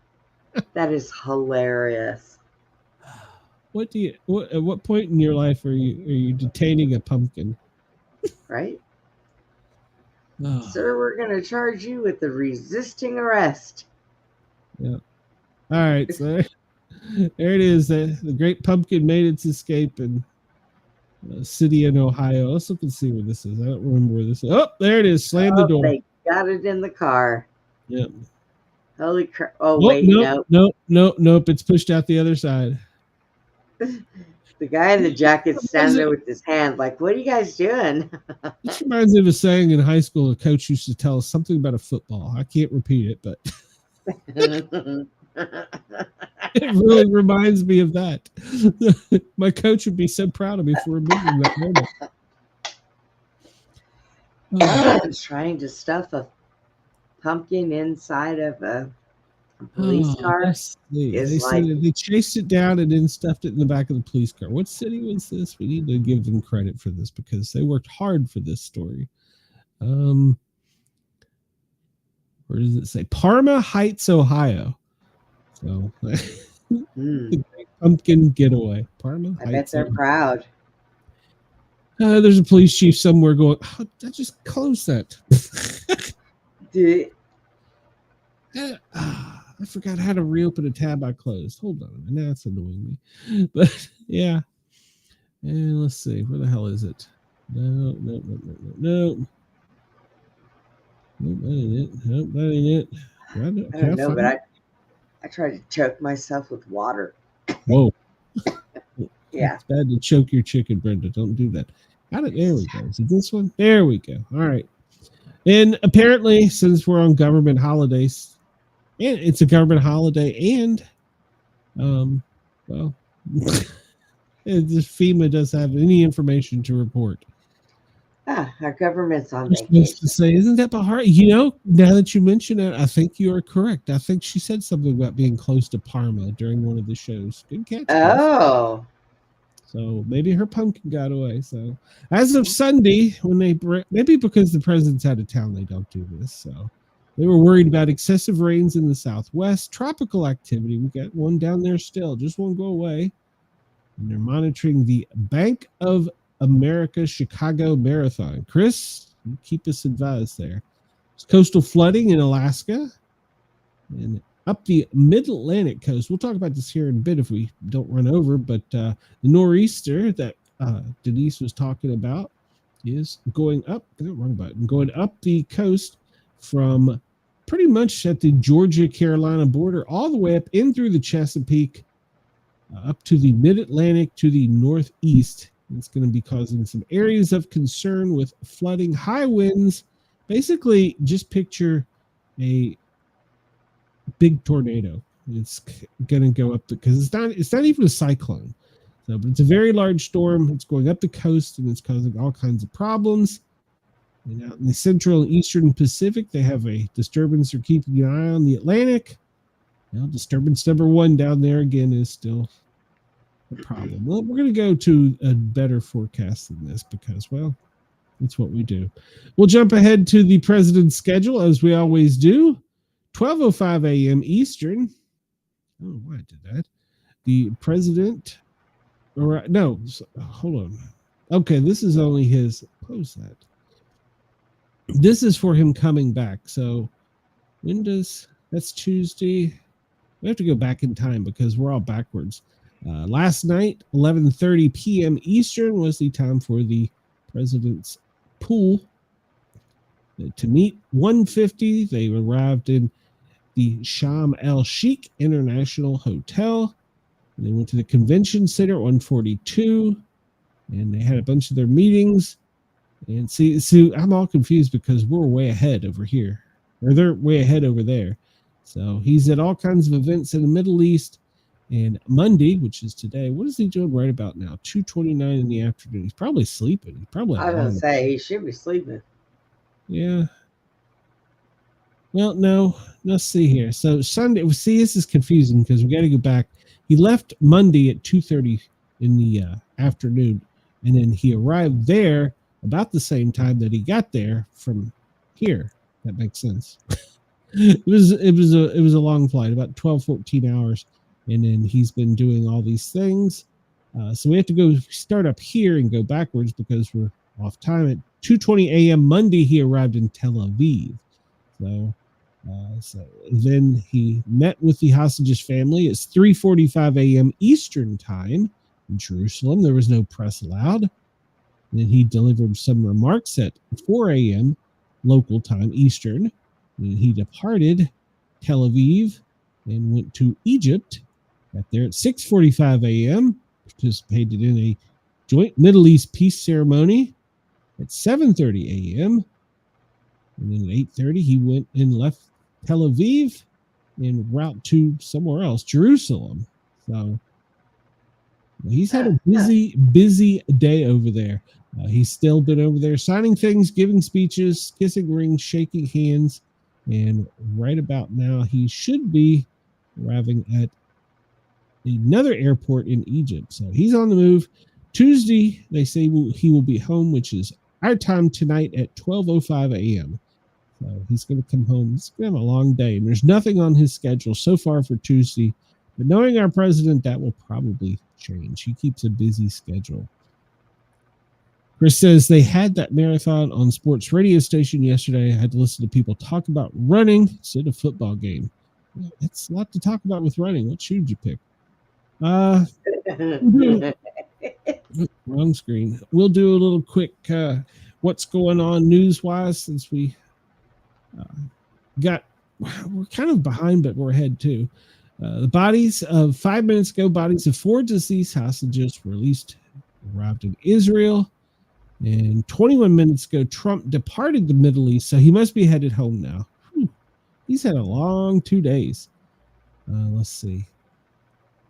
That is hilarious.
At what point in your life are you detaining a pumpkin?
Right?
Oh.
Sir, we're going to charge you with the resisting arrest.
Yeah. All right, so there it is. The great pumpkin made its escape in a city in Ohio. Let's look and see where this is. I don't remember where this is. Oh, there it is. Slam the door.
They got it in the car.
Yep.
Holy crap. Oh, wait,
nope. It's pushed out the other side.
The guy in the jacket standing there with his hand, like, what are you guys doing?
This reminds me of a saying in high school. A coach used to tell us something about a football. I can't repeat it, but it really reminds me of that. My coach would be so proud of me for remembering that moment.
Trying to stuff a pumpkin inside of a police car
they chased it down and then stuffed it in the back of the police car. What city was this? We need to give them credit for this because they worked hard for this story. Where does it say? Parma Heights, Ohio. So the pumpkin getaway. Parma Heights.
I bet they're proud.
There's a police chief somewhere going, oh, I just closed that. I forgot how to reopen a tab I closed. Hold on. Now it's annoying me. But yeah. And let's see. Where the hell is it? No. Nope, that ain't it. Nope, that ain't it.
I don't know, but I tried to choke myself with water.
Whoa.
Yeah.
It's bad to choke your chicken, Brenda. Don't do that. There we go. Is it this one? There we go. All right. And apparently, since we're on government holidays, and it's a government holiday, and well, FEMA doesn't have any information to report.
Our government's on
vacation. Supposed to say, isn't that hard? You know, now that you mention it, I think you are correct. I think she said something about being close to Parma during one of the shows. Good catch.
Oh.
So maybe her pumpkin got away. So as of Sunday, when maybe because the president's out of town, they don't do this. So they were worried about excessive rains in the Southwest, tropical activity. We got one down there still, just won't go away. And they're monitoring the Bank of America Chicago Marathon. Chris, you keep us advised there. It's coastal flooding in Alaska and up the mid-Atlantic coast. We'll talk about this here in a bit if we don't run over, but the nor'easter that Denise was talking about is going up. Wrong button. Going up the coast from pretty much at the Georgia-Carolina border all the way up in through the Chesapeake, up to the mid-Atlantic to the northeast. It's going to be causing some areas of concern with flooding, high winds. Basically, just picture a big tornado. It's going to go up because it's not even a cyclone. So, but it's a very large storm. It's going up the coast and it's causing all kinds of problems. And out in the central and eastern Pacific, they have a disturbance they're keeping an eye on. The Atlantic, disturbance number 1 down there again is still a problem. Well, we're going to go to a better forecast than this because, well, that's what we do. We'll jump ahead to the president's schedule as we always do. 12:05 a.m. Eastern. Oh, why I did that? The president, or no, hold on. Okay, this is only his. Close that. This is for him coming back. So, that's Tuesday. We have to go back in time because we're all backwards. Last night, 11:30 p.m. Eastern was the time for the president's pool to meet. 1:50, they arrived in the Sharm El Sheikh International Hotel. And they went to the convention center at 1:42, and they had a bunch of their meetings. And see, I'm all confused because we're way ahead over here, or they're way ahead over there. So he's at all kinds of events in the Middle East. And Monday, which is today, what is he doing right about now? 2:29 in the afternoon. He's probably sleeping. He's probably.
I was going to say, he should be sleeping.
Yeah. Well, no. Let's see here. So Sunday, this is confusing because we got to go back. He left Monday at 2:30 in the afternoon, and then he arrived there about the same time that he got there from here. That makes sense. It was a long flight, about 12-14 hours. And then he's been doing all these things. So we have to go start up here and go backwards because we're off time. At 2:20 a.m. Monday, he arrived in Tel Aviv. So then he met with the hostages family. It's 3:45 a.m. Eastern time in Jerusalem. There was no press allowed. And then he delivered some remarks at 4 a.m. local time Eastern. And he departed Tel Aviv and went to Egypt. Got there at 6:45 a.m. participated in a joint Middle East peace ceremony at 7:30 a.m. And then at 8:30, he went and left Tel Aviv en route to somewhere else, Jerusalem. So he's had a busy day over there. He's still been over there signing things, giving speeches, kissing rings, shaking hands. And right about now, he should be arriving at another airport in Egypt. So he's on the move. Tuesday, they say he will be home, which is our time tonight at 12:05 a.m. So he's going to come home. It's going to have a long day. And there's nothing on his schedule so far for Tuesday. But knowing our president, that will probably change. He keeps a busy schedule. Chris says they had that marathon on sports radio station yesterday. I had to listen to people talk about running instead of football game. It's a lot to talk about with running. What shoe did you pick? Wrong screen. We'll do a little quick what's going on news-wise since we're kind of behind, but we're ahead too. The bodies of 5 minutes ago, bodies of 4 deceased hostages arrived in Israel. And 21 minutes ago, Trump departed the Middle East, so he must be headed home now. He's had a long 2 days. Let's see.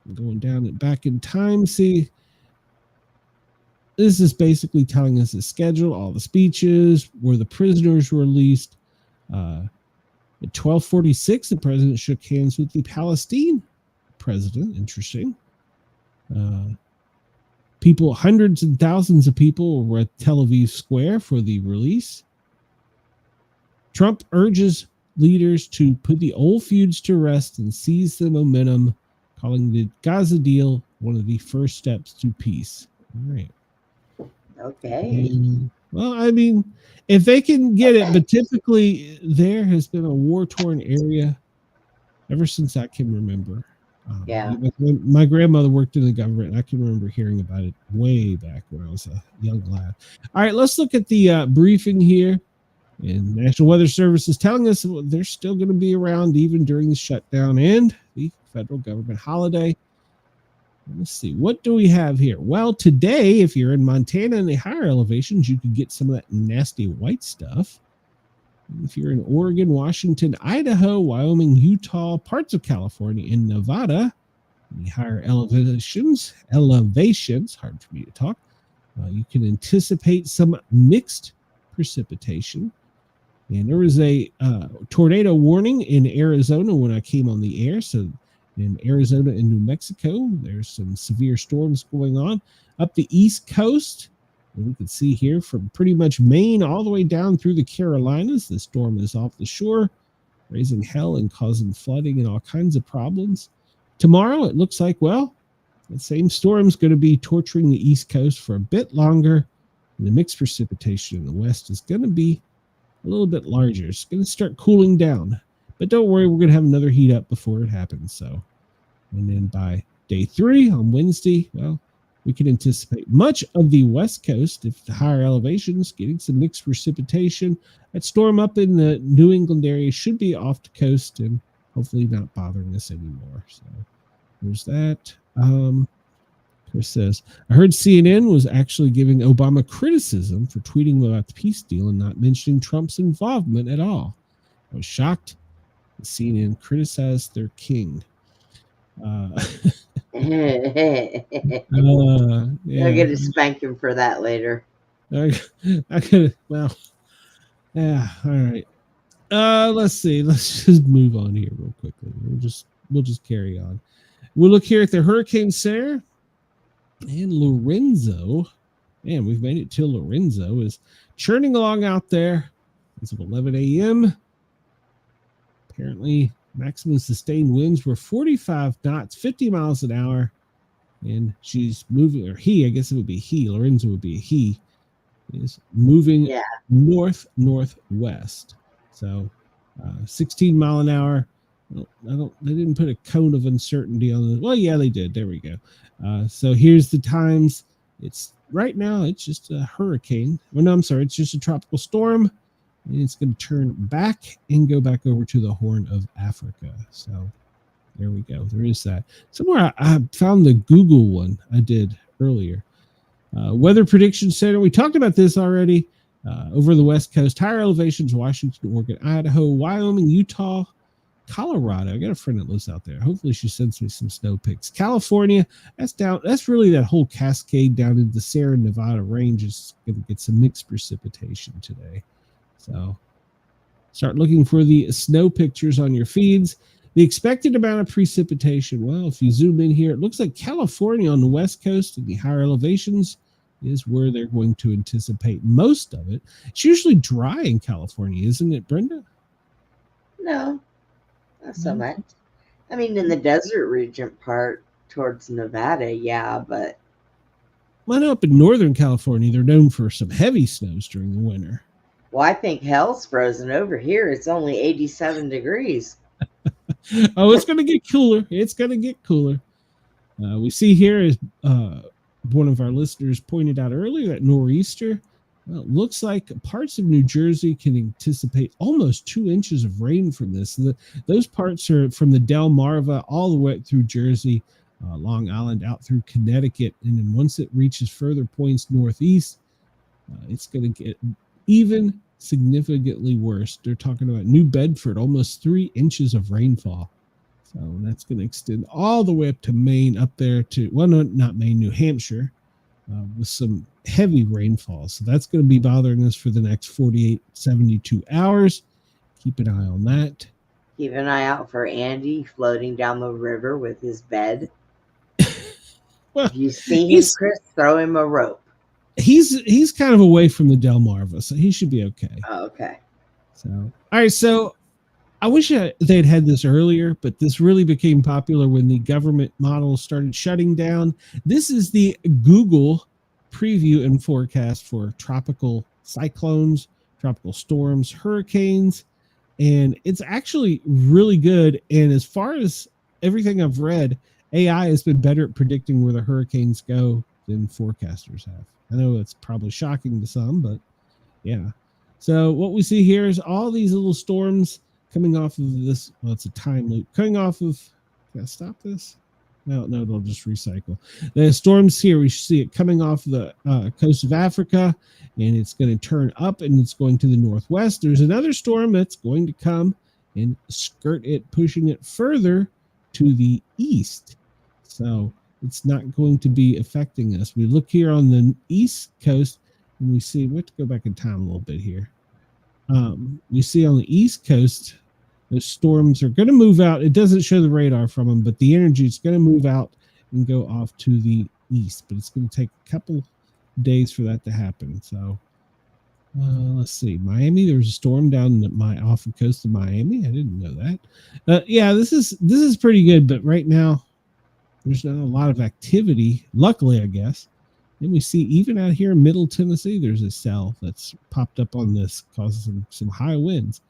I'm going down and back in time. See, this is basically telling us the schedule, all the speeches, where the prisoners were released. At 12:46, the president shook hands with the Palestine president. Interesting. People, hundreds and thousands of people were at Tel Aviv Square for the release. Trump urges leaders to put the old feuds to rest and seize the momentum, calling the Gaza deal one of the first steps to peace. All right.
Okay.
Well, I mean, if they can get it, but typically there has been a war-torn area ever since I can remember.
Yeah.
My grandmother worked in the government, and I can remember hearing about it way back when I was a young lad. All right, let's look at the briefing here. And National Weather Service is telling us they're still going to be around even during the shutdown and the federal government holiday. Let's see, what do we have here? Well, today, if you're in Montana and the higher elevations, you can get some of that nasty white stuff. If you're in Oregon, Washington, Idaho, Wyoming, Utah, parts of California, and Nevada, the higher elevations, hard for me to talk, you can anticipate some mixed precipitation. And there was a tornado warning in Arizona when I came on the air. So in Arizona and New Mexico, there's some severe storms going on. Up the East Coast, and we can see here from pretty much Maine all the way down through the Carolinas, the storm is off the shore, raising hell and causing flooding and all kinds of problems. Tomorrow, it looks like, well, the same storm's going to be torturing the East Coast for a bit longer. And the mixed precipitation in the West is going to be a little bit larger. It's going to start cooling down. But don't worry, we're going to have another heat up before it happens. So, and then by day 3 on Wednesday, well, we can anticipate much of the West Coast, if the higher elevations, getting some mixed precipitation. That storm up in the New England area should be off the coast and hopefully not bothering us anymore. So there's that. Chris says, I heard CNN was actually giving Obama criticism for tweeting about the peace deal and not mentioning Trump's involvement at all. I was shocked. CNN criticized their king.
They'll get to spank him for that later.
I could, well, yeah, all right. Let's see. Let's just move on here real quickly. We'll just carry on. We'll look here at the Hurricane Sarah and Lorenzo. Man, we've made it till Lorenzo is churning along out there as of 11 a.m. Apparently, maximum sustained winds were 45 knots, 50 miles an hour. And she's moving, or he, I guess it would be he, Lorenzo would be a he, is moving northwest. So 16 mile an hour. Well, they didn't put a cone of uncertainty on the, well, yeah, they did. There we go. So here's the times. It's right now, it's just a hurricane. Well, no, I'm sorry. It's just a tropical storm. And it's going to turn back and go back over to the Horn of Africa. So There we go. There is that. Somewhere I found the Google one I did earlier. Weather Prediction Center. We talked about this already. Over the West Coast, higher elevations, Washington, Oregon, Idaho, Wyoming, Utah, Colorado. I got a friend that lives out there. Hopefully she sends me some snow pics. California, that's down. That's really that whole cascade down into the Sierra Nevada range is going to get some mixed precipitation today. So start looking for the snow pictures on your feeds. The expected amount of precipitation. Well, if you zoom in here, it looks like California on the West Coast and the higher elevations is where they're going to anticipate most of it. It's usually dry in California, isn't it, Brenda?
No, not so much. I mean, in the desert region part towards Nevada, yeah, but.
Well, I know up in Northern California, they're known for some heavy snows during the winter.
Well, I think hell's frozen over here. It's only 87 degrees.
Oh, it's going to get cooler. It's going to get cooler. We see here is one of our listeners pointed out earlier that nor'easter. Well, it looks like parts of New Jersey can anticipate almost 2 inches of rain from this. Those parts are from the Delmarva all the way through Jersey, Long Island, out through Connecticut. And then once it reaches further points northeast, it's going to get even significantly worse. They're talking about New Bedford, almost 3 inches of rainfall. So that's going to extend all the way up to Maine, up there to, well, no, not Maine, New Hampshire, with some heavy rainfall. So that's going to be bothering us for the next 48, 72 hours. Keep an eye on that.
Keep an eye out for Andy floating down the river with his bed.
Well,
if you see him, Chris, throw him a rope.
He's kind of away from the Delmarva, so he should be okay.
Oh, okay.
So, all right. So I wish they'd had this earlier, but this really became popular when the government models started shutting down. This is the Google preview and forecast for tropical cyclones, tropical storms, hurricanes, and it's actually really good. And as far as everything I've read, AI has been better at predicting where the hurricanes go than forecasters have. I know it's probably shocking to some, but yeah. So what we see here is all these little storms coming off of this. Well, it's a time loop coming off of. Can I stop this? No, they'll just recycle. The storms here, we see it coming off the coast of Africa, and it's going to turn up and it's going to the northwest. There's another storm that's going to come and skirt it, pushing it further to the east. So it's not going to be affecting us. We look here on the east coast and we see, we have to go back in time a little bit here. We see on the east coast, the storms are going to move out. It doesn't show the radar from them, but the energy is going to move out and go off to the east. But it's going to take a couple days for that to happen. So let's see. Miami, there's a storm down off the coast of Miami. I didn't know that. Yeah, this is pretty good. But right now, there's not a lot of activity. Luckily, I guess. Then we see even out here in Middle Tennessee, there's a cell that's popped up on this, causing some high winds.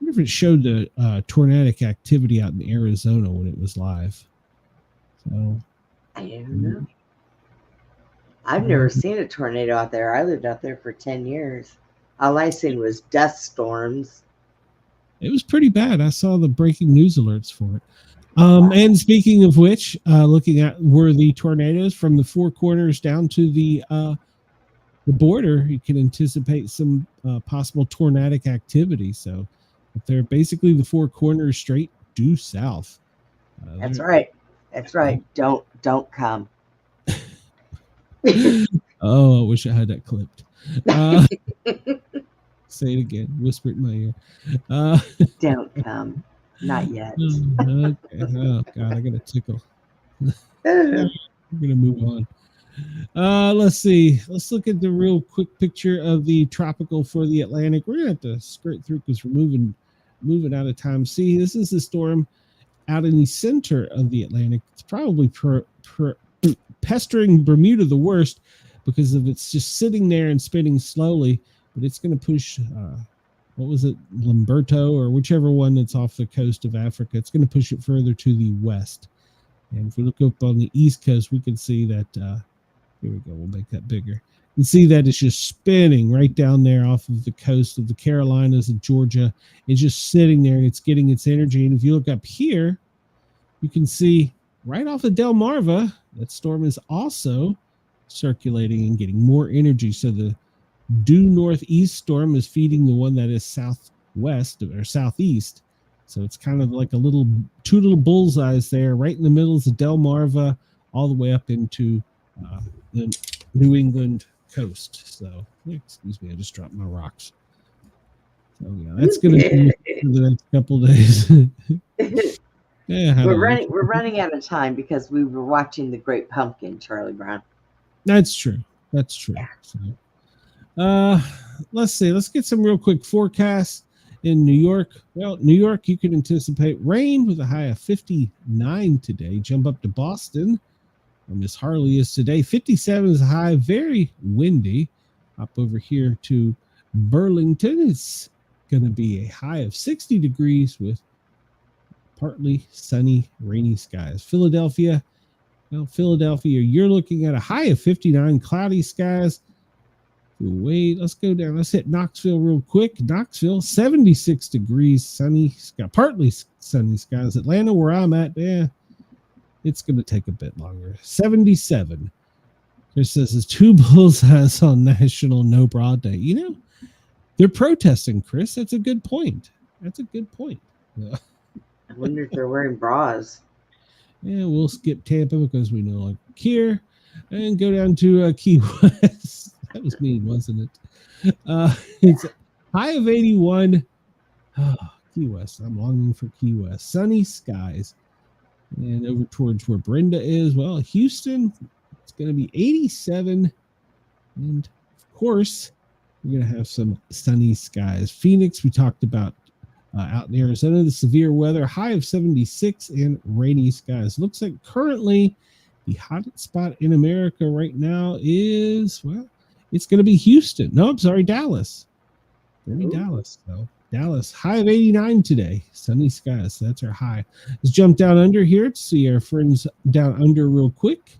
I wonder if it showed the tornadic activity out in Arizona when it was live. So
I don't know. I've never seen a tornado out there. I lived out there for 10 years. All I seen was dust storms.
It was pretty bad. I saw the breaking news alerts for it. And speaking of which, looking at where the tornadoes from the Four Corners down to the border, you can anticipate some possible tornadic activity. So if they're basically the Four Corners straight due south.
That's right. That's right. Don't come.
Oh, I wish I had that clipped. Say it again. Whisper it in my ear.
Don't come. Not yet.
Okay. Oh God, I got a tickle. We're gonna move on. Let's see. Let's look at the real quick picture of the tropical for the Atlantic. We're gonna have to skirt through because we're moving out of time. See, this is the storm out in the center of the Atlantic. It's probably pestering Bermuda the worst because of it's just sitting there and spinning slowly, but it's going to push what was it, Lamberto or whichever one that's off the coast of Africa. It's going to push it further to the west. And if we look up on the east coast, we can see that here we go, we'll make that bigger. And see that it's just spinning right down there off of the coast of the Carolinas and Georgia. It's just sitting there and it's getting its energy. And if you look up here, you can see right off of Delmarva, that storm is also circulating and getting more energy. So the due northeast storm is feeding the one that is southwest or southeast. So it's kind of like two little bullseyes there, right in the middle is the Delmarva, all the way up into the New England coast. So, excuse me, I just dropped my rocks. So yeah, that's going to be for the next couple of days.
We're running out of time because we were watching The Great Pumpkin, Charlie Brown.
That's true. Yeah. So, let's see. Let's get some real quick forecasts in New York. Well, New York, you can anticipate rain with a high of 59 today. Jump up to Boston. Miss Harley is today 57 is high, very windy. Hop over here to Burlington. It's going to be a high of 60 degrees with partly sunny, rainy skies. Philadelphia, you're looking at a high of 59, cloudy skies. Wait, let's go down. Let's hit Knoxville real quick. Knoxville, 76 degrees, sunny sky, partly sunny skies. Atlanta, where I'm at, it's going to take a bit longer. 77. Chris says it's 2 bullseyes on National No Bra Day. They're protesting, Chris. That's a good point. Yeah.
I wonder if they're wearing bras.
Yeah, we'll skip Tampa because we know like here and go down to Key West. That was mean, wasn't it? It's a high of 81. Oh, Key West. I'm longing for Key West. Sunny skies. And over towards where Brenda is, well, Houston, it's going to be 87. And, of course, we're going to have some sunny skies. Phoenix, we talked about out in Arizona, the severe weather, high of 76 and rainy skies. Looks like currently the hottest spot in America right now is, well, it's going to be Houston. No, I'm sorry, Dallas. Dallas, though. Dallas, high of 89 today. Sunny skies. That's our high. Let's jump down under here to see our friends down under real quick.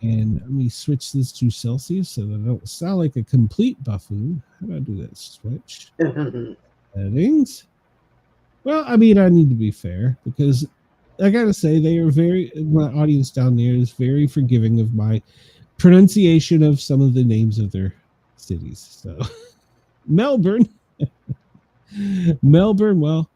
And let me switch this to Celsius so that I don't sound like a complete buffoon. How do I do that? Switch. Settings. Well, I mean, I need to be fair because I got to say my audience down there is very forgiving of my pronunciation of some of the names of their cities. So Melbourne, well,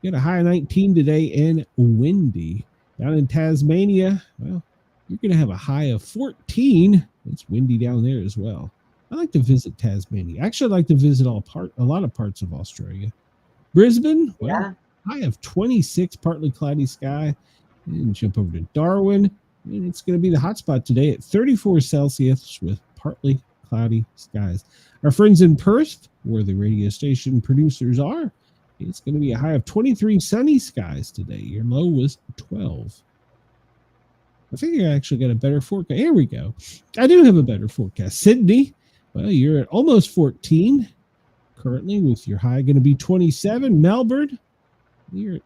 get a high of 19 today and windy. Down in Tasmania, well, you're going to have a high of 14. It's windy down there as well. I like to visit Tasmania. Actually, I like to visit a lot of parts of Australia. Brisbane, well, high of 26, partly cloudy sky. And jump over to Darwin. And it's going to be the hot spot today at 34 Celsius with partly cloudy skies. Our friends in Perth, where the radio station producers are, it's going to be a high of 23 sunny skies today. Your low was 12. I think I actually got a better forecast. Here we go. I do have a better forecast. Sydney, well, you're at almost 14 currently with your high going to be 27. Melbourne, I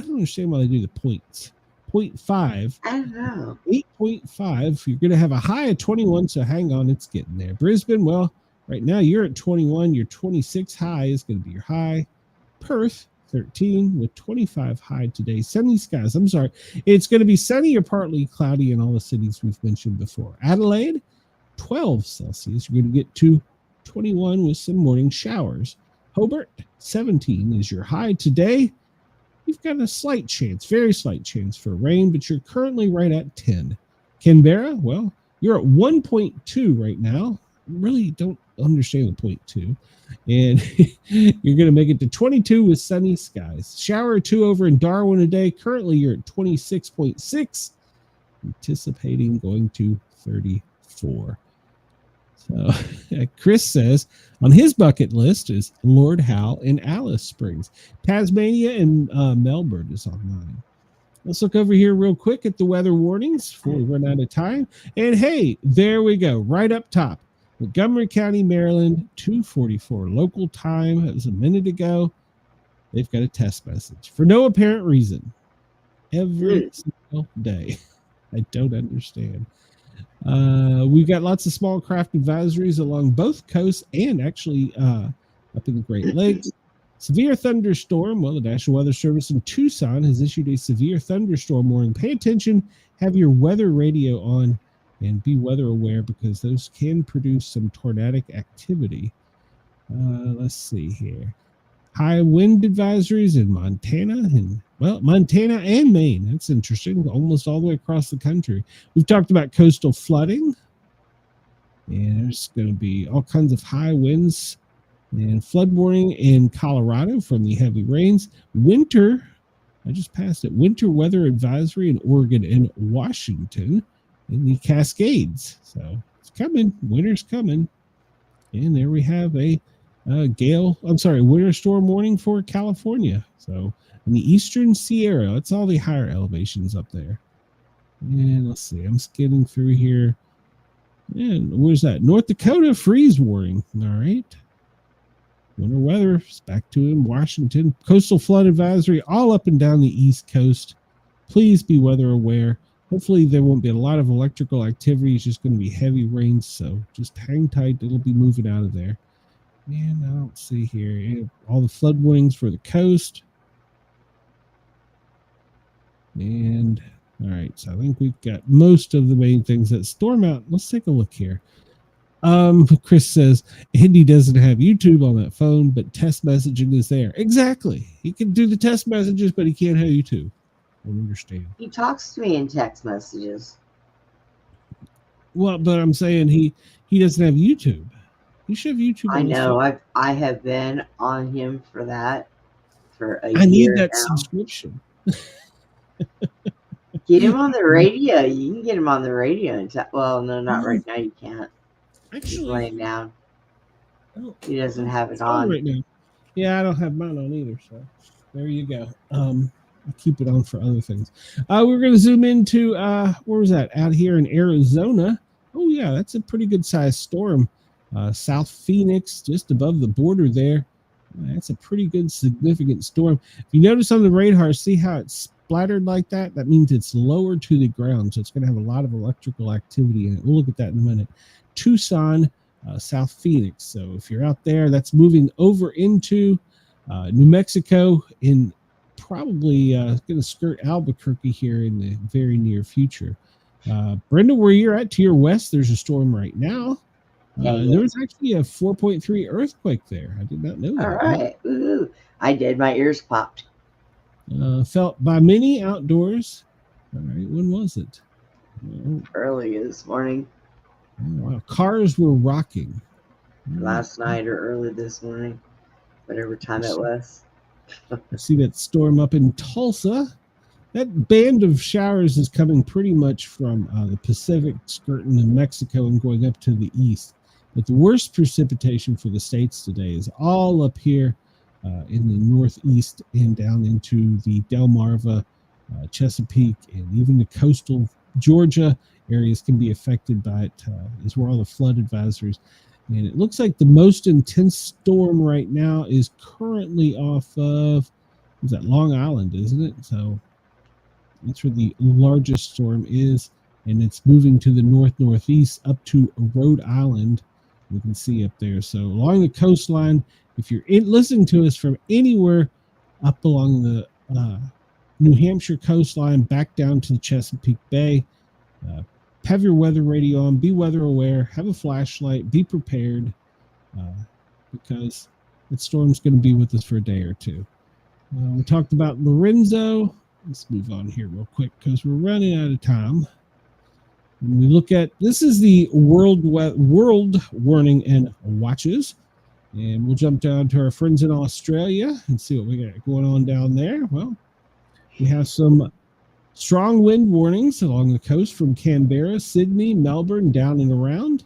don't understand why they do the points. 0.5.
I don't know.
8.5. You're going to have a high of 21, so hang on, it's getting there. Brisbane, well, right now you're at 21. Your 26 high is going to be your high. Perth, 13 with 25 high today. Sunny skies. I'm sorry. It's going to be sunny or partly cloudy in all the cities we've mentioned before. Adelaide, 12 Celsius. You're going to get to 21 with some morning showers. Hobart, 17 is your high today. You've got a slight chance, very slight chance for rain, but you're currently right at 10. Canberra, well, you're at 1.2 right now. Really don't understand the 0.2. And you're going to make it to 22 with sunny skies. Shower or 2 over in Darwin today. Currently, you're at 26.6. Anticipating going to 34. So Chris says on his bucket list is Lord Howe and Alice Springs. Tasmania and Melbourne is on mine. Let's look over here real quick at the weather warnings before we run out of time. And hey, there we go, right up top. Montgomery County, Maryland, 2:44 local time. That was a minute ago. They've got a test message for no apparent reason every single day. I don't understand. We've got lots of small craft advisories along both coasts and actually up in the Great Lakes. Severe thunderstorm. Well, the National Weather Service in Tucson has issued a severe thunderstorm warning. Pay attention, have your weather radio on, and be weather aware because those can produce some tornadic activity. Let's see here. High wind advisories in Montana and Maine. That's interesting. Almost all the way across the country. We've talked about coastal flooding. And there's going to be all kinds of high winds and flood warning in Colorado from the heavy rains. Winter, I just passed it. Winter weather advisory in Oregon and Washington in the Cascades. So it's coming. Winter's coming. And there we have a winter storm warning for California. So in the eastern Sierra, that's all the higher elevations up there. And let's see, I'm skimming through here. And where's that? North Dakota freeze warning. All right. Winter weather is back to in Washington. Coastal flood advisory all up and down the East Coast. Please be weather aware. Hopefully there won't be a lot of electrical activity. It's just going to be heavy rains. So just hang tight. It'll be moving out of there. And I don't see here all the flood warnings for the coast. And all right, so I think we've got most of the main things that storm out. Let's take a look here. Chris says Andy doesn't have YouTube on that phone, but test messaging is there. Exactly. He can do the test messages, but he can't have YouTube. I don't understand.
He talks to me in text messages.
Well, but I'm saying he doesn't have YouTube. You should have YouTube.
I know. I have been on him for that for a year.
I need that subscription.
Get him on the radio. You can get him on the radio. Well, no, not right now. You can't.
Actually,
he's laying down. He doesn't have it
on
on
right now. Yeah, I don't have mine on either. So there you go. I'll keep it on for other things. We're going to zoom into where was that? Out here in Arizona. Oh yeah, that's a pretty good sized storm. South Phoenix, just above the border there. That's a pretty good, significant storm. If you notice on the radar, see how it's splattered like that? That means it's lower to the ground, so it's going to have a lot of electrical activity in it. We'll look at that in a minute. Tucson, South Phoenix. So if you're out there, that's moving over into New Mexico and probably going to skirt Albuquerque here in the very near future. Brenda, where you're at to your west, there's a storm right now. There was actually a 4.3 earthquake there. I did not know that.
All right. Ooh, I did. My ears popped.
Felt by many outdoors. All right. When was it?
Early this morning.
Oh, wow. Cars were rocking.
Last night or early this morning. Whatever time it was.
I see that storm up in Tulsa. That band of showers is coming pretty much from the Pacific, skirting in Mexico and going up to the east. But the worst precipitation for the states today is all up here in the northeast and down into the Delmarva, Chesapeake, and even the coastal Georgia areas can be affected by it, is where all the flood advisories. And it looks like the most intense storm right now is currently off of, is that Long Island, isn't it? So that's where the largest storm is, and it's moving to the northeast up to Rhode Island. We can see up there. So along the coastline, if you're listening to us from anywhere up along the New Hampshire coastline, back down to the Chesapeake Bay, have your weather radio on, be weather aware, have a flashlight, be prepared, because the storm's going to be with us for a day or two. We talked about Lorenzo. Let's move on here real quick because we're running out of time. When we look at, this is the world warning and watches. And we'll jump down to our friends in Australia and see what we got going on down there. Well, we have some strong wind warnings along the coast from Canberra, Sydney, Melbourne, down and around.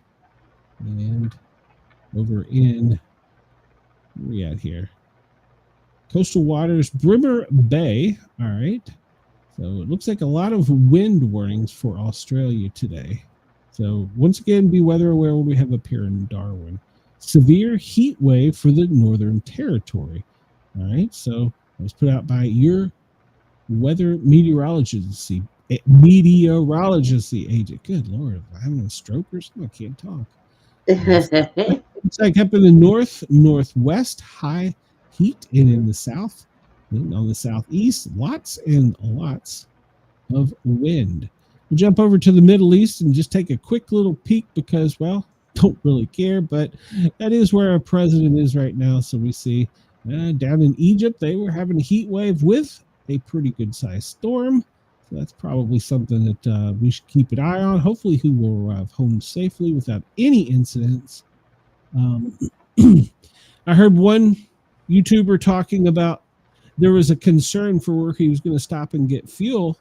And over in, where are we at here? Coastal waters, Brimmer Bay. All right. So it looks like a lot of wind warnings for Australia today. So once again, be weather aware when we have up here in Darwin. Severe heat wave for the Northern Territory. All right. So it was put out by your weather meteorology meteorologist, the agent. Good Lord, am I having a stroke or something? I can't talk. It's like up in the northwest, high heat, and in the south, and on the southeast, lots and lots of wind. We'll jump over to the Middle East and just take a quick little peek because, well, don't really care, but that is where our president is right now. So we see down in Egypt, they were having a heat wave with a pretty good sized storm. So that's probably something that we should keep an eye on. Hopefully he will arrive home safely without any incidents. I heard one YouTuber talking about there was a concern for where he was going to stop and get fuel.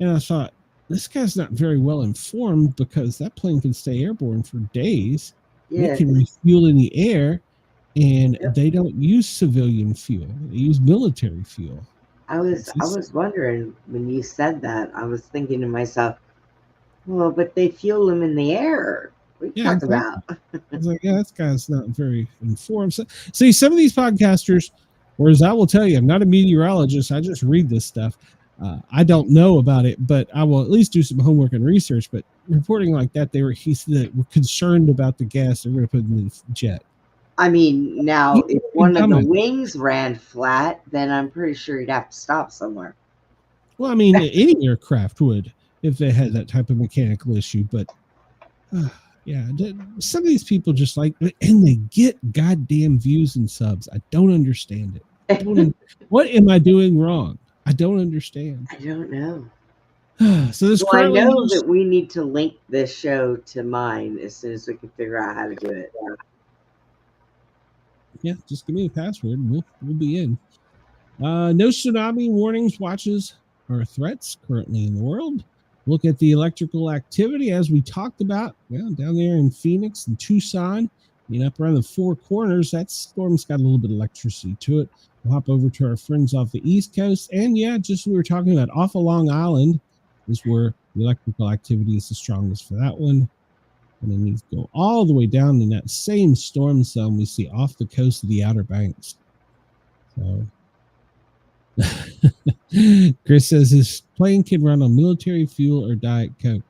And I thought, this guy's not very well informed because that plane can stay airborne for days.
Yes.
They can refuel in the air, and they don't use civilian fuel. They use military fuel.
I was wondering when you said that. I was thinking to myself, well, but they fuel them in the air. What are you talking about?
I was like, yeah, this guy's not very informed. So, see, some of these podcasters, whereas I will tell you, I'm not a meteorologist. I just read this stuff. I don't know about it, but I will at least do some homework and research. But reporting like that, they were concerned about the gas they're going to put in the jet.
I mean, now if one of the wings ran flat, then I'm pretty sure you'd have to stop somewhere.
Well, I mean, any aircraft would if they had that type of mechanical issue. But yeah, some of these people just like, and they get goddamn views and subs. I don't understand it. What am I doing wrong? I don't understand.
I don't know.
So this
I know that we need to link this show to mine as soon as we can figure out how to do it.
Yeah, just give me a password and we'll be in. No tsunami warnings, watches, or threats currently in the world. Look at the electrical activity as we talked about. Well, down there in Phoenix and Tucson, up around the Four Corners, that storm's got a little bit of electricity to it. We'll hop over to our friends off the East Coast. And yeah, just we were talking about off of Long Island is where the electrical activity is the strongest for that one. And then we go all the way down in that same storm zone we see off the coast of the Outer Banks. So Chris says his plane can run on military fuel or Diet Coke.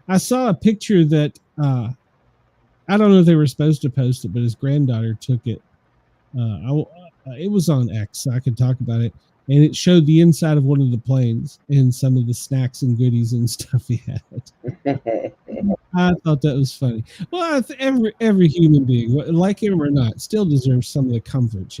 I saw a picture that I don't know if they were supposed to post it, but his granddaughter took it. It was on X, so I could talk about it. And it showed the inside of one of the planes and some of the snacks and goodies and stuff he had. I thought that was funny. Well, every human being, like him or not, still deserves some of the comforts,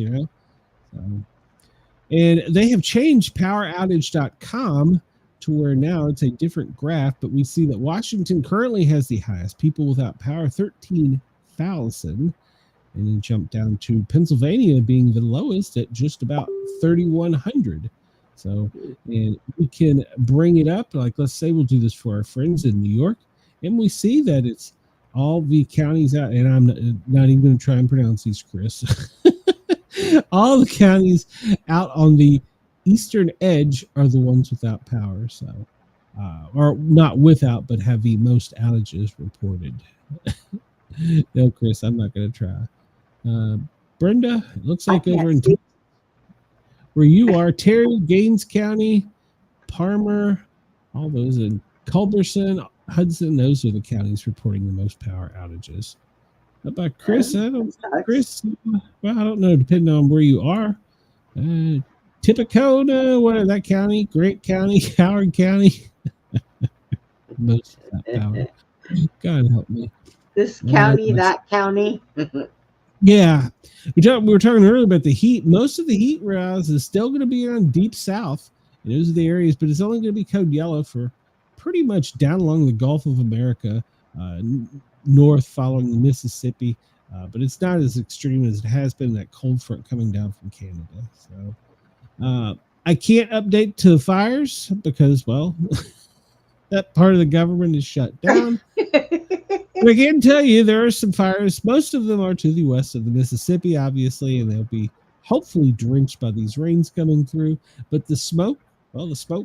And they have changed poweroutage.com to where now it's a different graph, but we see that Washington currently has the highest. People without power, 13,000. And then jump down to Pennsylvania being the lowest at just about 3,100. So, and we can bring it up. Like, let's say we'll do this for our friends in New York. And we see that it's all the counties out. And I'm not even going to try and pronounce these, Chris. All the counties out on the eastern edge are the ones without power. So, or not without, but have the most outages reported. No, Chris, I'm not going to try. Brenda, it looks like over in where you are, Terry, Gaines County, Palmer, all those in Culberson, Hudson, those are the counties reporting the most power outages. How about Chris? Chris, well, I don't know, depending on where you are. Tippecanoe, what is that county? Grant County, Howard County. Most of that power. God help me.
This county, that county.
Yeah. We were talking earlier about the heat. Most of the heat rise is still going to be on deep south. And those are the areas, but it's only going to be code yellow for pretty much down along the Gulf of America, north following the Mississippi. But it's not as extreme as it has been, that cold front coming down from Canada. So I can't update to the fires because, well, that part of the government is shut down. But I can tell you there are some fires. Most of them are to the west of the Mississippi, obviously, and they'll be hopefully drenched by these rains coming through. But the smoke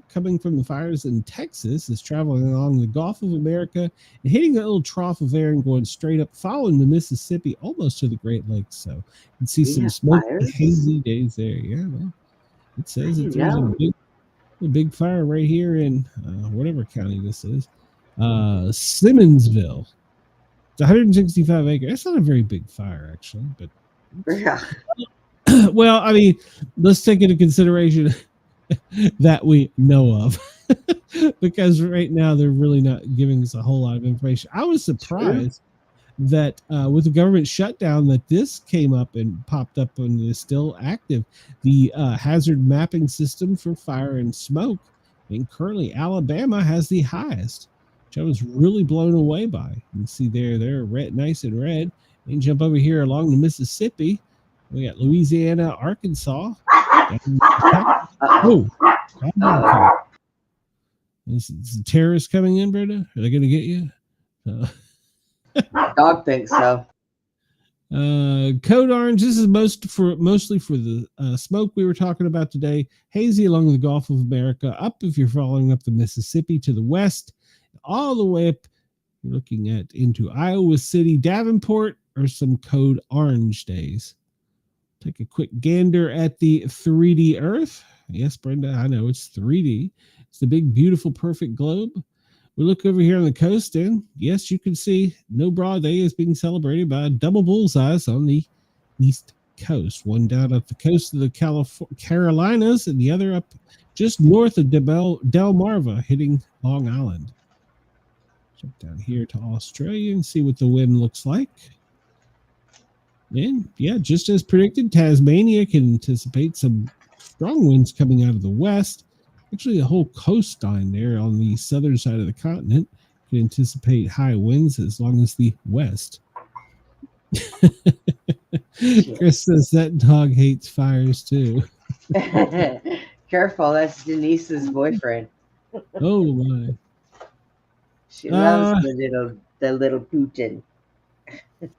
coming from the fires in Texas is traveling along the Gulf of America and hitting that little trough of air and going straight up, following the Mississippi almost to the Great Lakes. So you can see some smoke, hazy days there. Yeah, well, it says it's a A big fire right here in whatever county this is. Simmonsville. It's 165 acres. That's not a very big fire, actually. But
Yeah.
well, I mean, let's take into consideration that we know of. Because right now they're really not giving us a whole lot of information. I was surprised that with the government shutdown that this came up and popped up and is still active. The hazard mapping system for fire and smoke, and currently Alabama has the highest, which I was really blown away by. You can see they're red, nice and red. And jump over here along the Mississippi. We got Louisiana, Arkansas. Oh, is the terrorists coming in, Brenda? Are they going to get you?
Dog thinks so.
Code orange. This is mostly for the smoke we were talking about today. Hazy along the Gulf of America. Up if you're following up the Mississippi to the west, all the way up. You're looking at into Iowa City, Davenport, or some code orange days. Take a quick gander at the 3D Earth. Yes, Brenda, I know it's 3D. It's the big, beautiful, perfect globe. We look over here on the coast, and yes, you can see No Bra Day is being celebrated by double bullseyes on the East Coast. One down at the coast of the Carolinas, and the other up just north of Delmarva, hitting Long Island. Jump down here to Australia and see what the wind looks like. And yeah, just as predicted, Tasmania can anticipate some strong winds coming out of the west. Actually, the whole coastline there on the southern side of the continent can anticipate high winds as long as the west. Chris says that dog hates fires too.
Careful, that's Denise's boyfriend.
Oh my!
She loves the little Putin.
You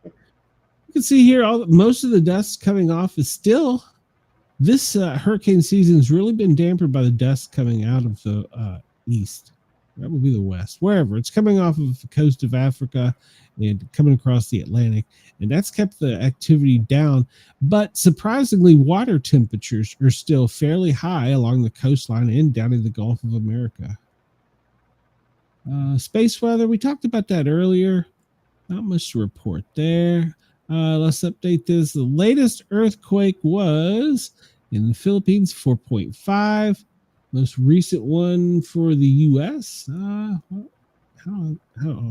can see here most of the dust coming off is still. This hurricane season has really been dampened by the dust coming out of the east. That would be the west, wherever. It's coming off of the coast of Africa and coming across the Atlantic, and that's kept the activity down. But surprisingly, water temperatures are still fairly high along the coastline and down in the Gulf of America. Space weather, we talked about that earlier. Not much to report there. Let's update this. The latest earthquake was in the Philippines, 4.5. Most recent one for the U.S. How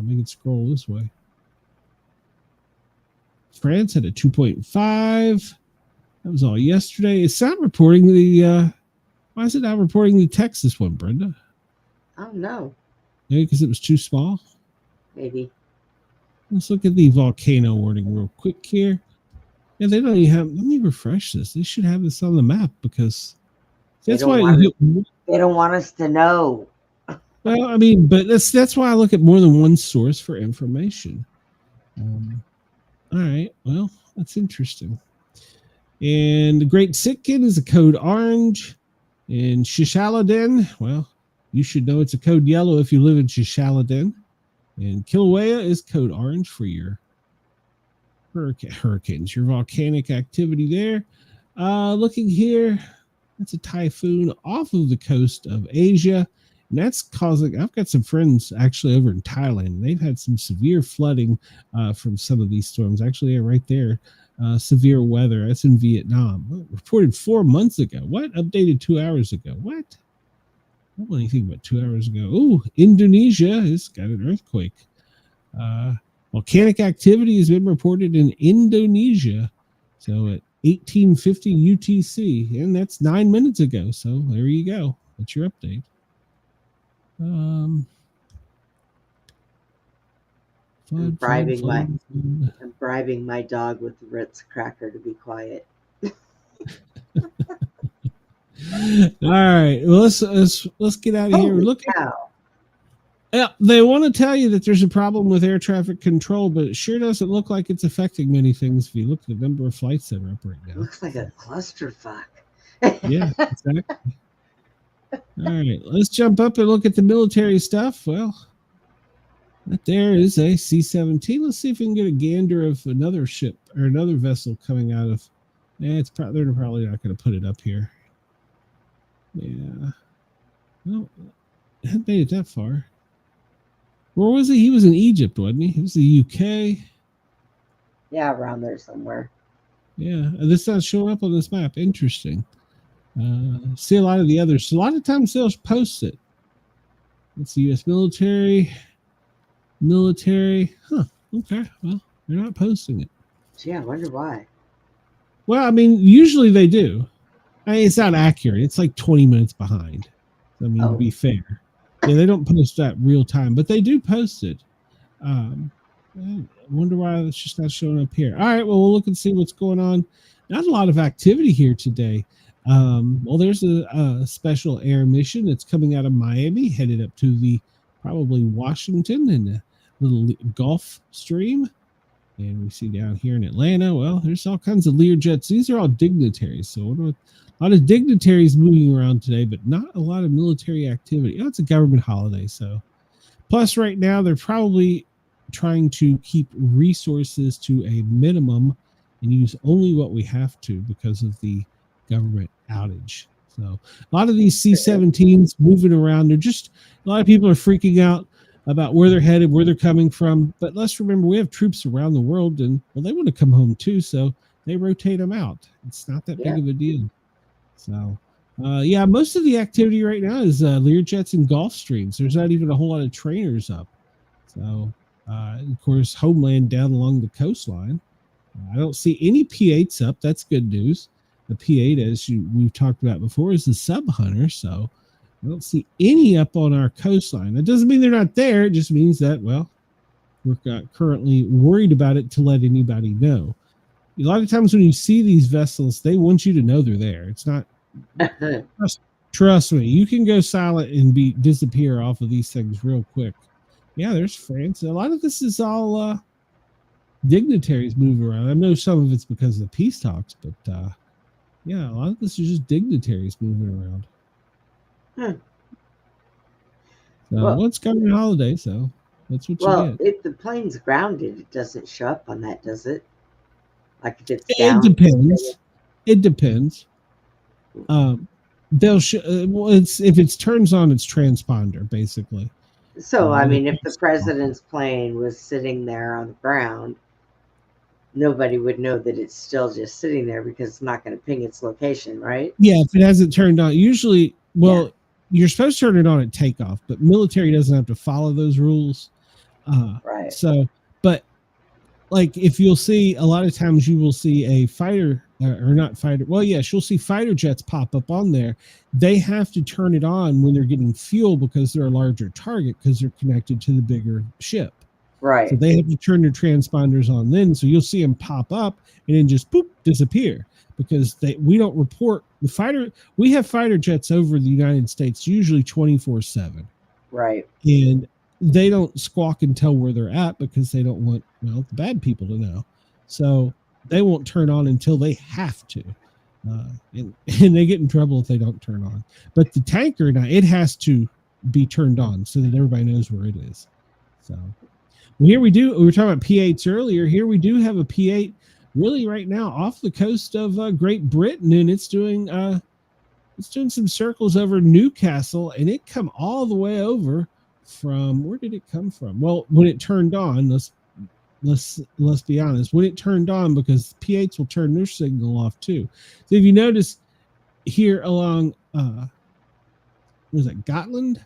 make it scroll this way? France had a 2.5. That was all yesterday. It's not reporting the. Why is it not reporting the Texas one, Brenda?
Oh no.
Maybe because it was too small.
Maybe.
Let's look at the volcano warning real quick here. Yeah, they don't even have. Let me refresh this. They should have this on the map because that's why.
They don't want us to know.
Well, I mean, but that's why I look at more than one source for information. All right. Well, that's interesting. And the Great Sitkin is a code orange. And Shishaladin, well, you should know it's a code yellow if you live in Shishaladin. And Kilauea is code orange for your hurricanes, your volcanic activity there. Looking here, that's a typhoon off of the coast of Asia. And that's causing, I've got some friends actually over in Thailand. They've had some severe flooding from some of these storms. Actually, right there, severe weather. That's in Vietnam. Reported 4 months ago. What? Updated 2 hours ago. What? I don't know anything about 2 hours ago. Oh, Indonesia has got an earthquake. Volcanic activity has been reported in Indonesia. So at 1850 UTC, and that's 9 minutes ago. So there you go. That's your update.
I'm bribing my dog with the Ritz cracker to be quiet.
All right, well, let's get out of here. Look, yeah, they want to tell you that there's a problem with air traffic control, but it sure doesn't look like it's affecting many things. If you look at the number of flights that are up right now,
it looks like a clusterfuck.
Yeah, exactly. All right, let's jump up and look at the military stuff. Well, that there is a C-17. Let's see if we can get a gander of another ship or another vessel coming out of. They're probably not going to put it up here. Yeah. Well, I hadn't made it that far. Where was he? He was in Egypt, wasn't he? He was the UK.
Yeah, around there somewhere.
Yeah, this not showing up on this map. Interesting. See a lot of the others. A lot of times they'll post it. It's the U.S. military. Huh. Okay. Well, they're not posting it.
Gee, I wonder why.
Well, I mean, usually they do. I mean, it's not accurate. It's like 20 minutes behind. I mean, to be fair. Yeah, they don't post that real time, but they do post it. I wonder why it's just not showing up here. All right, well, we'll look and see what's going on. Not a lot of activity here today. Well, there's a special air mission that's coming out of Miami, headed up to the probably Washington and a little Gulf Stream. And we see down here in Atlanta, well, there's all kinds of Learjets. These are all dignitaries. So a lot of dignitaries moving around today, but not a lot of military activity. Oh, it's a government holiday. So plus right now they're probably trying to keep resources to a minimum and use only what we have to because of the government outage. So a lot of these C-17s moving around. They're just, a lot of people are freaking out about where they're headed, where they're coming from. But let's remember, we have troops around the world, and well, they want to come home too, so they rotate them out. It's not that big of a deal. So, yeah, most of the activity right now is Learjets and Gulfstreams. There's not even a whole lot of trainers up. So, of course, Homeland down along the coastline. I don't see any P8s up. That's good news. The P8, as we've talked about before, is the sub hunter. So I don't see any up on our coastline. That doesn't mean they're not there. It just means that, well, we're currently worried about it to let anybody know. A lot of times when you see these vessels, they want you to know they're there. It's not, trust me, you can go silent and disappear off of these things real quick. Yeah, there's France. A lot of this is all dignitaries moving around. I know some of it's because of the peace talks, but yeah, a lot of this is just dignitaries moving around. So, well, it's government holiday, so that's what you get.
Well, if the plane's grounded, it doesn't show up on that, does it? Like if it's down?
It depends. They'll well, if it turns on its transponder, basically.
So, I mean, if the president's plane was sitting there on the ground, nobody would know that it's still just sitting there because it's not going to ping its location, right?
Yeah, if it hasn't turned on. Usually, well, you're supposed to turn it on at takeoff, but military doesn't have to follow those rules.
Right.
So, but like if you'll see, a lot of times you will see a fighter or not fighter. Well, yes, you'll see fighter jets pop up on there. They have to turn it on when they're getting fuel because they're a larger target because they're connected to the bigger ship.
Right.
So they have to turn their transponders on then. So you'll see them pop up and then just boop, disappear because we don't report the fighter. We have fighter jets over the United States, usually 24/7.
Right.
And they don't squawk and tell where they're at because they don't want, well, the bad people to know. So they won't turn on until they have to. And they get in trouble if they don't turn on. But the tanker, now it has to be turned on so that everybody knows where it is. So here we were talking about P8s earlier. Here we do have a P8 really right now off the coast of Great Britain, and it's doing some circles over Newcastle, and it come all the way over from, where did it come from? Well, when it turned on, let's be honest, when it turned on, because P8s will turn their signal off too. So if you notice here along was it Gotland,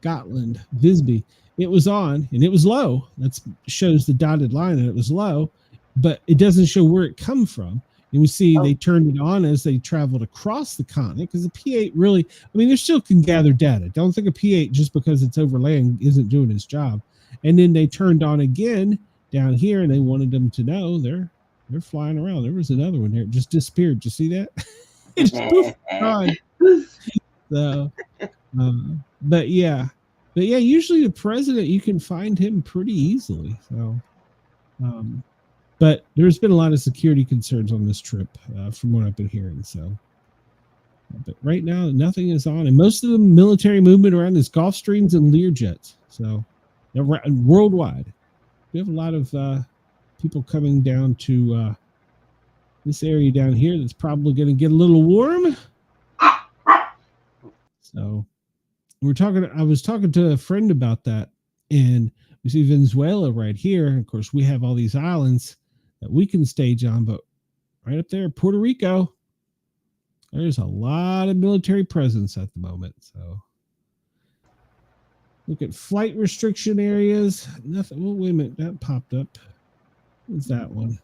Visby, it was on and it was low. That shows the dotted line and it was low, but it doesn't show where it come from. And we see they turned it on as they traveled across the continent because the P8 really, I mean, they still can gather data. Don't think a P8 just because it's over land isn't doing its job. And then they turned on again down here and they wanted them to know they're flying around. There was another one there. It just disappeared. Did you see that? It just poof, gone. So, but yeah, usually the president, you can find him pretty easily. So, but there's been a lot of security concerns on this trip from what I've been hearing. So, but right now nothing is on, and most of the military movement around is Gulfstreams and Learjets. So, worldwide, we have a lot of people coming down to this area down here that's probably going to get a little warm. So, I was talking to a friend about that, and we see Venezuela right here. Of course, we have all these islands that we can stage on, but right up there, Puerto Rico, there's a lot of military presence at the moment. So look at flight restriction areas. Nothing. Well, wait a minute. That popped up. What's that one?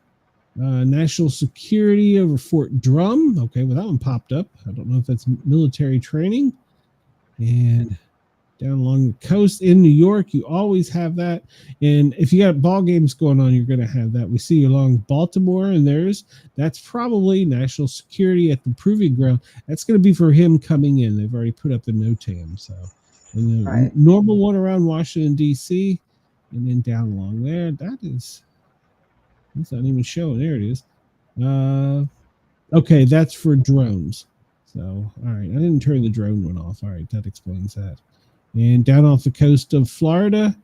National security over Fort Drum. Okay, well, that one popped up. I don't know if that's military training. And down along the coast in New York, you always have that. And if you got ball games going on, you're going to have that. We see along Baltimore, and that's probably national security at the proving ground. That's going to be for him coming in. They've already put up the NOTAM. So, and the normal one around Washington, D.C., and then down along there, that's not even showing. There it is. Okay, that's for drones. So, all right, I didn't turn the drone one off. All right, that explains that. And down off the coast of Florida,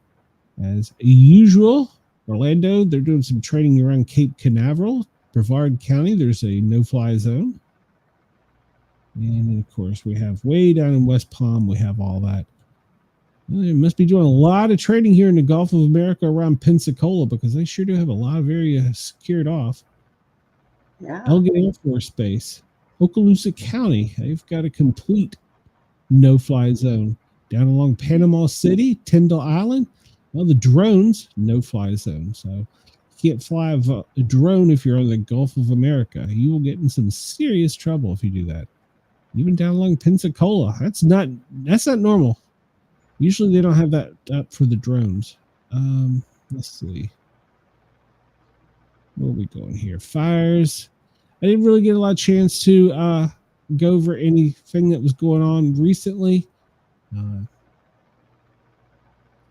as usual, Orlando, they're doing some training around Cape Canaveral. Brevard County, there's a no-fly zone. And then, of course, we have way down in West Palm, we have all that. Well, they must be doing a lot of training here in the Gulf of America around Pensacola, because they sure do have a lot of areas secured off.
Yeah.
Elgin Air Force Base, Okaloosa County, they've got a complete no-fly zone. Down along Panama City, Tyndall Island, well, the drones, no-fly zone. So you can't fly a drone if you're on the Gulf of America. You will get in some serious trouble if you do that. Even down along Pensacola, that's not normal. Usually they don't have that up for the drones. Let's see. Where are we going here? Fires. I didn't really get a lot of chance to go over anything that was going on recently.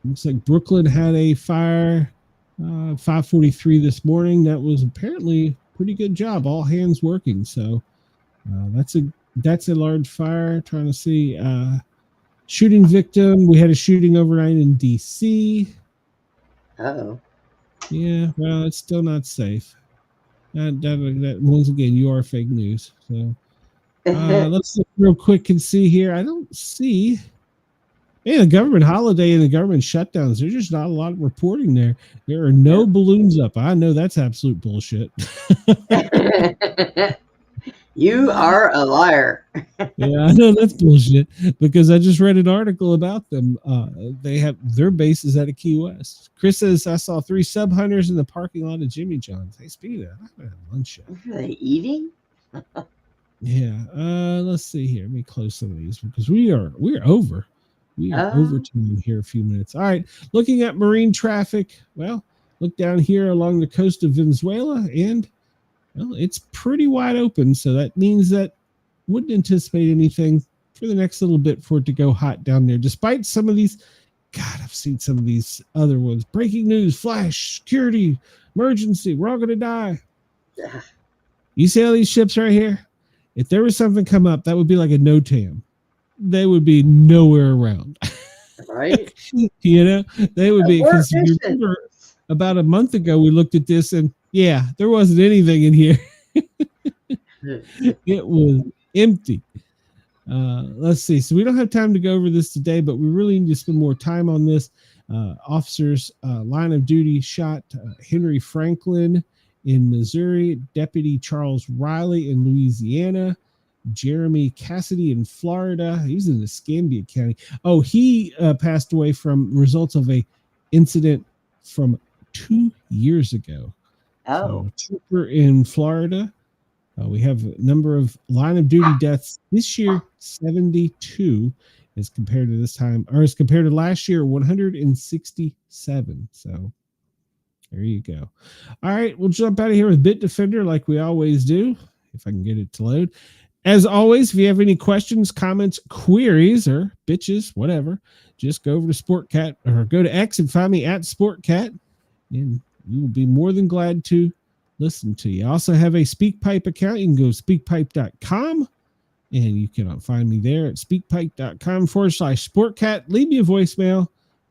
Looks like Brooklyn had a fire 5:43 this morning. That was apparently a pretty good job. All hands working. So that's a large fire. Trying to see shooting victim. We had a shooting overnight in DC.
Oh.
Yeah, well, it's still not safe. That once again, you are fake news. So let's look real quick and see here. I don't see the government holiday and the government shutdowns. There's just not a lot of reporting there. There are no balloons up. I know that's absolute bullshit.
You are a liar.
Yeah, I know that's bullshit, because I just read an article about them. They have their bases out of Key West. Chris says, I saw 3 sub hunters in the parking lot of Jimmy John's. Hey, speaking of that, I haven't had lunch yet.
Are they eating?
Yeah. Let's see here. Let me close some of these, because we're over. We are over time here in a few minutes. All right. Looking at marine traffic. Well, look down here along the coast of Venezuela, and well, it's pretty wide open. So that means that wouldn't anticipate anything for the next little bit for it to go hot down there. Despite some of these, God, I've seen some of these other ones. Breaking news, flash, security, emergency, we're all going to die.
Yeah.
You see all these ships right here? If there was something come up, that would be like a NOTAM. They would be nowhere around.
Right?
You know, they would be, because you remember about a month ago we looked at this, and yeah, there wasn't anything in here. It was empty. Let's see. So we don't have time to go over this today, but we really need to spend more time on this. Officers line of duty shot Henry Franklin in Missouri, Deputy Charles Riley in Louisiana, Jeremy Cassidy in Florida. He was in Escambia County. Oh, he passed away from results of a incident from 2 years ago.
Oh.
So, trooper in Florida. We have a number of line of duty deaths this year, 72, as compared to this time, or as compared to last year, 167. So there you go. All right, we'll jump out of here with Bit Defender like we always do, if I can get it to load. As always, if you have any questions, comments, queries, or bitches, whatever, just go over to Sportcat or go to X and find me at Sportcat, and we will be more than glad to listen to you. I also have a SpeakPipe account. You can go to speakpipe.com, and you can find me there at speakpipe.com/Sportcat. Leave me a voicemail.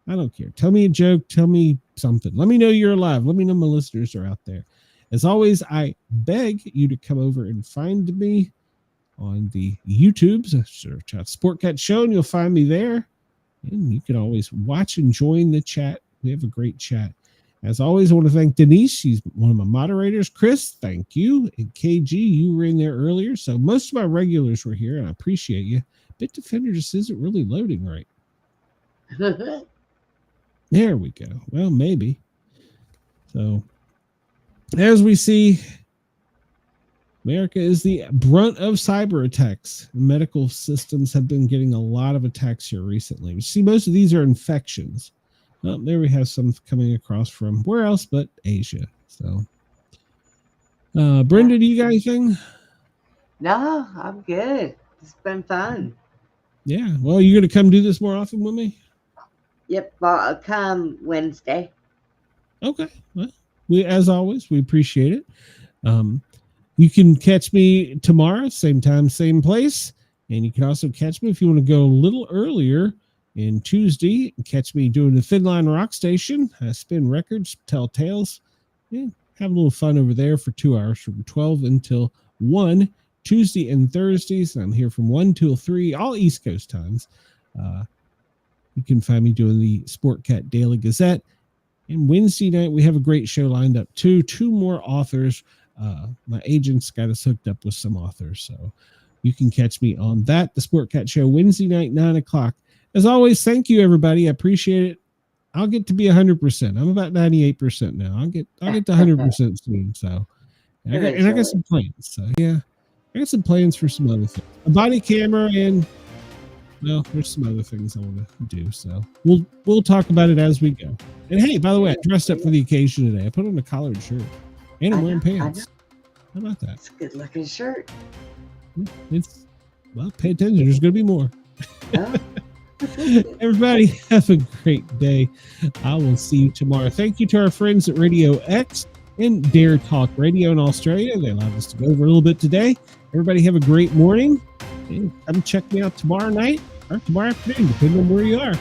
I don't care. Tell me a joke. Tell me something. Let me know you're alive. Let me know my listeners are out there. As always, I beg you to come over and find me on the YouTubes. Search out Sportcat Show, and you'll find me there. And you can always watch and join the chat. We have a great chat. As always, I want to thank Denise. She's one of my moderators. Chris, thank you. And KG, you were in there earlier. So most of my regulars were here, and I appreciate you. Bitdefender just isn't really loading right. There we go. Well, maybe. So, as we see, America is the brunt of cyber attacks. Medical systems have been getting a lot of attacks here recently. You see, most of these are infections. There we have some coming across from where else but Asia. So, Brenda, do you got anything?
No, I'm good. It's been fun.
Yeah. Well, you're going to come do this more often with me?
Yep. I'll come Wednesday.
Okay. Well, as always, we appreciate it. You can catch me tomorrow, same time, same place. And you can also catch me if you want to go a little earlier in Tuesday. Catch me doing the Thin Line Rock Station. I spin records, tell tales. Yeah, have a little fun over there for 2 hours from 12 until 1, Tuesday and Thursdays. I'm here from 1 till 3, all East Coast times. You can find me doing the Sportcat Daily Gazette. And Wednesday night, we have a great show lined up too. 2 more authors. My agents got us hooked up with some authors. So you can catch me on that, the Sportcat Show, Wednesday night, 9 o'clock. As always, thank you, everybody. I appreciate it. I'll get to be 100%. I'm about 98% now. I'll get to 100% soon. So, I got some plans. So, yeah, I got some plans for some other things. A body camera and, well, there's some other things I want to do. So we'll talk about it as we go. And hey, by the way, I dressed up for the occasion today. I put on a collared shirt and I'm wearing pants. How about that?
It's a good looking shirt.
Well, pay attention. There's going to be more.
Oh.
Everybody have a great day. I will see you tomorrow. Thank you to our friends at Radio X and Dare Talk Radio in Australia. They allowed us to go over a little bit today. Everybody have a great morning. And come check me out tomorrow night or tomorrow afternoon, depending on where you are.